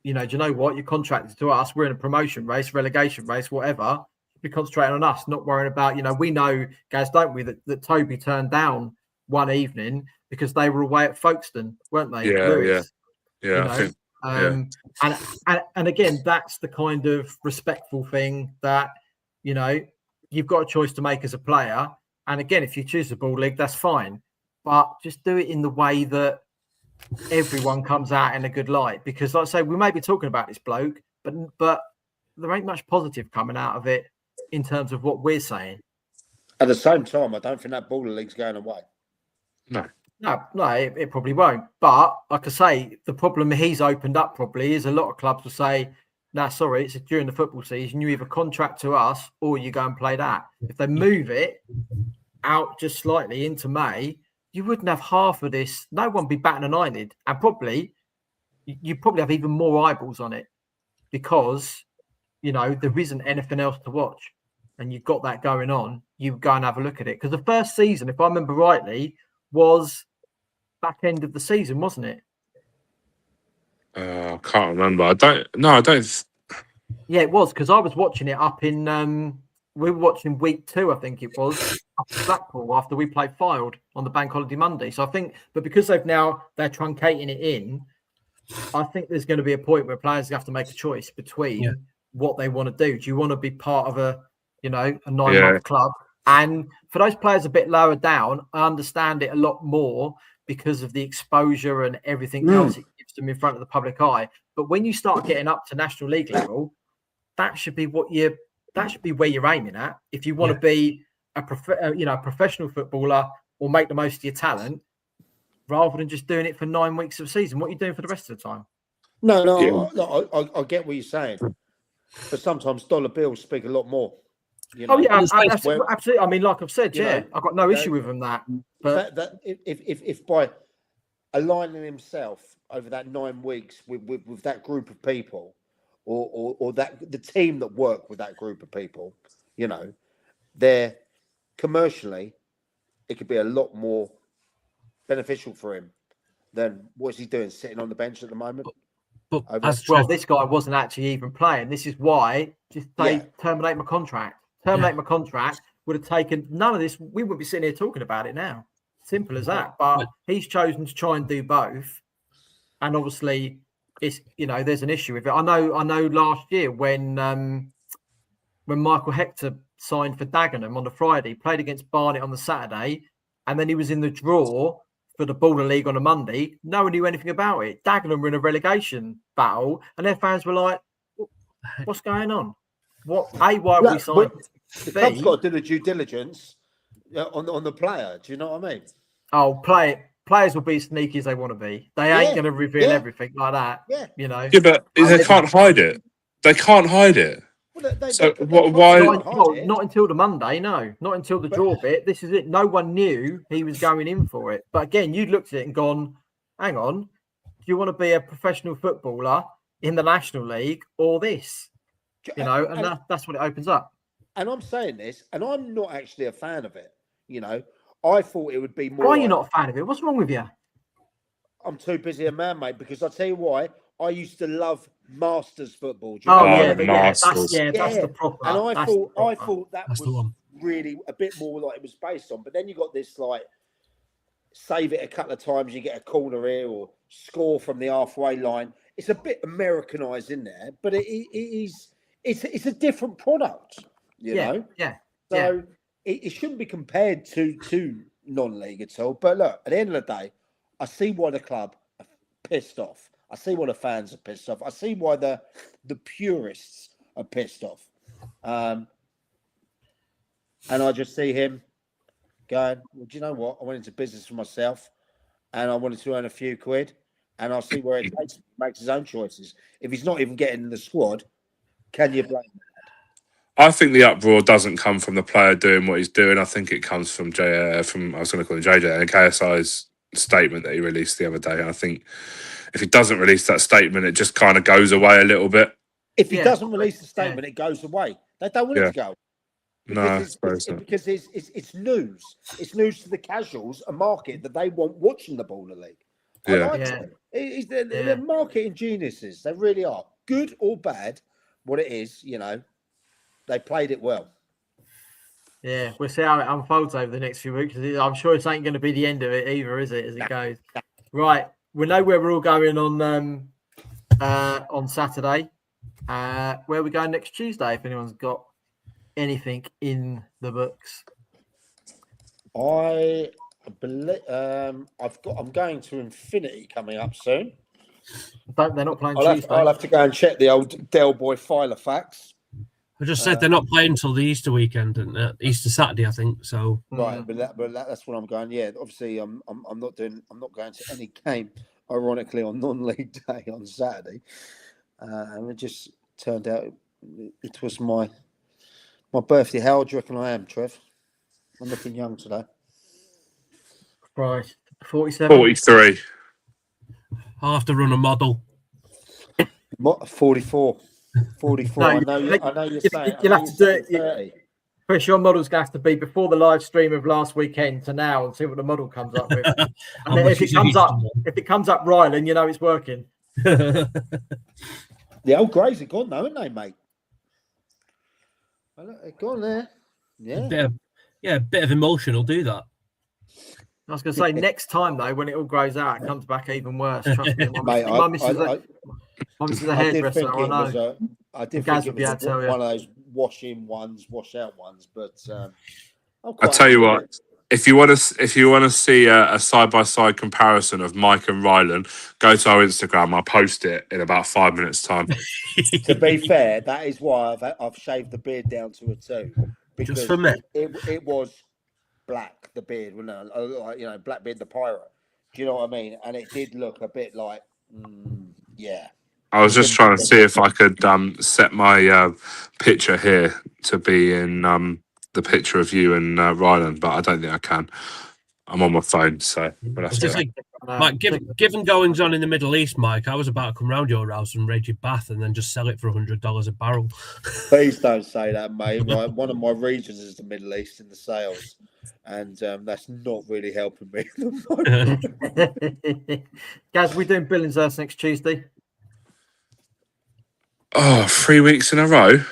you know, do you know what? You're contracted to us. We're in a promotion race, relegation race, whatever. Be concentrating on us, not worrying about, you know, we know, guys, don't we, that Toby turned down one evening because they were away at Folkestone, weren't they? Yeah, Lewis, yeah. you know? I think, And again, that's the kind of respectful thing that, you know, you've got a choice to make as a player. And again, if you choose the Ball League, that's fine. But just do it in the way that everyone comes out in a good light. Because, like I say, we may be talking about this bloke, but there ain't much positive coming out of it in terms of what we're saying. At the same time, I don't think that Border League's going away. no. No, it probably won't. But like I say, the problem he's opened up probably is a lot of clubs will say, "No, sorry, it's during the football season. You either contract to us or you go and play that." If they move it out just slightly into May, you wouldn't have half of this. No one would be batting an eyelid, and probably you probably have even more eyeballs on it, because, you know, there isn't anything else to watch, and you've got that going on. You go and have a look at it, because the first season, if I remember rightly, was back end of the season, wasn't it? I can't remember. I don't. Yeah, it was, because I was watching it up in. We were watching week 2, I think it was, up in Blackpool after we played Fylde on the Bank Holiday Monday. So I think, but because they're truncating it in, I think there's going to be a point where players have to make a choice between what they want to do. Do you want to be part of a 9-month club? And for those players a bit lower down, I understand it a lot more because of the exposure and everything else it gives them in front of the public eye. But when you start getting up to National League level, that should be where you're aiming at. If you want to be a professional footballer or make the most of your talent, rather than just doing it for 9 weeks of the season. What are you doing for the rest of the time? I get what you're saying, but sometimes dollar bills speak a lot more. You know? Oh yeah, absolutely. I mean, like I've said, I've got no issue with them that. But that if by aligning himself over that 9 weeks with that group of people, or that the team that work with that group of people, you know, they're commercially, it could be a lot more beneficial for him than what's he doing sitting on the bench at the moment. But this guy wasn't actually even playing. This is why terminate my contract. My contract would have taken none of this. We wouldn't be sitting here talking about it now. Simple as that. But he's chosen to try and do both, and obviously, it's, you know, there's an issue with it. I know. Last year when Michael Hector signed for Dagenham on the Friday, played against Barnet on the Saturday, and then he was in the draw for the Border League on a Monday. No one knew anything about it. Dagenham were in a relegation battle, and their fans were like, "What's going on? Why have we signed?" The club's got to do the due diligence on the player. Do you know what I mean? Oh, players will be as sneaky as they want to be. They ain't going to reveal everything like that. Yeah, you know. Yeah, but they can't hide it. They can't hide it. Well, why? Not until the Monday. No, not until the draw bit. This is it. No one knew he was going in for it. But again, you looked at it and gone, "Hang on, do you want to be a professional footballer in the National League or this?" You know, and that's what it opens up. And I'm saying this, and I'm not actually a fan of it. You know, I thought it would be more. Why are you not a fan of it? What's wrong with you? I'm too busy a man, mate. Because I'll tell you why. I used to love Masters football. That's Masters. That's the proper. And I thought that was really a bit more like it was based on. But then you got this, like, save it a couple of times, you get a corner here, or score from the halfway line. It's a bit Americanized in there, but it's a different product. You know? Yeah. So it shouldn't be compared to non-league at all. But look, at the end of the day, I see why the club are pissed off. I see why the fans are pissed off. I see why the purists are pissed off. And I just see him going, "Well, do you know what? I went into business for myself, and I wanted to earn a few quid, and I'll see where it takes him. Makes his own choices. If he's not even getting in the squad, can you blame him?" I think the uproar doesn't come from the player doing what he's doing. I think it comes from I was going to call him JJ and KSI's statement that he released the other day. And I think if he doesn't release that statement, it just kind of goes away a little bit. If he doesn't release the statement, it goes away. They don't want it to go. Because because it's news. It's news to the casuals, a market that they want watching the Baller League. I like it. They're marketing geniuses. They really are. Good or bad, what it is, you know, they played it well. Yeah, we'll see how it unfolds over the next few weeks. I'm sure it ain't going to be the end of it either, is it? As it goes, right? We know where we're all going on Saturday. Where are we going next Tuesday? If anyone's got anything in the books, I believe I'm going to Infinity coming up soon. They're not playing Tuesday. I'll have to go and check the old Del Boy file of facts. I just said they're not playing until the Easter weekend and Easter Saturday, I think. So right, but that's what I'm going. Yeah, obviously, I'm not going to any game. Ironically, on non-league day on Saturday, and it just turned out it was my birthday. How old do you reckon I am, Trev? I'm looking young today. Right, 47, 43. I'll have to run a model. 44. 44. No, I know you're saying. You'll have to do it. Chris, your model's going to have to be before the live stream of last weekend to now and see what the model comes up with. And then if it comes up Ryland, you know it's working. The old Greys are gone though, aren't they, mate? They're gone there. Yeah. A bit of emotion will do that. I was going to say, next time, though, when it all grows out, it comes back even worse. Trust me. My missus is a hairdresser, I know. I did think it was one of those wash-in ones, wash-out ones, but I'll tell you what. If you want to see a side-by-side comparison of Mike and Rylan, go to our Instagram. I'll post it in about 5 minutes' time. To be fair, that is why I've shaved the beard down to a 2. Because just for me. It was black, the beard, wasn't it? Like, you know, Blackbeard the pirate. Do you know what I mean? And it did look a bit like, yeah. I was just trying to see if I could set my picture here to be in the picture of you and Ryland, but I don't think I can. I'm on my phone, so. Mike, given goings on in the Middle East, Mike, I was about to come round your house and raid your bath and then just sell it for $100 a barrel. Please don't say that, mate. Right, one of my regions is the Middle East in the sales, and that's not really helping me. Guys, we're doing Billingshurst next Tuesday. Oh, 3 weeks in a row?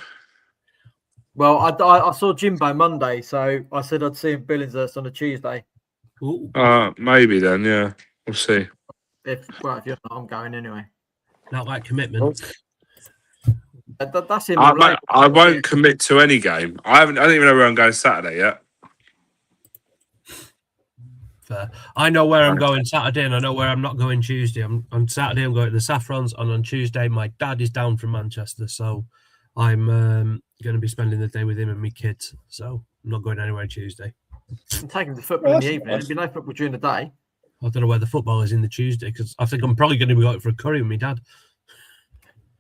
Well, I saw Jimbo Monday, so I said I'd see him Billingshurst on a Tuesday. Maybe then, yeah. We'll see. If you're not, I'm going anyway. Not like commitment. That's him. I won't commit to any game. I don't even know where I'm going Saturday yet. Fair. I know where I'm going Saturday and I know where I'm not going Tuesday. On Saturday I'm going to the Saffrons, and on Tuesday my dad is down from Manchester, so I'm going to be spending the day with him and my kids. So I'm not going anywhere Tuesday. I'm taking the football in the evening. There'll be no football during the day. I don't know where the football is in the Tuesday because I think I'm probably going to be going for a curry with my dad.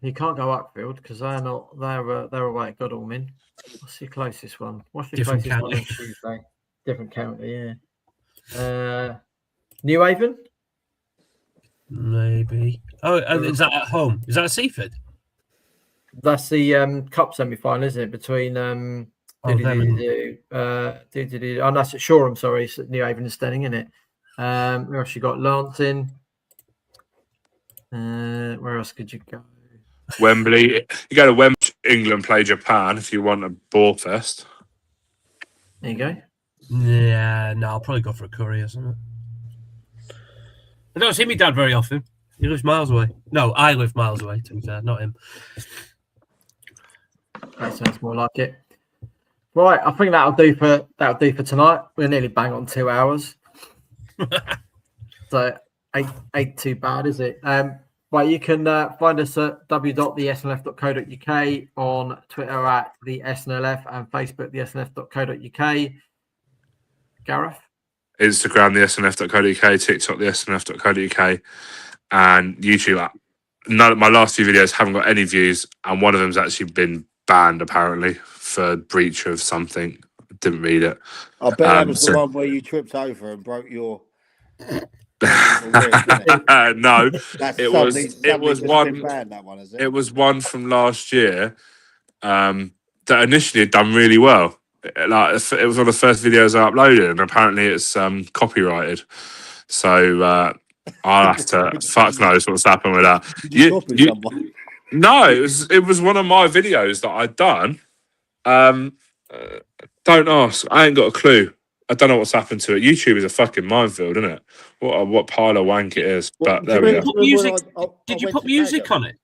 You can't go Uckfield because they're away at Godalming. What's your closest one? What's your Different closest county. one on Tuesday? Different county, yeah. New Haven? Maybe. Oh, is that at home? Is that at Seaford? That's the cup semi-final, isn't it? Between that's at Shoreham. Sorry, it's at New Haven and Stenning, isn't it? Where else you got? Lancing. Where else could you go? Wembley. You go to Wembley, England play Japan if you want a ball fest. There you go. Yeah, no, I'll probably go for a curry or something. I don't see my dad very often. He lives miles away. No, I live miles away, to be fair, not him. That sounds more like it. Right, I think that'll do for tonight. We're nearly bang on 2 hours. So ain't too bad, is it? Right, you can find us at w.thesnlf.co.uk, on Twitter at the SNLF, and Facebook thesnlf.co.uk. Gareth? Instagram, the SNLF.co.uk, TikTok, the SNLF.co.uk, and YouTube. My last few videos haven't got any views, and one of them's actually been banned apparently for breach of something. Didn't read it. I bet that was the one where you tripped over and broke your. No, That's it was one. Banned, that one, is it? It was one from last year that initially had done really well. Like it was one of the first videos I uploaded, and apparently it's copyrighted. So I'll have to fuck knows what's happened with that. Did you copy someone? No, it was one of my videos that I'd done. Don't ask. I ain't got a clue. I don't know what's happened to it. YouTube is a fucking minefield, isn't it? What pile of wank it is. But there we go. Did you put music on it?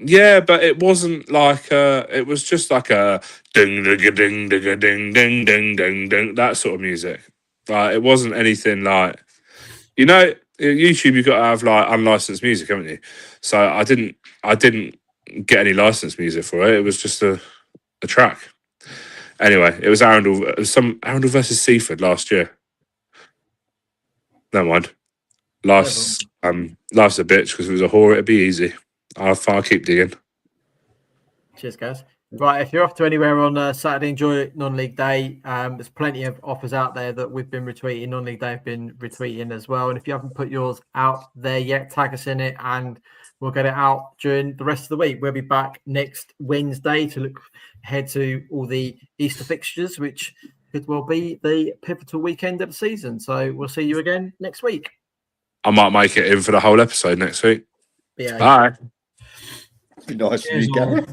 Yeah, but it wasn't like it was just like a ding ding ding ding ding ding ding ding ding, that sort of music. Like it wasn't anything like, you know, YouTube you've got to have like unlicensed music, haven't you? So I didn't get any licensed music for it. It was just a track. Anyway, it was Arundel versus Seaford last year. Never mind. Life's a bitch because if it was a whore, it'd be easy. I'll keep digging. Cheers, guys. Right, if you're off to anywhere on Saturday, enjoy non-league day. There's plenty of offers out there that we've been retweeting. Non-league day have been retweeting as well. And if you haven't put yours out there yet, tag us in it and we'll get it out during the rest of the week. We'll be back next Wednesday to look ahead to all the Easter fixtures, which could well be the pivotal weekend of the season. So we'll see you again next week. I might make it in for the whole episode next week. Yeah. Bye. Nice to meet you.